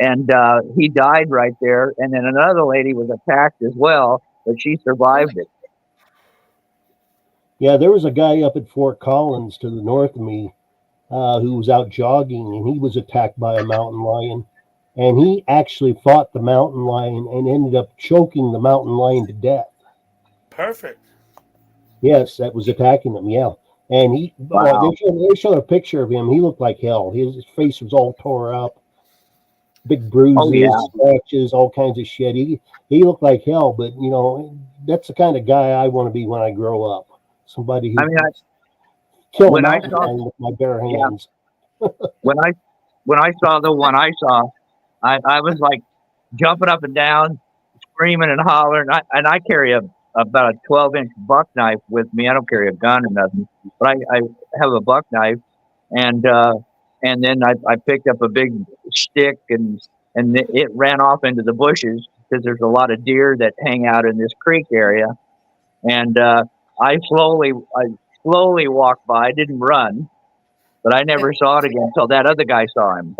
S6: he died right there. And then another lady was attacked as well, but she survived it.
S4: Yeah, there was a guy up at Fort Collins to the north of me who was out jogging, and he was attacked by a mountain lion. And he actually fought the mountain lion and ended up choking the mountain lion to death.
S1: Perfect.
S4: Yes, that was attacking him. Yeah, and
S6: Wow.
S4: they showed a picture of him. He looked like hell. His face was all tore up, big bruises,
S6: Oh, yeah.
S4: scratches, all kinds of shit. He looked like hell. But that's the kind of guy I want to be when I grow up. Somebody who kill a
S6: when I
S4: mountain
S6: saw-
S4: lion with my bare
S6: Yeah.
S4: hands.
S6: when I saw the one I saw, I was like jumping up and down, screaming and hollering. I carry about a 12-inch buck knife with me. I don't carry a gun or nothing, but I have a buck knife, and then I picked up a big stick and it ran off into the bushes because there's a lot of deer that hang out in this creek area, and I slowly walked by. I didn't run, but I never saw it again until that other guy saw him.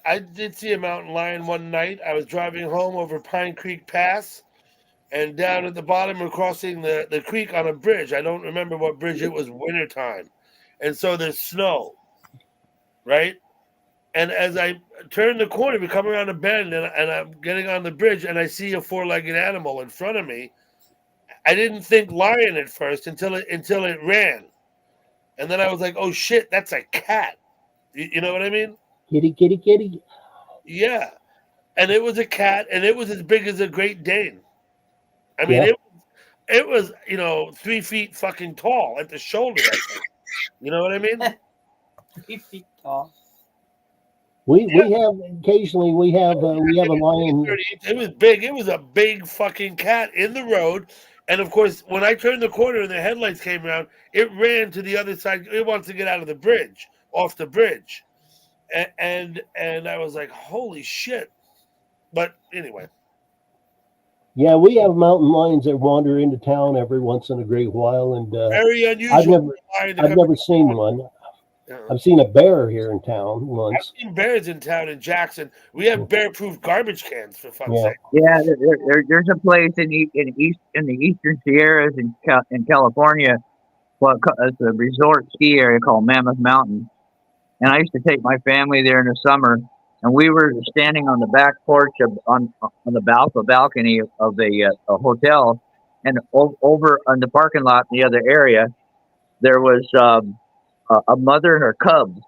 S1: I did see a mountain lion one night. I was driving home over Pine Creek Pass, and down at the bottom we're crossing the creek on a bridge. I don't remember what bridge. It was wintertime, and so there's snow, right? And as I turn the corner, we come around a bend, and I'm getting on the bridge, and I see a four-legged animal in front of me. I didn't think lion at first until it ran, and then I was like, "Oh shit, that's a cat." You know what I mean?
S4: Kitty, kitty, kitty.
S1: Yeah, and it was a cat, and it was as big as a Great Dane. I mean,
S4: Yeah.
S1: it was 3 feet fucking tall at the shoulder. I think. You know what I mean?
S2: 3 feet tall.
S4: We have occasionally we have a lion.
S1: It was big. It was a big fucking cat in the road, and of course, when I turned the corner and the headlights came around, it ran to the other side. It wants to get out of the bridge, off the bridge. And I was like, holy shit. But anyway.
S4: Yeah, we have mountain lions that wander into town every once in a great while, and
S1: Very unusual.
S4: I've never seen one. I've seen a bear here in town
S1: I've
S4: once.
S1: seen bears in town in Jackson. We have bear-proof garbage cans, for fuck's
S4: Yeah.
S1: sake.
S6: Yeah, there's a place in the Eastern Sierras in California. Well, it's a resort ski area called Mammoth Mountain, and I used to take my family there in the summer. And we were standing on the back porch on the balcony of a hotel, and over on the parking lot in the other area, there was a mother and her cubs,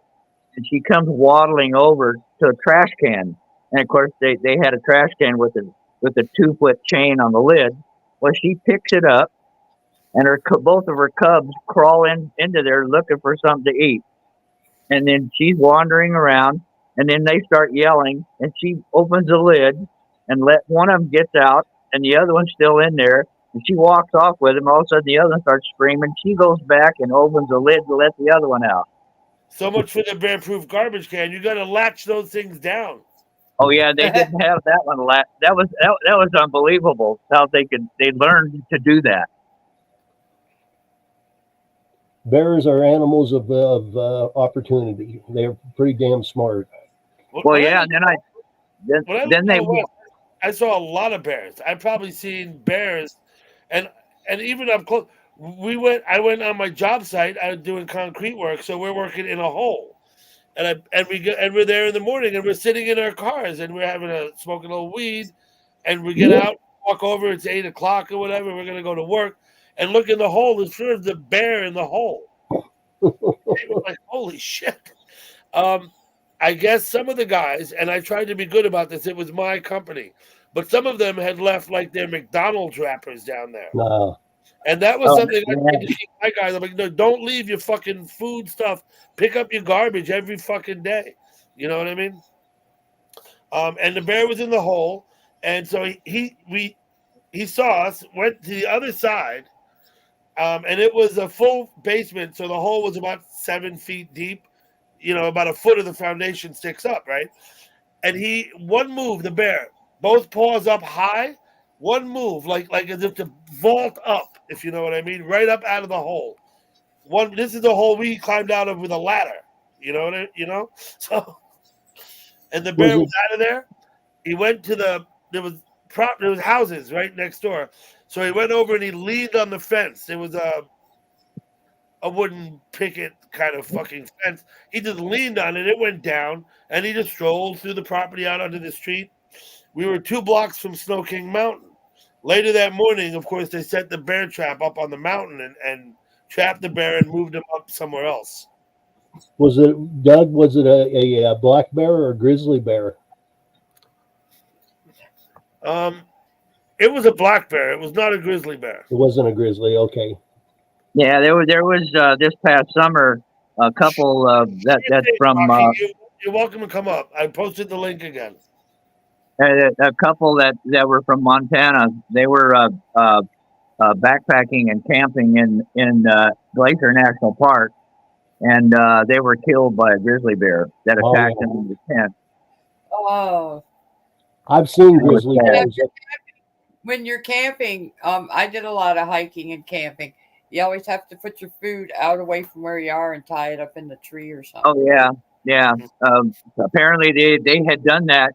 S6: and she comes waddling over to a trash can. And of course, they had a trash can with a 2-foot chain on the lid. Well, she picks it up, and both of her cubs crawl into there looking for something to eat. And then she's wandering around, and then they start yelling, and she opens the lid and let one of them gets out, and the other one's still in there. And she walks off with him. All of a sudden, the other one starts screaming. She goes back and opens the lid to let the other one out.
S1: So much for the bear-proof garbage can. You got to latch those things down.
S6: Oh yeah, they didn't have that one. That was unbelievable how they learned to do that.
S4: Bears are animals of opportunity. They're pretty damn smart.
S6: Well, yeah, and then
S1: When I
S6: then
S1: lived
S6: they
S1: out west, I saw a lot of bears. I've probably seen bears, and even up close. I went on my job site. I was doing concrete work, so we're working in a hole, and we're there in the morning, and we're sitting in our cars, and we're smoking a little weed, and we get out, walk over. It's 8 o'clock or whatever. We're gonna go to work, and look in the hole. There's the bear in the hole. It was like, holy shit. I guess some of the guys, and I tried to be good about this, it was my company, but some of them had left like their McDonald's wrappers down there.
S4: No.
S1: And that was
S6: Oh,
S1: something I
S6: yeah.
S1: tried to keep my guys. I'm like, no, don't leave your fucking food stuff. Pick up your garbage every fucking day. You know what I mean? And the bear was in the hole. And so he saw us, went to the other side, and it was a full basement. So the hole was about 7 feet deep. You know, about a foot of the foundation sticks up, right? And one move, the bear, both paws up high, one move, like as if to vault up, if you know what I mean, right up out of the hole. This is the hole we climbed out of with a ladder. You know? So, and the bear was out of there. He went to there was houses right next door. So he went over and he leaned on the fence. There was a wooden picket kind of fucking fence. He just leaned on it. It went down, and he just strolled through the property out onto the street. We were 2 blocks from Snow King Mountain. Later that morning, of course, they set the bear trap up on the mountain and trapped the bear and moved him up somewhere else.
S4: Was it, Doug, was it a black bear or a grizzly bear?
S1: It was a black bear. It was not a grizzly bear.
S4: It wasn't a grizzly. Okay.
S6: Yeah, there was this past summer a couple that's from
S1: You're welcome to come up. I posted the link again.
S6: a couple that were from Montana. They were backpacking and camping in Glacier National Park, and they were killed by a grizzly bear that attacked them in the tent.
S2: Oh,
S4: I've seen grizzly bears.
S2: when you're camping, I did a lot of hiking and camping. You always have to put your food out away from where you are and tie it up in the tree or something.
S6: Oh yeah. Apparently they had done that,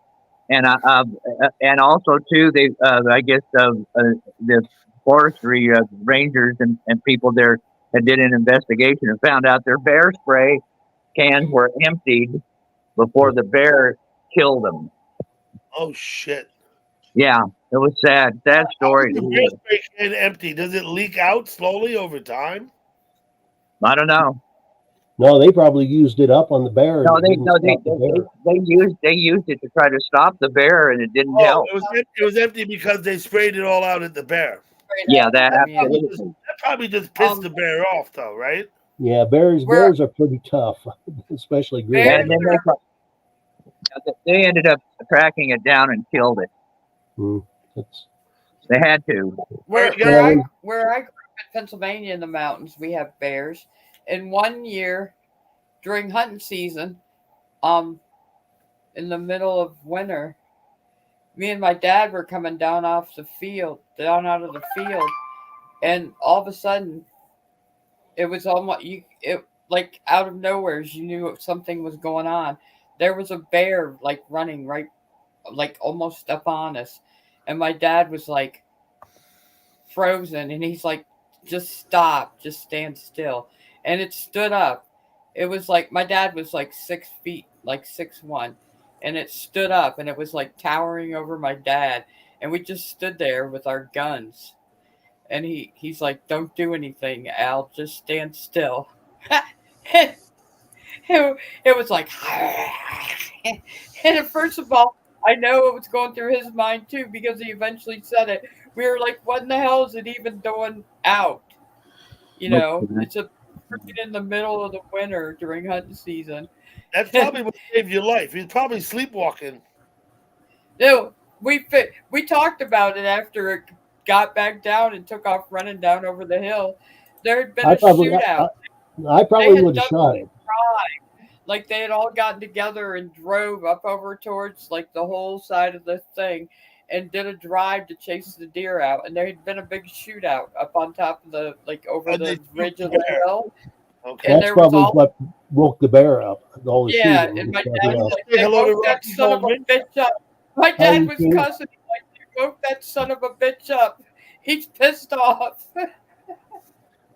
S6: and also too they I guess the forestry rangers and people there that did an investigation and found out their bear spray cans were emptied before the bear killed them.
S1: Oh shit!
S6: Yeah, it was sad story.
S1: The bear spray can empty. Does it leak out slowly over time?
S6: I don't know.
S4: No, they probably used it up on the bear.
S6: No, they used it to try to stop the bear, and it didn't help.
S1: It was empty because they sprayed it all out at the bear.
S6: Yeah, that
S1: That probably just pissed the bear off, though, right?
S4: Yeah, bears are pretty tough, especially grizzly.
S6: And then they ended up tracking it down and killed it. They had to.
S2: Where I grew up in Pennsylvania in the mountains, we have bears. And one year during hunting season, in the middle of winter, me and my dad were coming down out of the field, and all of a sudden, it was almost like out of nowhere. You knew something was going on. There was a bear like running right, like almost up on us, and my dad was like frozen, and he's like, "Just stop, just stand still." And it stood up. It was like my dad was like 6 feet, like 6'1", and it stood up, and it was like towering over my dad, and we just stood there with our guns. And he's like, "Don't do anything, Al. Just stand still." It was like, and first of all, I know it was going through his mind too, because he eventually said it. We were like, "What in the hell is it even doing out?" You know, it's in the middle of the winter during hunting season.
S1: That's probably what saved your life. He's probably sleepwalking.
S2: No, we talked about it after it got back down and took off running down over the hill. There had been a shootout.
S4: I probably would have shot it.
S2: Like they had all gotten together and drove up over towards like the whole side of the thing and did a drive to chase the deer out. And there had been a big shootout up on top of the, like over the ridge of the hill.
S1: Okay.
S2: And
S4: That's probably what woke the bear up. All the
S2: yeah,
S4: shooting
S2: and my
S4: stuff,
S2: dad was like, "They woke that son of a bitch up." My dad was cussing. He's like, woke that son of a bitch up. He's pissed off.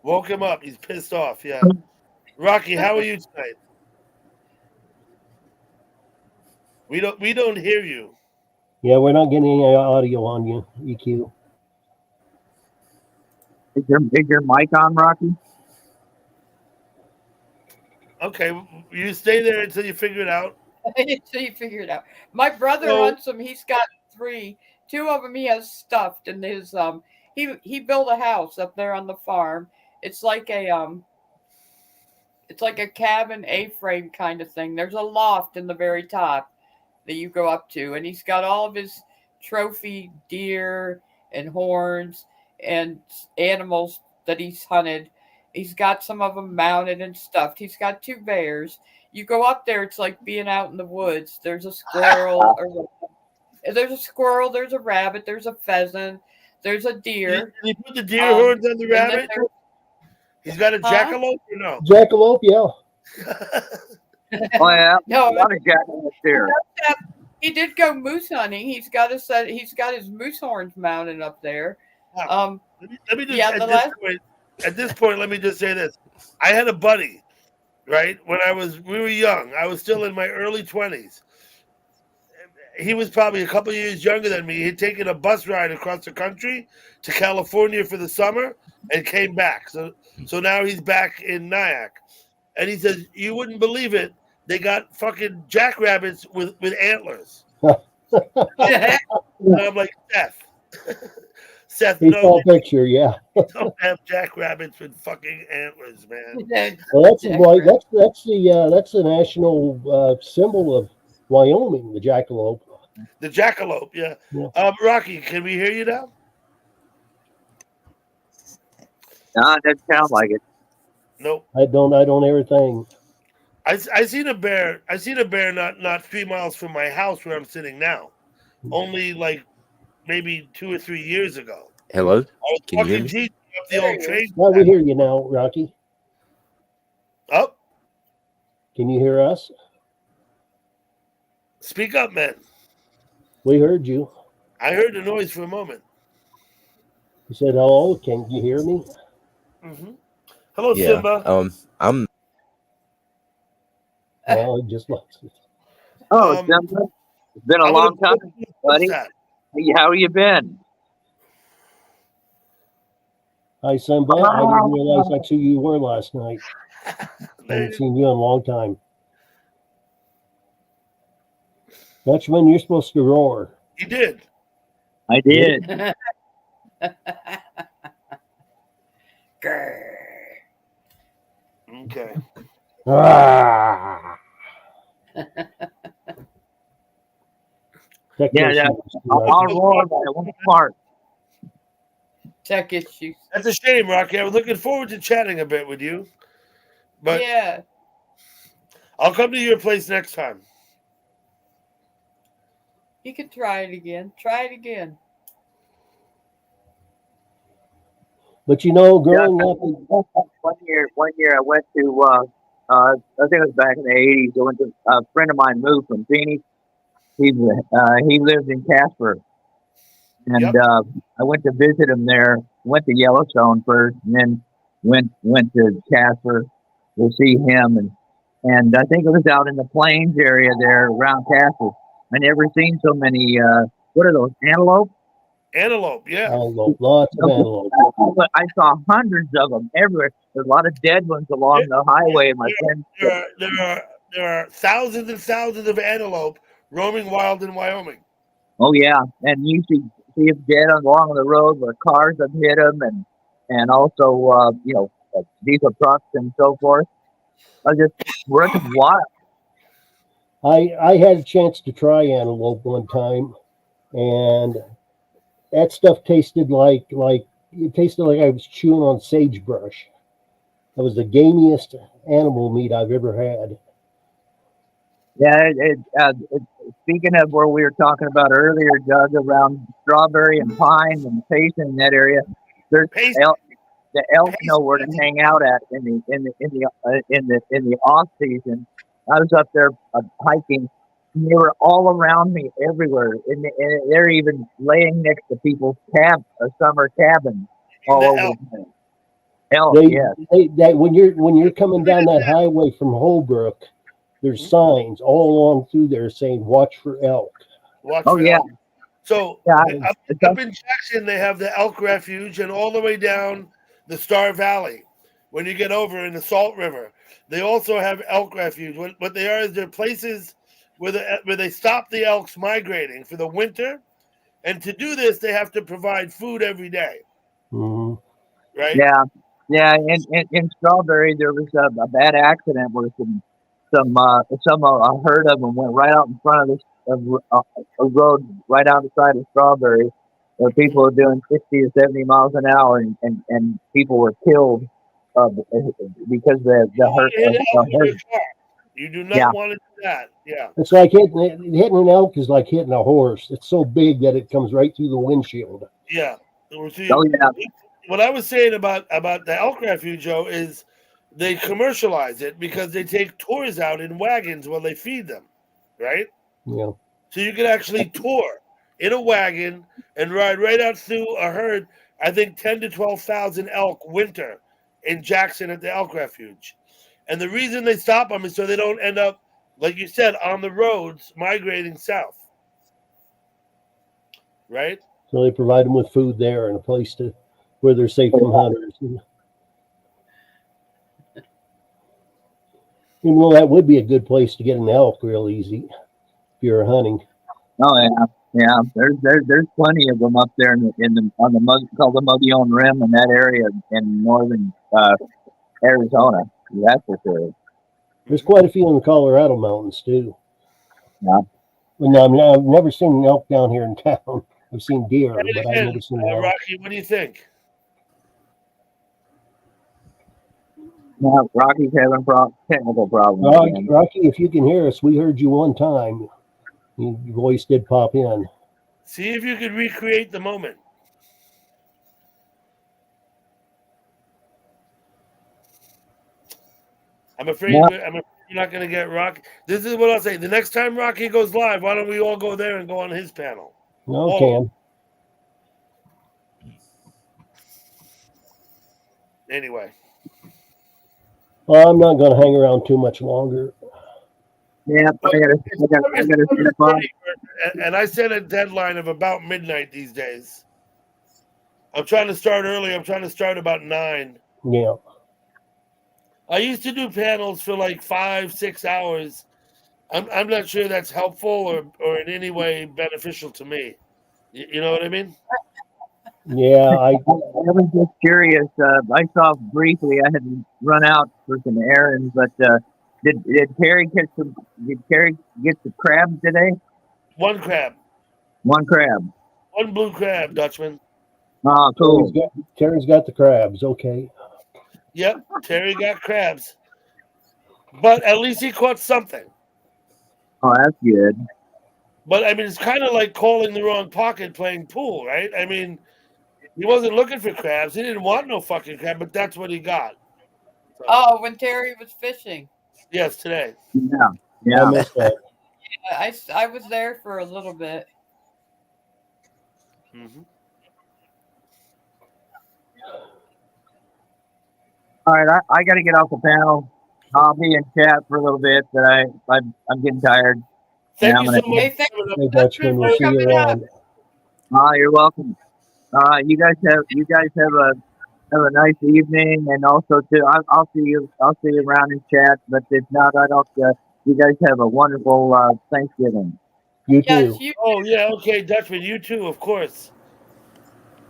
S1: Woke him up. He's pissed off. Yeah. Rocky, how are you tonight? We don't hear you.
S4: Yeah, we're not getting any audio on you, EQ.
S6: Is your mic on, Rocky?
S1: Okay, you stay there until you figure it out.
S2: Until you figure it out. My brother
S1: So-
S2: hunts them. He's got 3. 2 of them he has stuffed, and his he built a house up there on the farm. It's like a cabin A-frame kind of thing. There's a loft in the very top that you go up to, and he's got all of his trophy deer and horns and animals that he's hunted. He's got some of them mounted and stuffed. He's got 2 bears. You go up there, it's like being out in the woods. There's a squirrel, there's a rabbit, there's a pheasant, there's a deer.
S1: Did he put the deer horns on the
S2: and then
S1: rabbit?
S2: there's-
S1: He's got a jackalope or no?
S4: Jackalope, yeah.
S6: Oh yeah,
S2: No,
S6: a lot of jackalope there.
S2: he did go moose hunting. He's got his moose horns mounted up there.
S1: Let me just
S2: Yeah,
S1: at this point, let me just say this. I had a buddy, right? When we were young, I was still in my early 20s. He was probably a couple of years younger than me. He'd taken a bus ride across the country to California for the summer and came back. So now he's back in Nyack. And he says, you wouldn't believe it. They got fucking jackrabbits with antlers. And I'm like, Seth,
S4: He
S1: no,
S4: saw a picture, yeah.
S1: don't have jackrabbits with fucking antlers, man.
S4: Well, that's like that's the national symbol of Wyoming, the jackalope.
S1: The jackalope, yeah.
S4: Yeah.
S1: Rocky, can we hear you now?
S6: No, it doesn't sound like it.
S1: Nope.
S4: I don't hear a thing.
S1: I seen a bear. I seen a bear not 3 miles from my house where I'm sitting now. Only like maybe 2 or 3 years ago.
S7: Hello?
S1: I was
S7: Can you hear
S1: walking
S7: me?
S1: Jesus up the old train.
S4: Well, we hear you now, Rocky.
S1: Oh,
S4: Can you hear us?
S1: speak up, man.
S4: We heard you.
S1: I heard the noise for a moment.
S4: You said hello. Can you hear me?
S1: Mm-hmm. Hello,
S7: Yeah.
S1: Simba.
S7: I'm
S4: Oh, it just lost it.
S6: Oh,
S1: Um,
S6: it's been a
S1: I'm
S6: long
S1: gonna-
S6: time, buddy.
S1: What's that?
S6: Hey, how you been?
S4: Hi, Simba. I didn't realize that's who you were last night. I
S1: There
S4: haven't seen you in a long time. Dutchman, you're supposed to roar.
S1: He did.
S6: I did.
S2: Grr.
S1: Okay.
S4: Ah.
S6: Yeah,
S4: Technician,
S6: I'll roar, but I won't fart.
S2: Tech issues.
S1: That's a shame, Rocky. I was looking forward to chatting a bit with you, but
S2: Yeah.
S1: I'll come to your place next time.
S2: You could try it again. Try it again.
S4: But you know, growing up,
S6: One year, I went to. I think it was back in the '80s. I went to a friend of mine moved from Phoenix. He lived in Casper, and
S1: Yep.
S6: I went to visit him there. Went to Yellowstone first, and then went to Casper to see him, and I think it was out in the plains area there around Casper. I never seen so many. What are those, antelope?
S1: Antelope, yeah.
S4: antelope, lots of antelope.
S6: But I saw hundreds of them everywhere. There's a lot of dead ones along the highway. And my friend,
S1: There are thousands and thousands of antelope roaming wild in Wyoming.
S6: oh yeah, and you see them dead along the road where cars have hit them, and also diesel trucks and so forth. I just working wild.
S4: I had a chance to try antelope one time, and that stuff tasted like it tasted like I was chewing on sagebrush. That was the gamiest animal meat I've ever had.
S6: Yeah. Speaking of where we were talking about earlier, Doug, around Strawberry and Pine and Payson in that area, there's
S1: Payson.
S6: the elk know where to hang out at in the off season. I was up there hiking, they were all around me everywhere, and they're even laying next to people's summer cabins all
S1: The
S6: over
S1: elk.
S6: the place. Elk,
S4: They,
S6: yes.
S4: that when you're coming down that highway from Holbrook, there's signs all along through there saying "Watch for elk."
S1: Watch
S6: Oh
S1: for
S6: yeah,
S1: elk. So
S6: yeah.
S1: up in Jackson, they have the elk refuge, and all the way down the Star Valley, when you get over in the Salt River, they also have elk refuge. What they are is they're places where they stop the elks migrating for the winter, and to do this, they have to provide food every day,
S4: Hmm.
S1: right?
S6: Yeah, yeah. In Strawberry, there was a bad accident where a herd of them went right out in front of this a road right outside of Strawberry, where people were doing 60 or 70 miles an hour, and people were killed because
S1: You want to hit an elk
S6: the
S1: with
S6: herd.
S1: your car. You do
S6: Yeah,
S1: not want to do that. Yeah.
S4: It's like hitting an elk is like hitting a horse. It's so big that it comes right through the windshield.
S1: Yeah. See,
S6: oh yeah,
S1: what I was saying about the elk refuge, Joe, is they commercialize it because they take tours out in wagons while they feed them, right?
S4: Yeah.
S1: So you can actually tour in a wagon and ride right out through a herd. I think 10 to 12,000 elk winter in Jackson at the elk refuge, and the reason they stop them is so they don't end up, like you said, on the roads migrating south, right?
S4: So they provide them with food there and a place where they're safe from hunters. Even though that would be a good place to get an elk real easy if you're hunting.
S6: oh yeah, yeah. There's plenty of them up there on the called the Mogollon Rim in that area in northern Arizona. That's for sure.
S4: There's quite a few in the Colorado mountains too.
S6: Yeah.
S4: Well, I've never seen an elk down here in town. I've seen deer, but I've never seen an elk.
S1: Rocky, what do you think?
S6: Yeah, Rocky's having technical problems again.
S4: Rocky, if you can hear us, we heard you one time. Your voice did pop in.
S1: See if you could recreate the moment. I'm afraid you're not going to get Rocky. This is what I'll say. The next time Rocky goes live, why don't we all go there and go on his panel?
S4: No, Cam.
S1: Anyway.
S4: Well, I'm not going to hang around too much longer.
S6: Yeah, I gotta step on.
S1: And I set a deadline of about midnight these days. I'm trying to start early. I'm trying to start about 9.
S4: Yeah.
S1: I used to do panels for like 5-6 hours. I'm not sure that's helpful or in any way beneficial to me. You know what I mean?
S4: Yeah, I
S6: was just curious. I saw briefly. I had to run out for some errands, but did Terry get some? Did Terry get some crabs today?
S1: One crab.
S6: One crab.
S1: One blue crab, Dutchman.
S6: Oh, cool.
S4: Terry's got the crabs. Okay.
S1: Yep, Terry got crabs. But at least he caught something.
S6: Oh, that's good.
S1: But I mean, it's kind of like calling the wrong pocket playing pool, right? I mean, he wasn't looking for crabs. He didn't want no fucking crab, but that's what he got. So,
S2: Oh, when Terry was fishing.
S1: yes, today.
S6: Yeah,
S4: I
S6: yeah.
S4: missed that.
S2: I was there for a little bit.
S1: Mm-hmm.
S6: All right, I got to get off the panel. I'll be in chat for a little bit, but I'm getting tired.
S1: Thank
S6: Yeah,
S1: you
S6: I'm
S1: so
S6: gonna-
S1: much.
S2: Hey, thank
S4: Hey, Dutchman, we'll see you around.
S6: You're welcome. You guys have a nice evening, and also too, I'll see you around in chat. But if not, I don't. You guys have a wonderful Thanksgiving.
S4: You
S2: Yes,
S4: too.
S2: you.
S1: Oh, yeah, okay, Dutchman, you too, of course.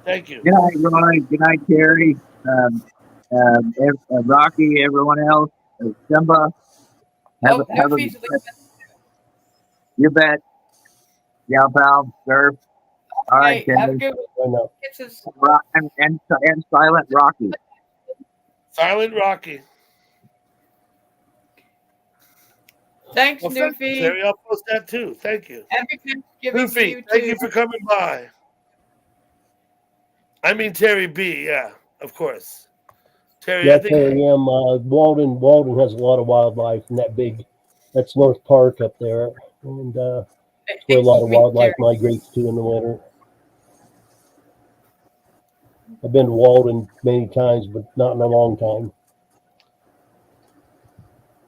S1: Thank you.
S6: Good night, Roy. Good night, Terry. Rocky, everyone else, Simba.
S2: Oh, Newfie's leaving.
S6: You bet. Yeah, pal. Surf. All right,
S2: Hey, have a
S6: Timmy.
S2: good one.
S4: I know.
S2: Kisses.
S6: And Silent Rocky.
S1: Silent Rocky.
S2: Thanks,
S1: Well, thank you,
S2: Newfie.
S1: Terry. I'll post that too. Thank you.
S2: Happy Thanksgiving to you
S1: Goofy, thank
S2: too.
S1: you for coming by. I mean Terry B, yeah, of course. Terry,
S4: Yeah,
S1: I think
S4: Terry M. Walden has a lot of wildlife in that's North Park up there. and where a lot of wildlife migrates to in the winter. I've been to Walden many times, but not in a long time.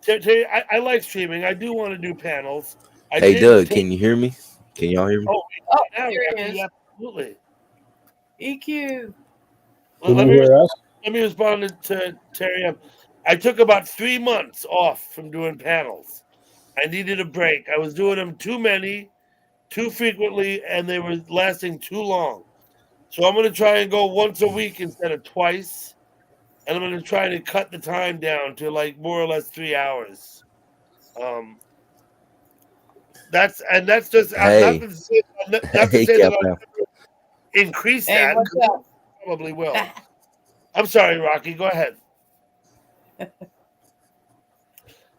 S1: Terry, I like streaming. I do want to do panels.
S7: Hey, Doug, can you hear me? Can y'all hear me?
S1: Oh,
S2: Oh,
S1: now,
S2: here he
S1: Rocky,
S2: is.
S1: absolutely.
S2: EQ.
S4: Can
S1: Let
S4: you
S1: me
S4: hear us?
S1: let me respond to Terry. I took about 3 months off from doing panels. I needed a break. I was doing them too many, too frequently, and they were lasting too long. So I'm going to try and go once a week instead of twice, and I'm going to try to cut the time down to like more or less 3 hours. That's just
S7: Hey.
S1: not to say, not to
S7: Hey,
S1: say that
S7: Cal
S1: I'll
S7: Pal.
S1: increase
S2: Hey,
S1: that.
S2: what's up?
S1: Probably will. I'm sorry, Rocky. Go ahead.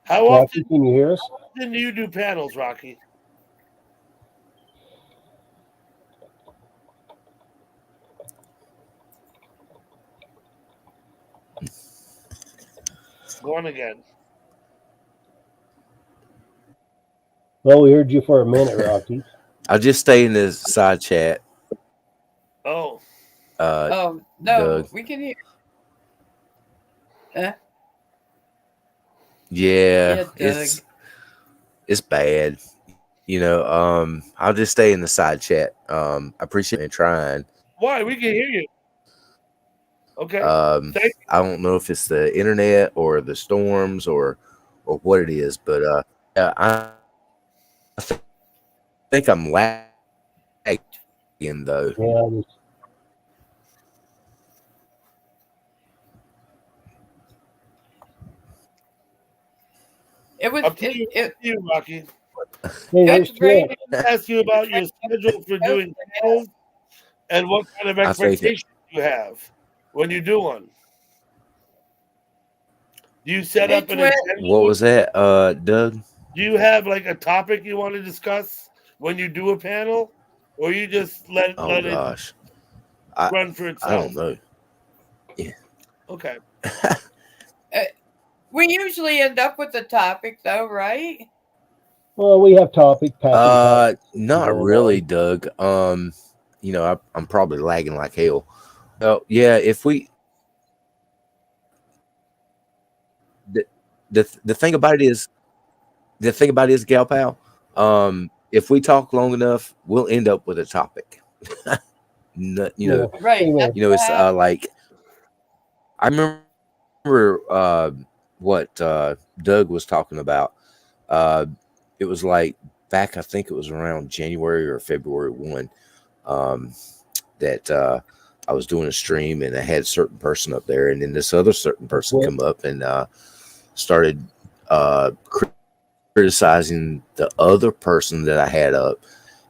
S1: How
S4: Rocky,
S1: often
S4: can you hear us?
S1: do you do panels, Rocky? Go on again.
S4: Well, we heard you for a minute, Rocky.
S7: I'll just stay in this side chat.
S1: Oh,
S2: Oh, no,
S7: Doug.
S2: we can hear.
S7: Yeah,
S2: Yeah,
S7: it's bad. You know, I'll just stay in the side chat. I appreciate it trying.
S1: why? We can hear you. Okay. Thank
S7: I don't know if it's the internet or the storms or what it is, but yeah, I think I'm lagging though.
S4: Yeah,
S2: It was.
S1: Up to you, Rocky.
S4: hey, there's
S2: It's great.
S4: Twit.
S1: I ask you about your schedule for doing panels and what kind of
S7: I think
S1: expectations you have when you do one. Do you set
S2: Hey,
S1: up an
S2: Twit.
S1: agenda?
S7: What was that, Doug?
S1: Do you have like a topic you want to discuss when you do a panel, or you just let
S7: Oh
S1: it
S7: gosh,
S1: run for
S7: I
S1: itself?
S7: don't know.
S1: Okay.
S2: We usually end up with a topic, though, right?
S4: Well, we have topics.
S7: Not
S4: going
S7: really,
S4: on.
S7: Doug. You know, I'm probably lagging like hell. Well, yeah, if we the thing about it is Gal Pal, if we talk long enough, we'll end up with a topic. You know,
S2: Right.
S4: Anyway.
S2: That's
S7: you know,
S2: what
S7: it's
S2: happened.
S7: like I remember what Doug was talking about. It was like back, I think it was around January or February 1, that I was doing a stream and I had a certain person up there, and then this other certain person come up and started criticizing the other person that I had up.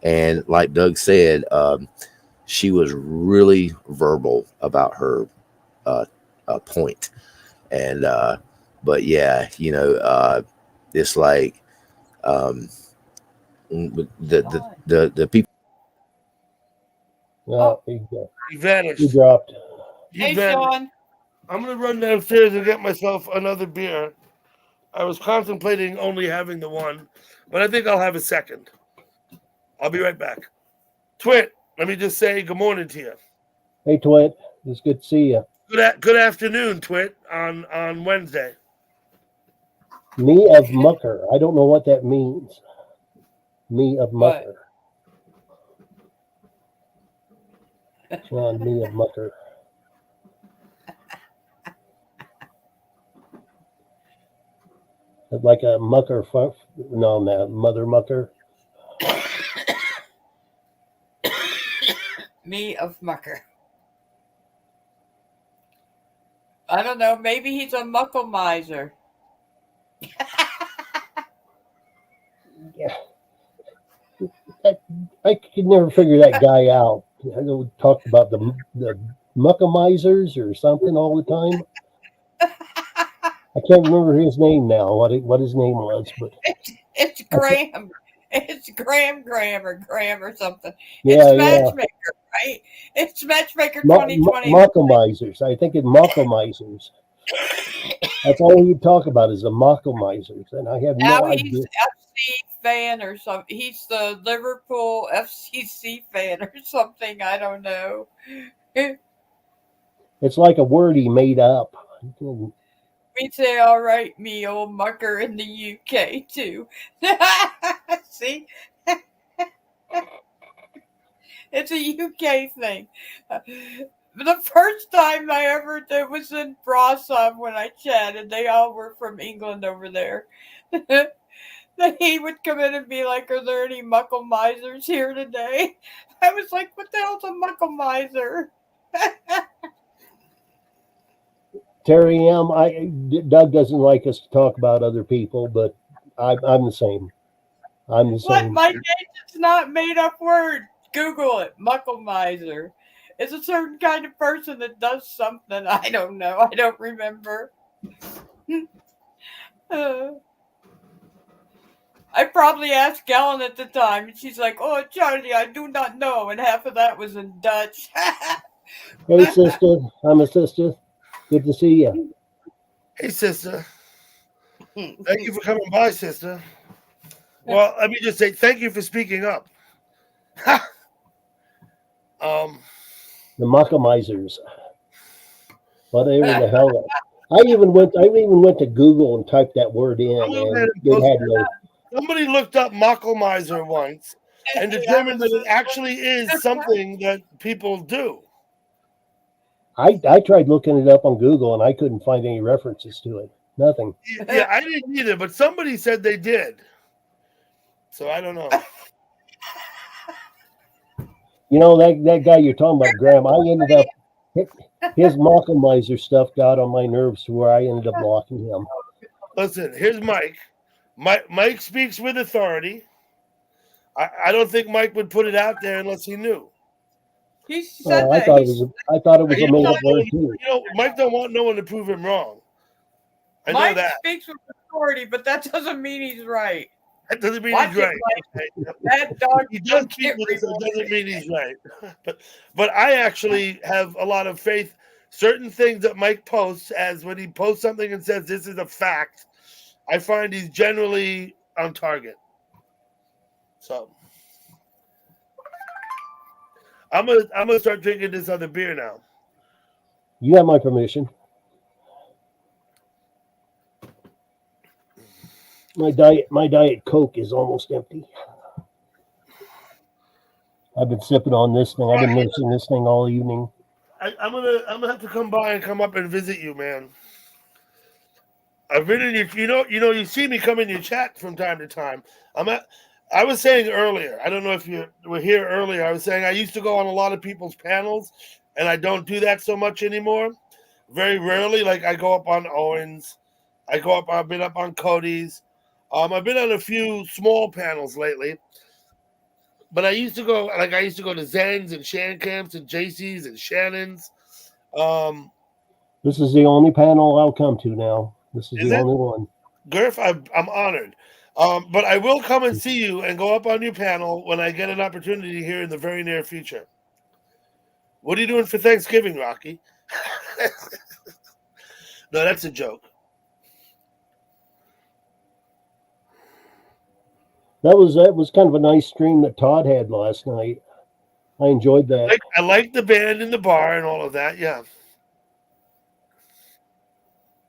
S7: And like Doug said, she was really verbal about her point. And but yeah, you know, it's like the people.
S1: He vanished.
S4: He dropped.
S2: Hey, Sean.
S1: I'm gonna run downstairs and get myself another beer. I was contemplating only having the one, but I think I'll have a second. I'll be right back. Twit, let me just say good morning to you.
S4: Hey, Twit. It's good to see you.
S1: Good afternoon, Twit, on Wednesday.
S4: Me of Mucker. I don't know what that means. Me of Mucker. Sean, me of Mucker. Like a mucker, no, mother mucker.
S2: Me of Mucker. I don't know. Maybe he's a muckle miser.
S4: Yeah. I could never figure that guy out. I know we talked about the muckamizers or something all the time. I can't remember his name now. What his name was, but
S2: it's Graham. It's Graham or something.
S4: Yeah,
S2: it's Matchmaker, right? It's Matchmaker 2020.
S4: Muckamizers. I think it's muckamizers. That's all he'd talk about is the muckamizers, and I have no idea.
S2: fan or something. He's the Liverpool FCC fan or something. I don't know.
S4: It's like a word he made up.
S2: We say all right, me old mucker in the UK too. See, it's a UK thing. The first time I ever did was in Brasov when I chatted. They all were from England over there. Then he would come in and be like, "Are there any muckle misers here today?" I was like, "What the hell's a muckle miser?"
S4: Terry M, Doug doesn't like us to talk about other people, but I'm the same. I'm the
S2: What,
S4: same.
S2: Mike? It's not a made up word. Google it. Muckle miser. It's a certain kind of person that does something. I don't know. I don't remember. I probably asked Ellen at the time, and she's like, "Oh, Charlie, I do not know," and half of that was in Dutch.
S4: Hey, sister. I'm a sister. Good to see you.
S1: Hey, sister. Thank you for coming by, sister. Well, let me just say thank you for speaking up.
S4: The Muckamizers. Whatever the hell. I even went to Google and typed that word in,
S1: I'm gonna
S4: and
S1: let it
S4: it
S1: post
S4: had
S1: it.
S4: no.
S1: Somebody looked up Mucklemizer once and determined that it actually is something that people do.
S4: I tried looking it up on Google and I couldn't find any references to it. Nothing.
S1: Yeah, I didn't either, but somebody said they did. So I don't know.
S4: You know that guy you're talking about, Graham. I ended up his Mucklemizer stuff got on my nerves to where I ended up blocking him.
S1: Listen, here's Mike. Mike speaks with authority. I don't think Mike would put it out there unless he knew.
S2: He said
S4: I
S2: that.
S4: thought it was a made up word too.
S1: You know, Mike don't want no one to prove him wrong. I know
S2: Mike
S1: that.
S2: speaks with authority, but that doesn't mean he's right.
S1: That doesn't mean
S2: Watch
S1: he's
S2: it,
S1: right.
S2: Mike. That dog
S1: He does
S2: don't
S1: speak
S2: get
S1: with us, it
S2: rewarded.
S1: doesn't mean he's right. But I actually have a lot of faith. Certain things that Mike posts, as when he posts something and says this is a fact, I find he's generally on target. So I'm gonna start drinking this other beer now.
S4: You have my permission. My diet Coke is almost empty. I've been sipping on this thing. I've been nursing this thing all evening.
S1: I'm gonna have to come by and come up and visit you, man. I've been in your, you see me come in your chat from time to time. I was saying earlier, I don't know if you were here earlier. I was saying I used to go on a lot of people's panels, and I don't do that so much anymore. Very rarely, like I go up on Owens, I've been up on Cody's. I've been on a few small panels lately, but I used to go to Zang's and Shan Camps and JC's and Shannon's.
S4: This is the only panel I'll come to now. This is
S1: Is
S4: the
S1: it?
S4: only one.
S1: Gurf, I'm honored. But I will come and see you and go up on your panel when I get an opportunity here in the very near future. What are you doing for Thanksgiving, Rocky? No, that's a joke.
S4: That was kind of a nice stream that Todd had last night. I enjoyed that.
S1: I like the band in the bar and all of that. Yeah.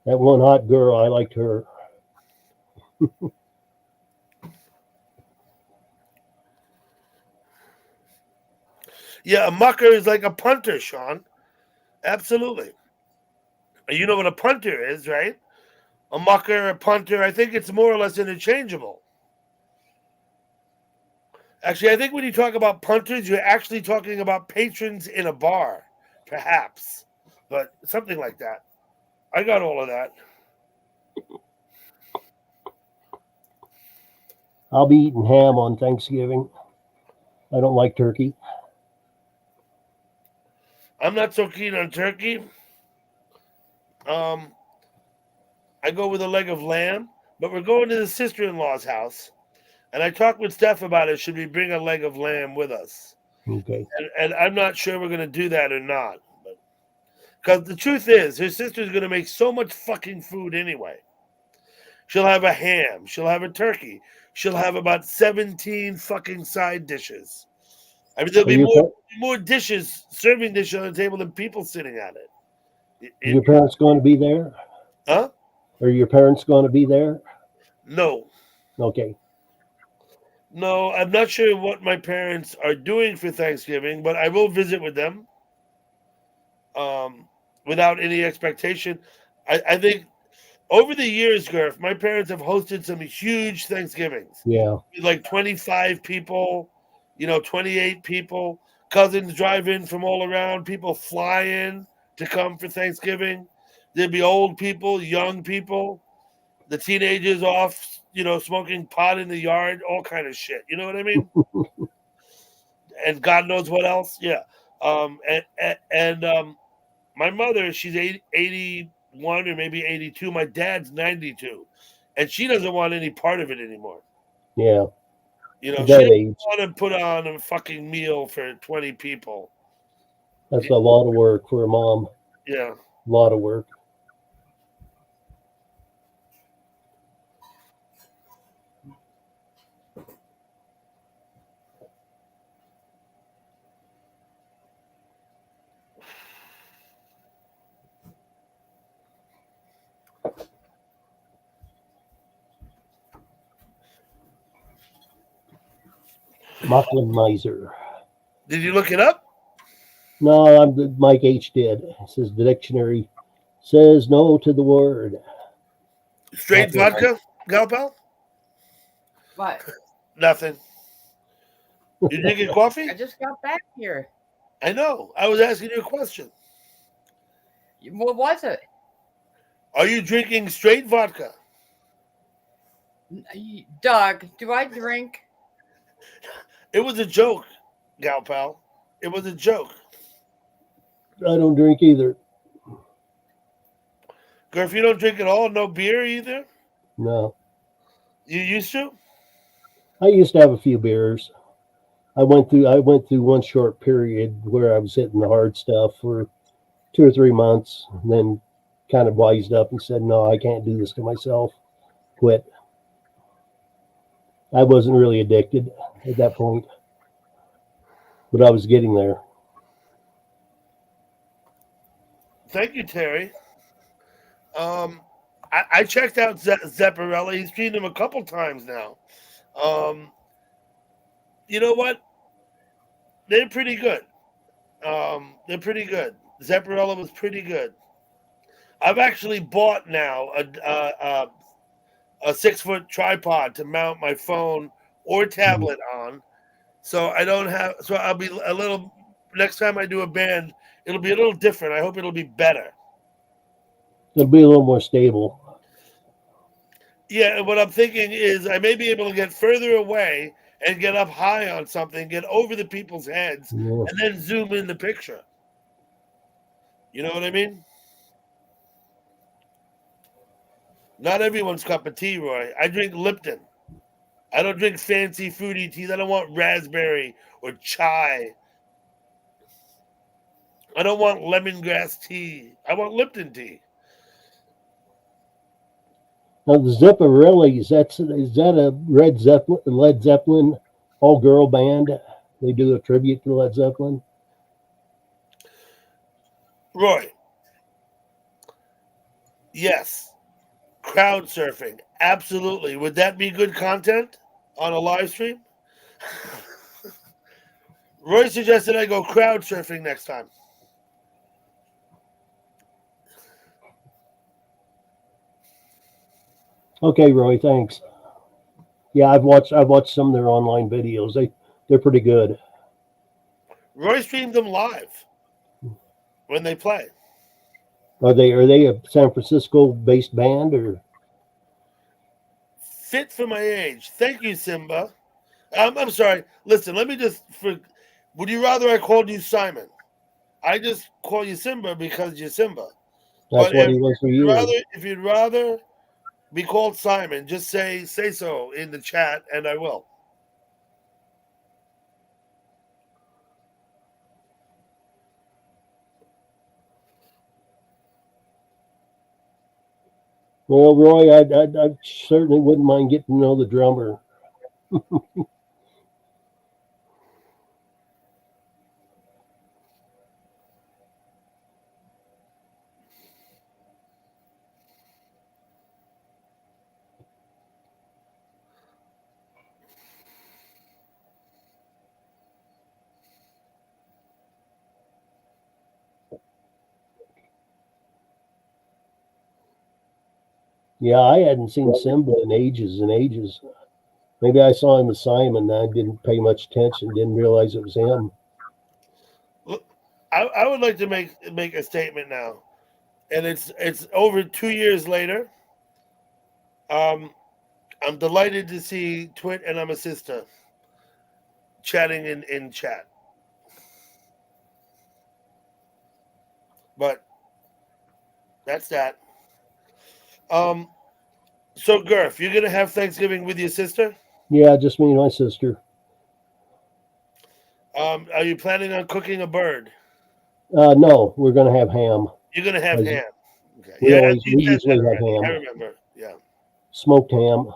S4: That one hot girl, I liked her.
S1: Yeah, a mucker is like a punter, Sean. Absolutely. You know what a punter is, right? A mucker, a punter. I think it's more or less interchangeable. Actually, I think when you talk about punters, you're actually talking about patrons in a bar, perhaps. But something like that. I got all of that.
S4: I'll be eating ham on Thanksgiving. I don't like turkey.
S1: I'm not so keen on turkey. I go with a leg of lamb, but we're going to the sister-in-law's house. And I talked with Steph about it. Should we bring a leg of lamb with us?
S4: Okay.
S1: And I'm not sure we're going to do that or not. Because the truth is, her sister's going to make so much fucking food anyway. She'll have a ham. She'll have a turkey. she'll have about 17 fucking side dishes. I mean, there'll
S4: Are
S1: be
S4: your,
S1: more dishes, serving dishes on the table than people sitting at it.
S4: are your parents going to be there?
S1: Huh?
S4: Are your parents going to be there?
S1: No.
S4: Okay.
S1: No, I'm not sure what my parents are doing for Thanksgiving, but I will visit with them without any expectation. I think over the years, Garth, my parents have hosted some huge Thanksgivings.
S4: Yeah.
S1: Like 25 people, 28 people. Cousins drive in from all around. People fly in to come for Thanksgiving. There'd be old people, young people, the teenagers off, smoking pot in the yard, all kind of shit. You know what I mean? And God knows what else. Yeah. And my mother, she's 81 or maybe 82. My dad's 92. And she doesn't want any part of it anymore.
S4: Yeah.
S1: She
S4: At that
S1: doesn't
S4: age,
S1: want to put on a fucking meal for 20 people.
S4: that's a lot of work for a mom.
S1: Yeah.
S4: A lot of work. Macklin Miser.
S1: Did you look it up?
S4: No, Mike H did. It says the dictionary says no to the word.
S1: Straight
S4: Okay.
S1: vodka, Galpal?
S2: But
S1: Nothing. You drinking coffee?
S2: I just got back here.
S1: I know. I was asking you a question.
S2: What was it?
S1: Are you drinking straight vodka?
S2: Doug, do I drink?
S1: It was a joke, Galpal. It was a joke.
S4: I don't drink either.
S1: Girl, if you don't drink at all, no beer either?
S4: No.
S1: You used to?
S4: I used to have a few beers. I went through one short period where I was hitting the hard stuff for 2 or 3 months, and then kind of wised up and said, no, I can't do this to myself. Quit. I wasn't really addicted at that point, but I was getting there.
S1: Thank you, Terry. I checked out Zepparella. He's seen him a couple times now. You know what? They're pretty good. They're pretty good. Zepparella was pretty good. I've actually bought now a 6-foot tripod to mount my phone or tablet on. So I don't have. So I'll be a little. Next time I do a band, it'll be a little different. I hope it'll be better.
S4: It'll be a little more stable.
S1: Yeah, and what I'm thinking is I may be able to get further away and get up high on something, get over the people's heads,
S4: Yeah.
S1: and then zoom in the picture. You know what I mean? Not everyone's cup of tea, Roy. I drink Lipton. I don't drink fancy fruity teas. I don't want raspberry or chai. I don't want lemongrass tea. I want Lipton tea.
S4: Now the Zepparellis, is that a Led Zeppelin all girl band? They do a tribute to Led Zeppelin.
S1: Roy. Yes. Crowd surfing. Absolutely. Would that be good content on a live stream? Roy suggested I go crowd surfing next time.
S4: Okay, Roy, thanks. Yeah, I've watched some of their online videos. They're pretty good.
S1: Roy streamed them live when they play.
S4: Are they a San Francisco based band or?
S1: Fit for my age. Thank you, Simba. I'm sorry. Listen, let me just. Would you rather I called you Simon? I just call you Simba because you're Simba.
S4: That's
S1: But
S4: what he was for you.
S1: if you'd rather be called Simon, just say so in the chat, and I will.
S4: Well, Roy, I certainly wouldn't mind getting to know the drummer. Yeah, I hadn't seen Simba in ages and ages. Maybe I saw him with Simon and I didn't pay much attention, didn't realize it was him.
S1: Look, I would like to make a statement now, and it's over 2 years later. I'm delighted to see Twit and I'm a sister chatting in chat. But that's that. So Gurf, you're gonna have Thanksgiving with your sister?
S4: Yeah, just me and my sister.
S1: Are you planning on cooking a bird?
S4: No, we're gonna have ham.
S1: You're gonna have
S4: As-
S1: ham. Okay.
S4: We
S1: Yeah,
S4: always
S1: you
S4: we
S1: said
S4: usually
S1: that
S4: have
S1: already. I
S4: ham.
S1: remember. Yeah.
S4: Smoked ham,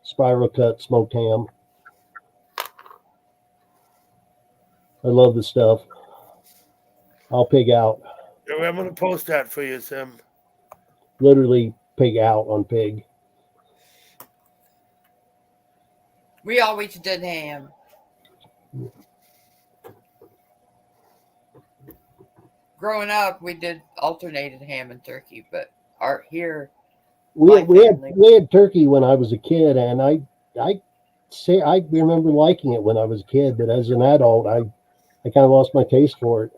S4: spiral cut smoked ham. I love the stuff. I'll pig out.
S1: I'm gonna post that for you, Sim.
S4: Literally pig out on pig.
S2: We always did ham. Growing up, we did alternated ham and turkey, but here, My family.
S4: We had turkey when I was a kid, and I remember liking it when I was a kid, but as an adult, I kind of lost my taste for it.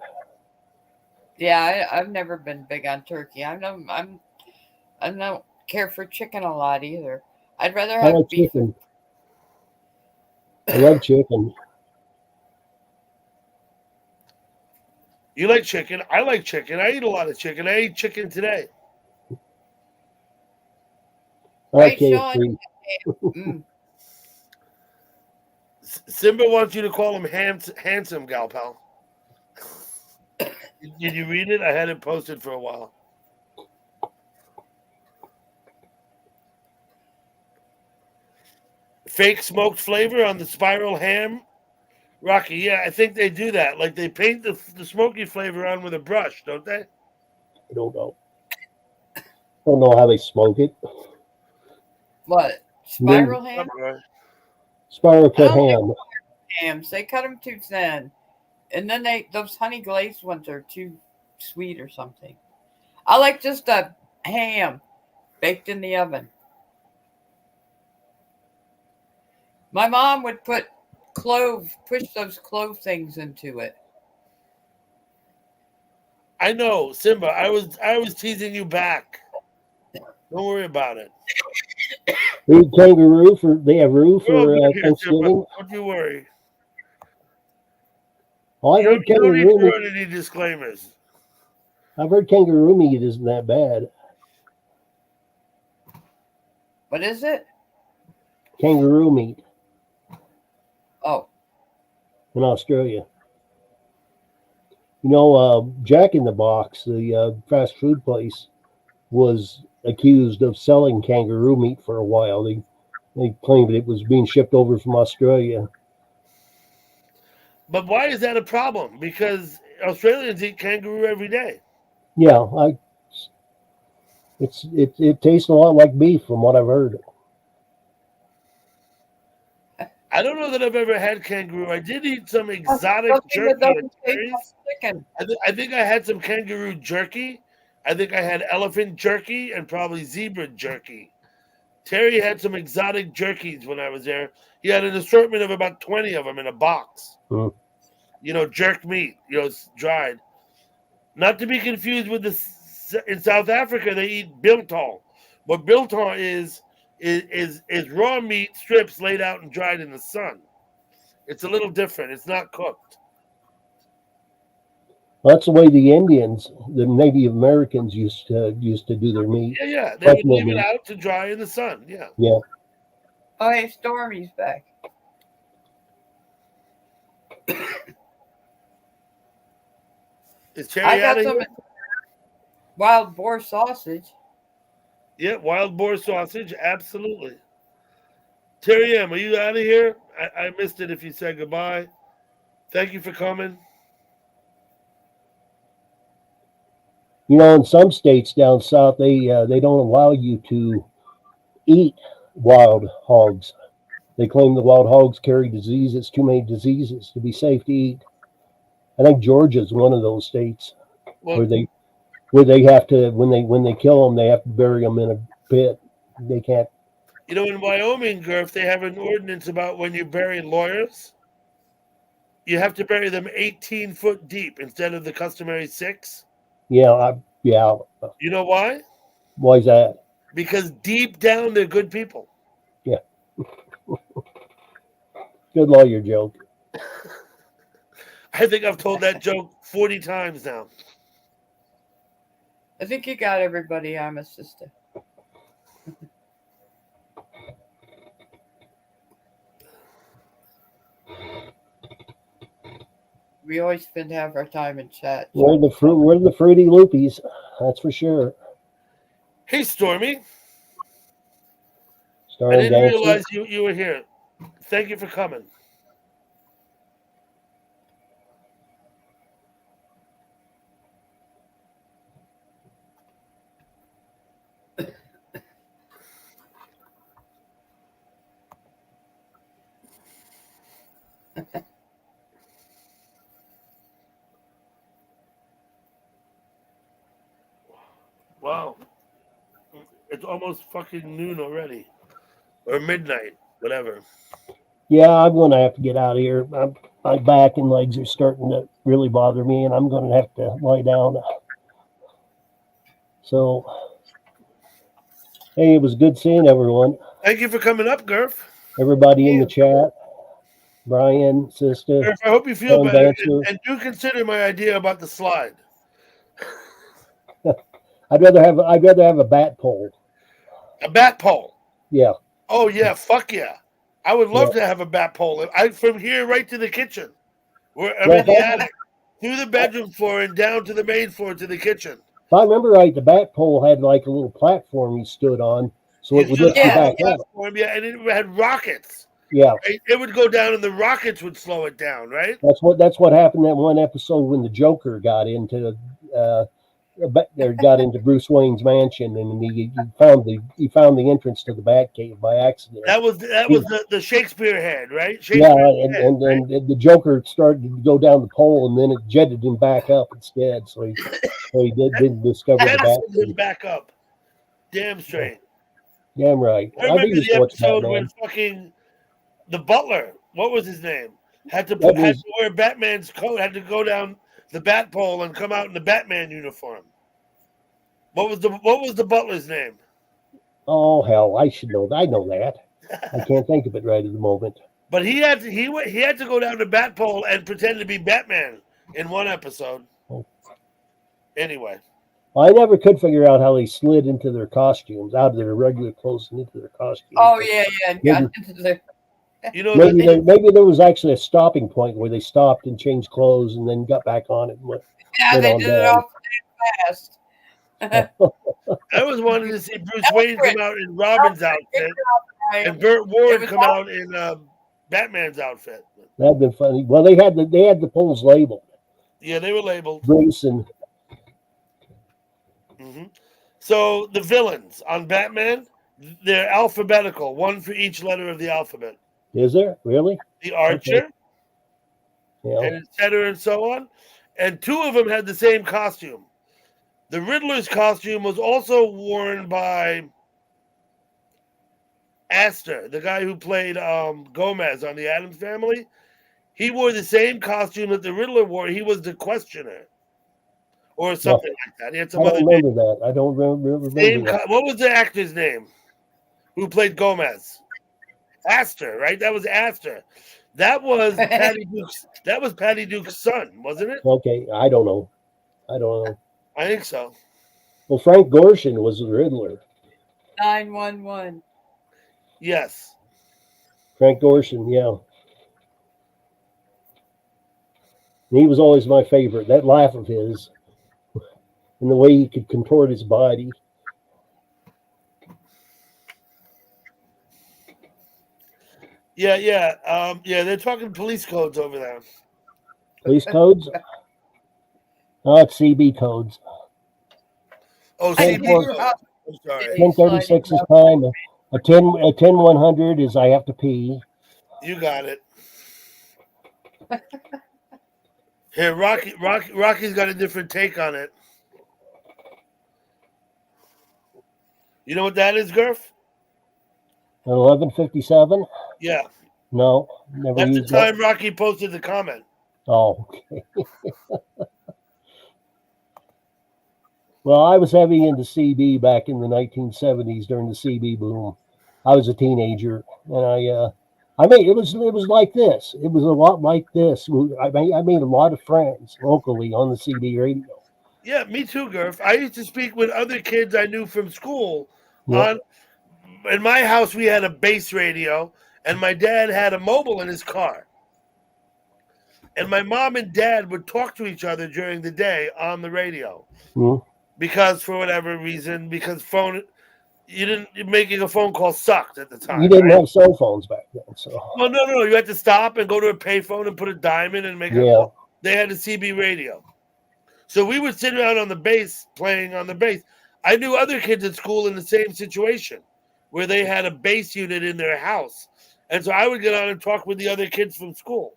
S2: yeah, I've never been big on turkey. I don't care for chicken a lot either. I'd rather
S4: I
S2: have
S4: like
S2: beef.
S4: chicken. I love chicken.
S1: You like chicken? I like chicken. I eat a lot of chicken. I ate chicken today.
S4: I like
S2: Right, Sean?
S4: KFC.
S2: Mm.
S1: Simba wants you to call him handsome, gal pal. Did you read it? I had it posted for a while. Fake smoked flavor on the spiral ham, Rocky. Yeah, I think they do that. Like they paint the smoky flavor on with a brush, don't they?
S4: I don't know. I don't know how they smoke it.
S2: What? Spiral ham?
S4: Spiral cut
S2: I don't like
S4: ham.
S2: Hams. They cut them too thin. And then those honey glazed ones are too sweet or something. I like just a ham baked in the oven. My mom would push those clove things into it.
S1: I know, Simba. I was teasing you back. Don't worry about it.
S4: They eat kangaroo for. They have roux
S1: We're all
S4: for
S1: good here, Simba.
S4: Thanksgiving.
S1: Don't you worry.
S4: Oh, I've heard
S1: You don't need
S4: kangaroo
S1: to
S4: meat.
S1: run any disclaimers.
S4: I've heard kangaroo meat isn't that bad.
S2: What is it?
S4: Kangaroo meat
S2: Oh,
S4: in Australia. You know, Jack in the Box, the fast food place, was accused of selling kangaroo meat for a while. They claimed it was being shipped over from Australia.
S1: But why is that a problem? Because Australians eat kangaroo every day.
S4: Yeah, it tastes a lot like beef from what I've heard.
S1: I don't know that I've ever had kangaroo. I did eat some exotic
S2: something that
S1: jerky.
S2: doesn't
S1: at
S2: taste
S1: Terry's.
S2: like chicken.
S1: I think I had some kangaroo jerky. I think I had elephant jerky and probably zebra jerky. Terry had some exotic jerkies when I was there. He had an assortment of about 20 of them in a box.
S4: Hmm.
S1: You know, jerk meat, it's dried. Not to be confused with in South Africa, they eat biltong. What biltong is raw meat strips laid out and dried in the sun. It's a little different. It's not cooked.
S4: That's the way the Indians, the Native Americans, used to do their meat.
S1: Yeah. They would
S4: Buffalo
S1: leave it
S4: meat.
S1: out to dry in the sun. Yeah.
S4: Yeah.
S2: Oh, hey, Stormy's back.
S1: Is Terry
S2: I
S1: out
S2: got
S1: of
S2: some
S1: here?
S2: wild boar sausage.
S1: Yeah, wild boar sausage. Absolutely. Terry M, are you out of here? I missed it if you said goodbye. Thank you for coming.
S4: You know, in some states down south, they don't allow you to eat wild hogs. They claim the wild hogs carry diseases, too many diseases to be safe to eat. I think Georgia's one of those states
S1: Well,
S4: where they have to when they kill them, they have to bury them in a pit. They can't.
S1: you know, in Wyoming, Gurf, they have an ordinance about when you bury lawyers, you have to bury them 18 foot deep instead of the customary 6.
S4: Yeah, yeah.
S1: You know why?
S4: Why is that?
S1: Because deep down, they're good people.
S4: Yeah. Good lawyer joke.
S1: I think I've told that joke 40 times now.
S2: I think you got everybody. I'm a sister. We always spend half our time in chat.
S4: We're the Fruity Loopies. That's for sure.
S1: Hey, Stormy. I
S4: Starring
S1: didn't
S4: Gangster.
S1: realize you were here. Thank you for coming. Wow. It's almost fucking noon already. Or midnight, whatever.
S4: Yeah, I'm going to have to get out of here. My back and legs are starting to really bother me, and I'm going to have to lie down. So, hey, it was good seeing everyone.
S1: Thank you for coming up, Gurf.
S4: Everybody in the chat. Brian, sister.
S1: Gurf, I hope you feel
S4: Tom
S1: better.
S4: Dancer.
S1: And do consider my idea about the slide.
S4: I'd rather have a bat pole.
S1: A bat pole.
S4: Yeah.
S1: Oh, yeah. Fuck yeah. I would love to have a bat pole. From here right to the kitchen. I'm in the attic, through the bedroom floor and down to the main floor to the kitchen.
S4: If I remember right, the bat pole had like a little platform you stood on, so it would lift you back up.
S1: Yeah, and it had rockets.
S4: Yeah.
S1: Right? It would go down and the rockets would slow it down, right?
S4: That's what happened that one episode when the Joker got into Bruce Wayne's mansion, and he found the entrance to the Batcave by accident.
S1: That was the Shakespeare head, right?
S4: And the Joker started to go down the pole, and then it jetted him back up instead. So he didn't discover the Batcave.
S1: Him back up. Damn straight.
S4: Damn right.
S1: I remember the episode when fucking the butler, what was his name, had to wear Batman's coat, had to go down the bat pole and come out in the Batman uniform. What was the butler's name?
S4: Oh hell, I should know. I know that. I can't think of it right at the moment.
S1: But he had to go down the bat pole and pretend to be Batman in one episode.
S4: Oh.
S1: Anyway,
S4: I never could figure out how they slid into their costumes, out of their regular clothes and into their costumes.
S2: Oh yeah, and got into the.
S1: You know,
S4: maybe there was actually a stopping point where they stopped and changed clothes and then got back on it. And went
S2: they did it all fast.
S1: I was wanting to see Bruce Wayne come out in Robin's outfit and Burt Ward come out in Batman's outfit.
S4: That'd been funny. Well, they had the poles labeled.
S1: Yeah, they were labeled.
S4: Bruce and.
S1: Mm-hmm. So the villains on Batman, they're alphabetical, one for each letter of the alphabet.
S4: Is there really?
S1: The Archer,
S4: Yeah.
S1: and et cetera, and so on. And two of them had the same costume. The Riddler's costume was also worn by Astor, the guy who played Gomez on the Addams Family. He wore the same costume that the Riddler wore. He was the Questioner, or something like that. He had some
S4: I don't
S1: other
S4: remember that. I don't remember that.
S1: What was the actor's name who played Gomez? Astor, right? That was Astor. That was Patty Duke's. That was Patty Duke's son, wasn't it?
S4: Okay, I don't know.
S1: I think so.
S4: Well, Frank Gorshin was the Riddler.
S2: 911.
S1: Yes.
S4: Frank Gorshin, yeah. And he was always my favorite. That laugh of his, and the way he could contort his body.
S1: Yeah, yeah. Yeah, they're talking police codes over there.
S4: Police codes? Oh, it's CB codes.
S1: Oh,
S2: I
S1: CB
S2: hear
S1: codes.
S2: about
S1: I'm sorry.
S4: 1036 is time. A 10100 is I have to pee.
S1: You got it. Here, Rocky's got a different take on it. You know what that is, Gurf?
S4: An 1157?
S1: Yeah,
S4: No, never
S1: that's the
S4: used that.
S1: time Rocky posted the comment.
S4: Oh, okay. Well, I was heavy into CB back in the 1970s during the CB boom. I was a teenager, and I mean, it was like this. It was a lot like this. I made a lot of friends locally on the CB radio.
S1: Yeah, me too, Gurf. I used to speak with other kids I knew from school.
S4: Yep.
S1: In my house, we had a base radio, and my dad had a mobile in his car. And my mom and dad would talk to each other during the day on the radio.
S4: Mhm.
S1: Because for whatever reason, making a phone call sucked at the time.
S4: You didn't
S1: right?
S4: have cell phones back then, so
S1: Well, no. You had to stop and go to a payphone and put a dime in and make a
S4: yeah.
S1: call. They had a CB radio. So we would sit around on the bass, playing on the bass. I knew other kids at school in the same situation where they had a bass unit in their house. And so I would get on and talk with the other kids from school.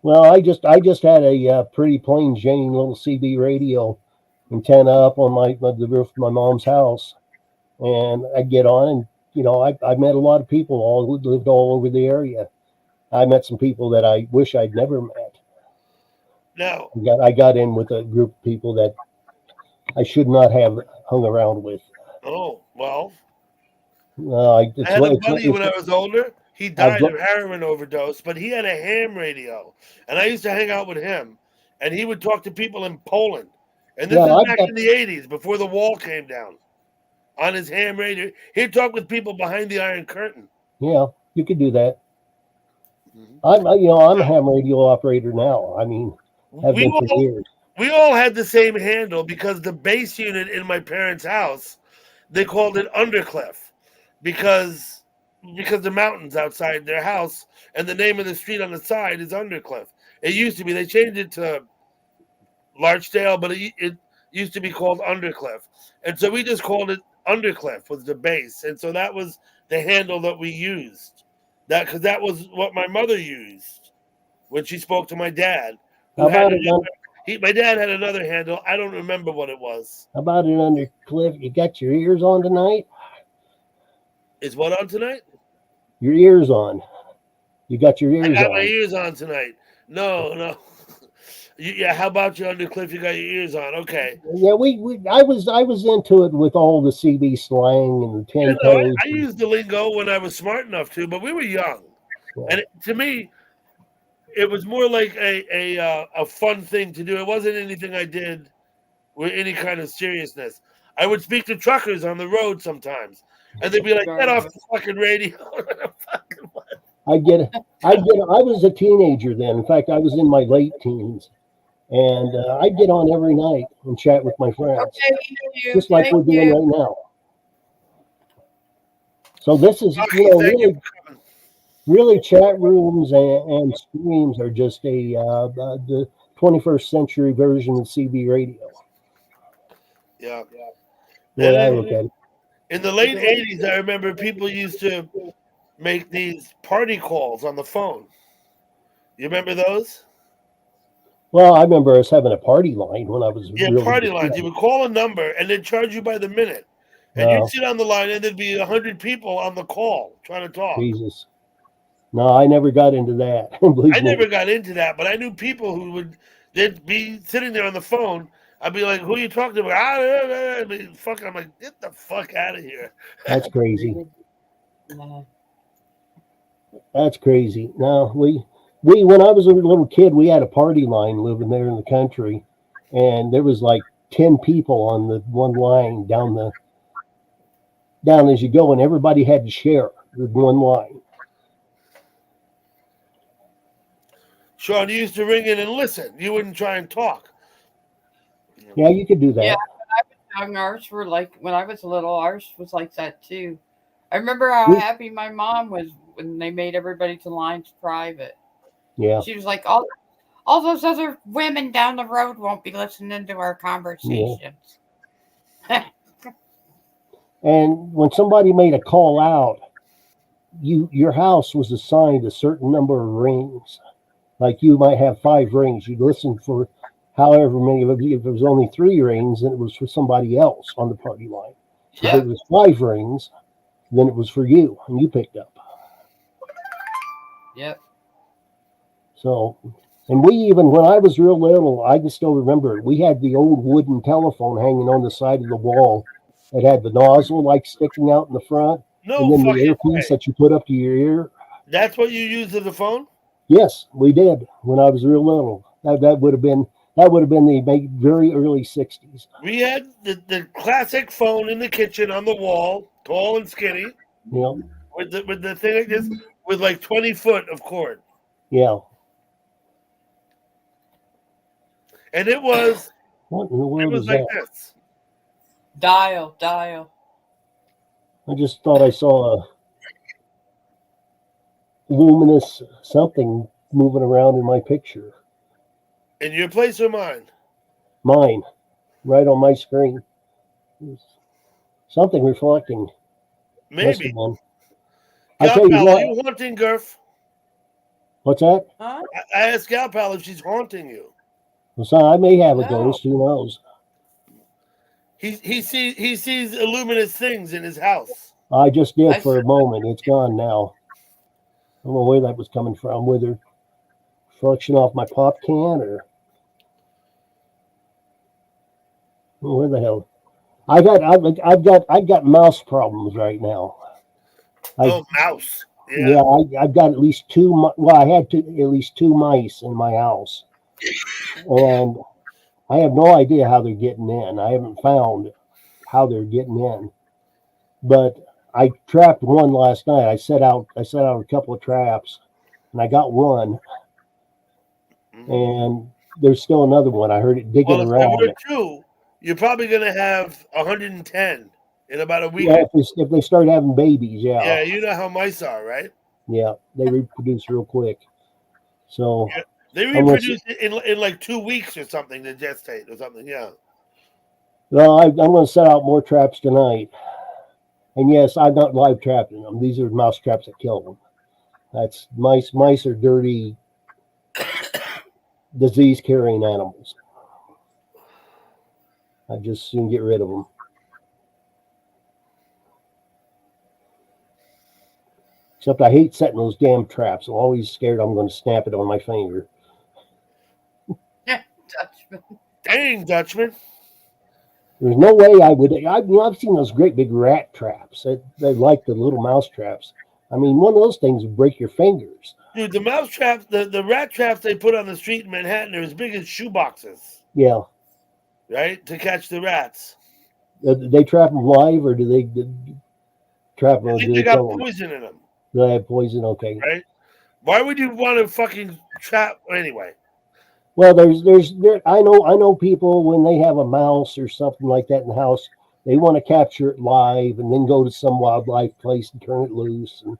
S4: Well, I just had a pretty plain Jane little CB radio antenna up on the roof of my mom's house, and I get on, and I met a lot of people all who lived all over the area. I met some people that I wish I'd never met.
S1: Now,
S4: I got in with a group of people that I should not have hung around with.
S1: oh, well,
S4: I
S1: I had a buddy when I was older. He died
S4: I've-
S1: of heroin overdose, but he had a ham radio. And I used to hang out with him. And he would talk to people in Poland. And this
S4: Yeah,
S1: is
S4: I've
S1: back
S4: got-
S1: in the 80s, before the wall came down. On his ham radio. He'd talk with people behind the Iron Curtain.
S4: Yeah, you could do that.
S1: Mhm.
S4: I'm a ham radio operator now. I mean, have
S1: We
S4: been for
S1: all,
S4: years.
S1: we all had the same handle because the base unit in my parents' house, they called it Undercliff because the mountains outside their house and the name of the street on the side is Undercliff. It used to be, they changed it to Larchdale, but it used to be called Undercliff. And so we just called it Undercliff was the base. And so that was the handle that we used. Because that was what my mother used when she spoke to my dad.
S4: How about it?
S1: My dad had another handle. I don't remember what it was.
S4: How about it, Undercliff? You got your ears on tonight?
S1: Is what on tonight?
S4: Your ears on. You got your
S1: I
S4: ears
S1: got my
S4: on.
S1: ears on tonight. No. Yeah, how about you, Undercliff? You got your ears on. Okay.
S4: Yeah, I was into it with all the CB slang and the 10 codes.
S1: I used the lingo when I was smart enough to, but we were young.
S4: Yeah.
S1: And to me, it was more like a fun thing to do. It wasn't anything I did with any kind of seriousness. I would speak to truckers on the road sometimes, and they'd be like, "Get off the fucking radio."
S4: I was a teenager then. In fact, I was in my late teens. And I'd get on every night and chat with my friends,
S2: Okay,
S4: just like we're doing right now. So this is,
S1: Rocky, thank
S4: really,
S1: you for coming.
S4: really chat rooms and streams are just the 21st century version of CB radio.
S1: Yeah.
S4: The way I look at it.
S1: In the late 80s, I remember people used to make these party calls on the phone. You remember those?
S4: Well, I remember us having a party line when I was
S1: Yeah,
S4: really
S1: party
S4: young.
S1: lines. You would call a number and they'd charge you by the minute. And
S4: Oh.
S1: you'd sit on the line and there'd be 100 people on the call trying to talk.
S4: Jesus. No, I never got into that. Believe
S1: I
S4: me.
S1: never got into that, but I knew people they'd be sitting there on the phone. I'd be like, "Who are you talking about?" I'd be fucking. I'm like, "Get the fuck out of here!"
S4: That's crazy.
S2: No.
S4: That's crazy. No, we when I was a little kid, we had a party line living there in the country, and there was like 10 people on the one line down as you go, and everybody had to share the one line.
S1: Sean, you used to ring in and listen. You wouldn't try and talk.
S4: Yeah, you could do that.
S2: Yeah. Young, ours were like when I was little. Ours was like that too. I remember how
S4: We-
S2: happy my mom was when they made everybody's lines private.
S4: Yeah.
S2: She was like, all those other women down the road won't be listening to our conversations.
S4: And when somebody made a call out, your house was assigned a certain number of rings. Like you might have 5 rings. You'd listen for however many. If it was only 3 rings, then it was for somebody else on the party line. If
S2: Yep.
S4: it was 5 rings, then it was for you, and you picked up.
S2: Yep.
S4: So, and we even, when I was real little, I can still remember it. We had the old wooden telephone hanging on the side of the wall. It had the nozzle like sticking out in the front,
S1: No
S4: and then the
S1: fucking
S4: earpiece
S1: way.
S4: that you put up to your ear.
S1: That's what you use as a phone?
S4: Yes, we did when I was real little. That would have been the very early '60s.
S1: We had the classic phone in the kitchen on the wall, tall and skinny,
S4: You know,
S1: with the thing like this, with like 20 foot of cord.
S4: yeah.
S1: And it was
S4: What in the world is
S1: like
S4: that?
S1: this.
S2: Dial.
S4: I just thought I saw a luminous something moving around in my picture.
S1: In your place or mine?
S4: Mine, right on my screen. Something reflecting. Must
S1: Maybe.
S4: have been. I
S1: Gal
S4: tell you
S1: Pal,
S4: what.
S1: are you haunting Gurf?
S4: What's that?
S2: Huh?
S1: I asked Gal Pal if she's haunting you.
S4: Well, so I may have a
S2: No.
S4: ghost. Who knows?
S1: He sees luminous things in his house.
S4: I just did
S2: I
S4: for a
S2: see.
S4: moment. It's gone now. I don't know where that was coming from. Whether reflection off my pop can or where the hell? I've got mouse problems right now.
S1: Oh, mouse.
S4: Yeah, I've got at least 2. Well, I had at least 2 mice in my house, and I have no idea how they're getting in. I haven't found how they're getting in, but I trapped one last night. I set out a couple of traps, and I got one,
S1: Mhm.
S4: and there's still another one. I heard it digging
S1: Well, if there
S4: around.
S1: were 2, you're probably gonna have 110 in about a week.
S4: Yeah, if they start having babies,
S1: Yeah, you know how mice are, right?
S4: yeah, they reproduce real quick. So
S1: Yeah. They
S4: Unless-
S1: reproduce in like 2 weeks or something to gestate or something. Yeah.
S4: well, I'm going to set out more traps tonight. And yes, I'm not live trapping them. These are mouse traps that kill them. That's mice. Mice are dirty, disease-carrying animals. I just soon get rid of them. Except I hate setting those damn traps. I'm always scared I'm going to snap it on my finger.
S2: Dutchman.
S1: Dang, Dutchman.
S4: There's no way I would. I've seen those great big rat traps. They're like the little mouse traps. I mean, one of those things would break your fingers.
S1: Dude, the mouse traps, the rat traps they put on the street in Manhattan are as big as shoe boxes,
S4: Yeah.
S1: right? To catch the rats.
S4: They trap them live, or do they trap them?
S1: I
S4: Or
S1: think
S4: do
S1: they
S4: they
S1: got
S4: kill them?
S1: poison in them,
S4: Do they have poison? Okay.
S1: right? Why would you want to fucking trap anyway?
S4: Well, there. I know people when they have a mouse or something like that in the house, they want to capture it live and then go to some wildlife place and turn it loose. And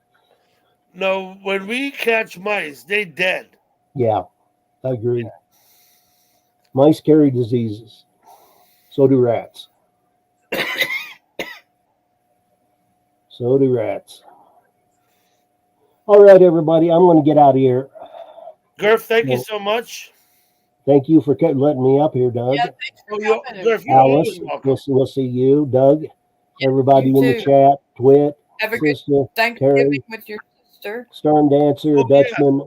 S1: No, when we catch mice, they dead.
S4: yeah, I agree. Mice carry diseases. So do rats. So do rats. All right, everybody. I'm going to get out of here.
S1: Gurf, thank you
S4: Well,
S1: so much.
S4: Thank you for letting me up here, Doug.
S2: Yeah, thanks for
S1: Oh,
S2: coming.
S1: Gurf, you're
S4: Alice,
S1: always welcome.
S4: we'll see you, Doug. Everybody
S2: you
S4: in the
S2: too.
S4: chat, Twit,
S2: Have a good
S4: Sister,
S2: Thanksgiving
S4: Terry,
S2: with your sister.
S4: Storm Dancer,
S1: Oh, yeah.
S4: Dutchman,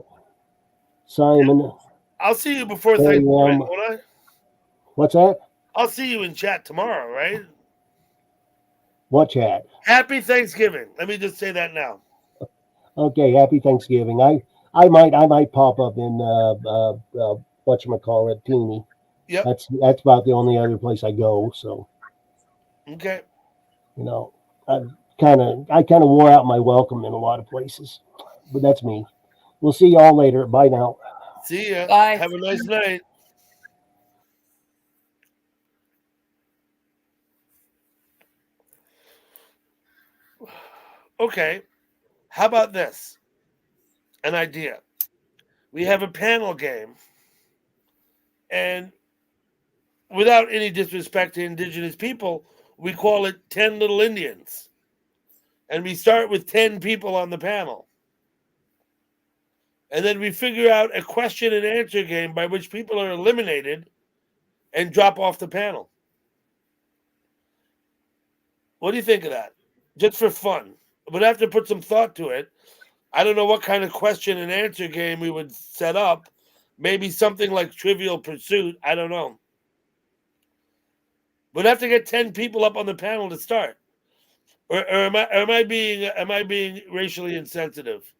S4: Simon,
S1: I'll see you before
S4: Terry
S1: Thanksgiving,
S4: M.
S1: won't I?
S4: What's that?
S1: I'll see you in chat tomorrow, right?
S4: What chat?
S1: Happy Thanksgiving. Let me just say that now.
S4: Okay, happy Thanksgiving. I might pop up in whatchamacallit, Teeny.
S1: Yep.
S4: That's about the only other place I go. So
S1: Okay.
S4: you know, I kind of wore out my welcome in a lot of places, but that's me. We'll see y'all later. Bye now.
S1: See ya.
S2: Bye.
S1: Have a nice night. Okay. How about this? an idea. We have a panel game, and without any disrespect to indigenous people, we call it 10 Little Indians. And we start with 10 people on the panel. And then we figure out a question and answer game by which people are eliminated and drop off the panel. What do you think of that? Just for fun. We'd have to put some thought to it. I don't know what kind of question and answer game we would set up. Maybe something like Trivial Pursuit. I don't know. We'd have to get 10 people up on the panel to start. Or am I being racially insensitive?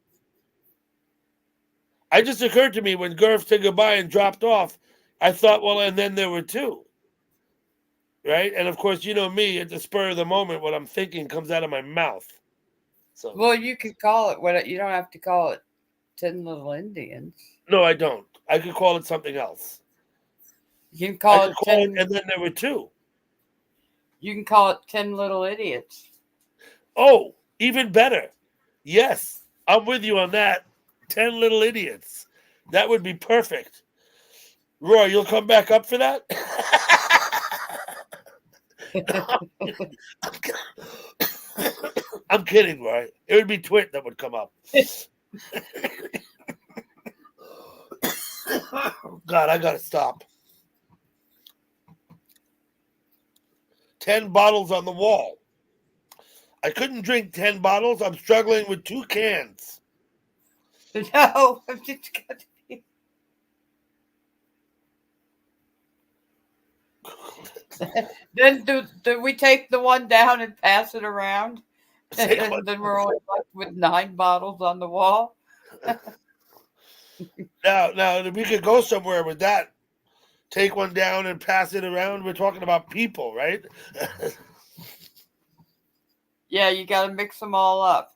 S1: I just occurred to me when Gurf said goodbye and dropped off, I thought, well, and then there were 2. Right? And of course, you know me, at the spur of the moment, what I'm thinking comes out of my mouth. So
S2: Well, you could call it what you don't have to call it 10 Little Indians.
S1: no, I don't. I could call it something else.
S2: You can
S1: I
S2: call
S1: could
S2: it
S1: call
S2: 10
S1: it, and then there were 2.
S2: You can call it 10 Little Idiots.
S1: Oh, even better. Yes, I'm with you on that. 10 Little Idiots. That would be perfect. Roy, you'll come back up for that? I'm kidding, Roy. It would be Twit that would come up. God, I gotta stop. 10 bottles on the wall. I couldn't drink 10 bottles. I'm struggling with 2 cans.
S2: No, I'm just got to be. Then do we take the one down and pass it around? And then we're only left with 9 bottles on the wall.
S1: Now, we could go somewhere with that. Take one down and pass it around. We're talking about people, right?
S2: Yeah, you got to mix them all up.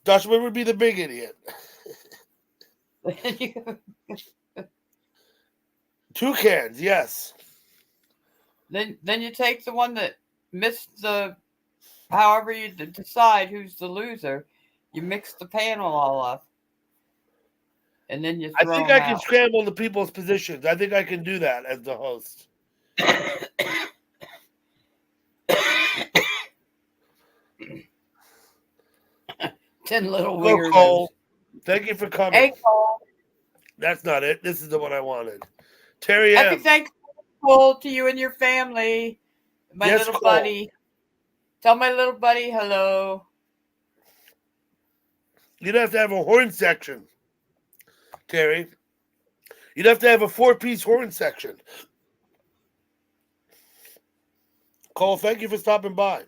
S1: Dutchman would be the big idiot. 2 cans, yes.
S2: Then you take the one that missed the. However you decide who's the loser, you mix the panel all up, and then you
S1: I
S2: throw
S1: think
S2: them
S1: I can
S2: out.
S1: scramble the people's positions. I think I can do that as the host.
S2: 10 little
S1: Hello,
S2: weirdos.
S1: Cole. Thank you for coming.
S2: Hey, Cole.
S1: That's not it. This is the one I wanted. Terry
S2: Happy
S1: M.
S2: Thanksgiving to you and your family. My
S1: Yes,
S2: little
S1: Cole.
S2: buddy. Tell my little buddy hello.
S1: You'd have to have a horn section, Terry. You'd have to have a 4-piece horn section. Cole, thank you for stopping by.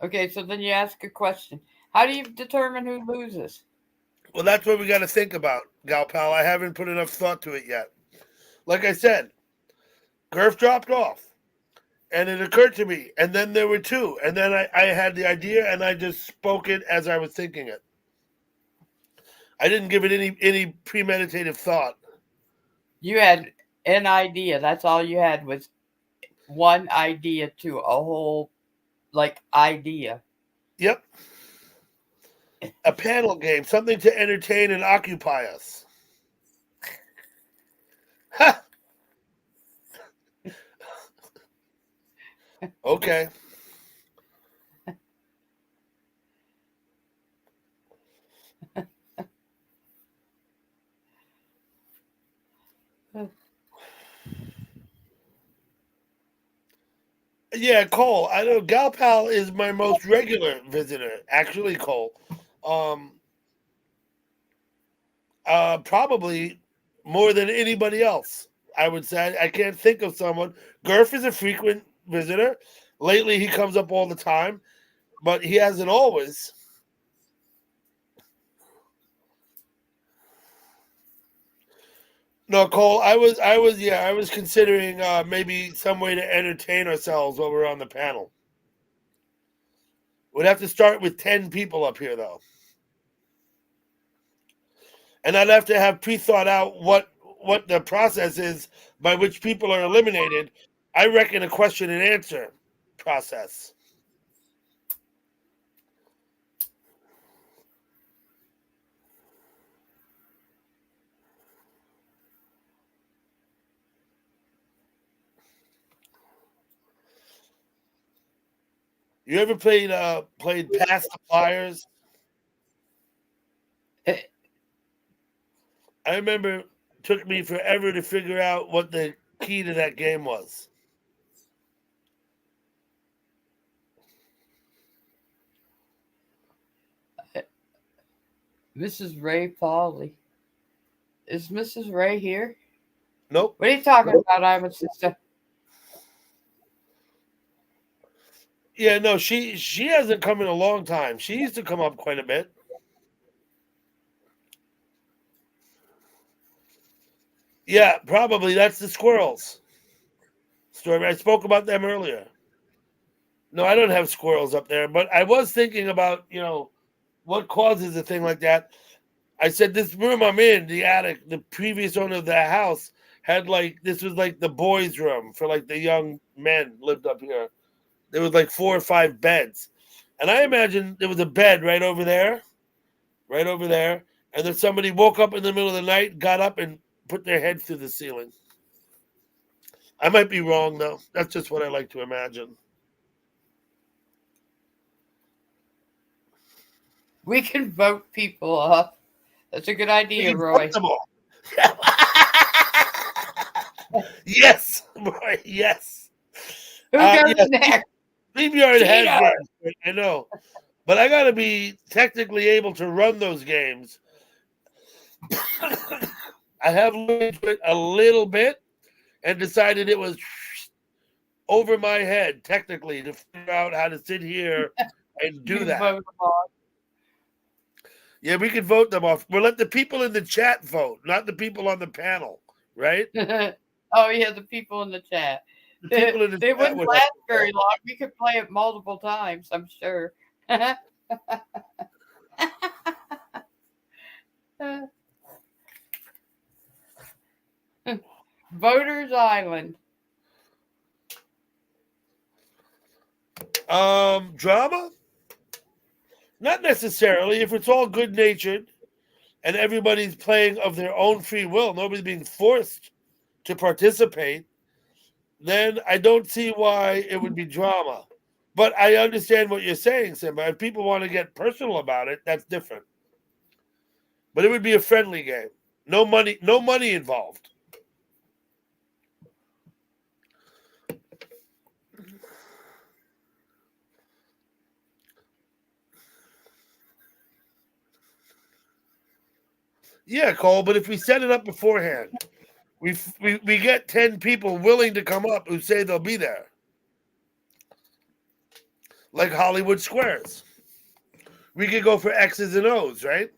S2: Okay, so then you ask a question. How do you determine who loses?
S1: Well, that's what we got to think about, Gal Pal. I haven't put enough thought to it yet. Like I said, Gurf dropped off, and it occurred to me, and then there were 2, and then I had the idea, and I just spoke it as I was thinking it. I didn't give it any premeditative thought.
S2: You had an idea. That's all you had was one idea to a whole, idea.
S1: Yep. A panel game, something to entertain and occupy us. Ha! Okay. Yeah, Cole. I know Gal Pal is my most regular visitor. Actually, Cole. Probably more than anybody else. I would say I can't think of someone. Gurf is a frequent visitor. Lately, he comes up all the time, but he hasn't always. No, Cole, I was considering maybe some way to entertain ourselves while we're on the panel. We'd have to start with 10 people up here, though. And I'd have to have pre-thought out what the process is by which people are eliminated. I reckon a question and answer process. You ever played Pass the Flyers? I remember it took me forever to figure out what the key to that game was.
S2: Mrs. Ray Pauley. Is Mrs. Ray here?
S1: Nope.
S2: What are you talking about? I'm a sister.
S1: Yeah, no, she hasn't come in a long time. She used to come up quite a bit. Yeah, probably that's the squirrels story. I spoke about them earlier. No, I don't have squirrels up there, but I was thinking about, what causes a thing like that. I said this room I'm in, the attic, the previous owner of the house had this was like the boys' room for the young men lived up here. There was 4 or 5 beds. And I imagine there was a bed right over there. And then somebody woke up in the middle of the night, got up and put their head through the ceiling. I might be wrong, though. That's just what I like to imagine.
S2: We can vote people up. That's a good idea, Roy.
S1: Yes, Roy, yes.
S2: Who goes
S1: yes.
S2: next?
S1: Leave your head. I know. But I got to be technically able to run those games. I have looked at it a little bit and decided it was over my head, technically, to figure out how to sit here and do that.
S2: Vote them off.
S1: Yeah, we can vote them off. We'll let the people in the chat vote, not the people on the panel, right?
S2: Oh, yeah, the people in the chat.
S1: The people in the
S2: They
S1: chat
S2: wouldn't
S1: would
S2: last very long. We could play it multiple times, I'm sure. Voters Island.
S1: Drama? Not necessarily. If it's all good natured and everybody's playing of their own free will, nobody's being forced to participate, then I don't see why it would be drama. But I understand what you're saying, Simba. If people want to get personal about it, that's different. But it would be a friendly game. No money involved. Yeah, Cole, but if we set it up beforehand, we get 10 people willing to come up who say they'll be there. Like Hollywood Squares. We could go for X's and O's, right?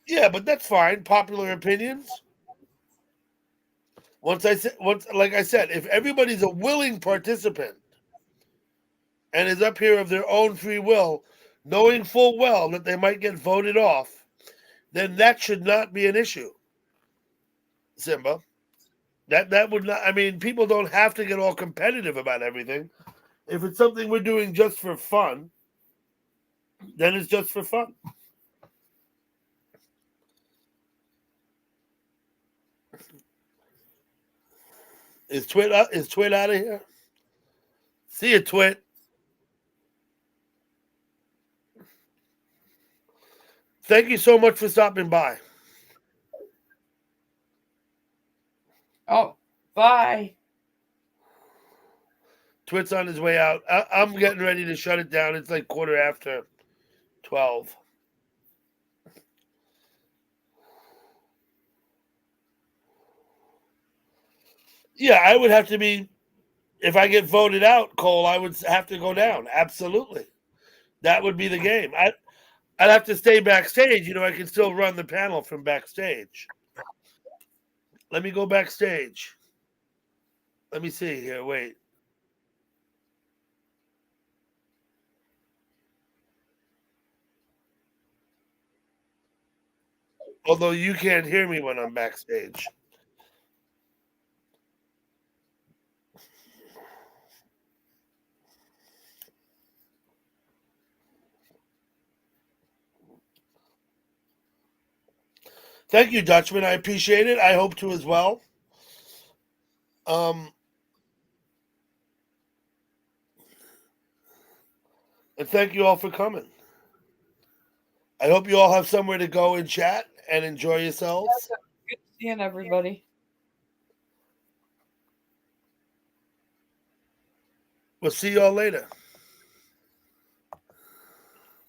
S1: Yeah, but that's fine. Popular opinions. Like I said, if everybody's a willing participant and is up here of their own free will, knowing full well that they might get voted off, then that should not be an issue. Simba. That would not, I mean, people don't have to get all competitive about everything. If it's something we're doing just for fun, then it's just for fun. Is Twit out of here? See you, Twit. Thank you so much for stopping by.
S2: Oh, bye.
S1: Twit's on his way out. I'm getting ready to shut it down. It's like 12:15. Yeah, I would have to be, if I get voted out, Cole, I would have to go down. Absolutely. That would be the game. I'd have to stay backstage. You know, I can still run the panel from backstage. Let me go backstage. Let me see here. Wait. Although you can't hear me when I'm backstage. Thank you, Dutchman. I appreciate it. I hope to as well. And thank you all for coming. I hope you all have somewhere to go and chat and enjoy yourselves.
S2: Good seeing everybody.
S1: We'll see you all later.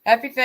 S2: Happy Thanksgiving.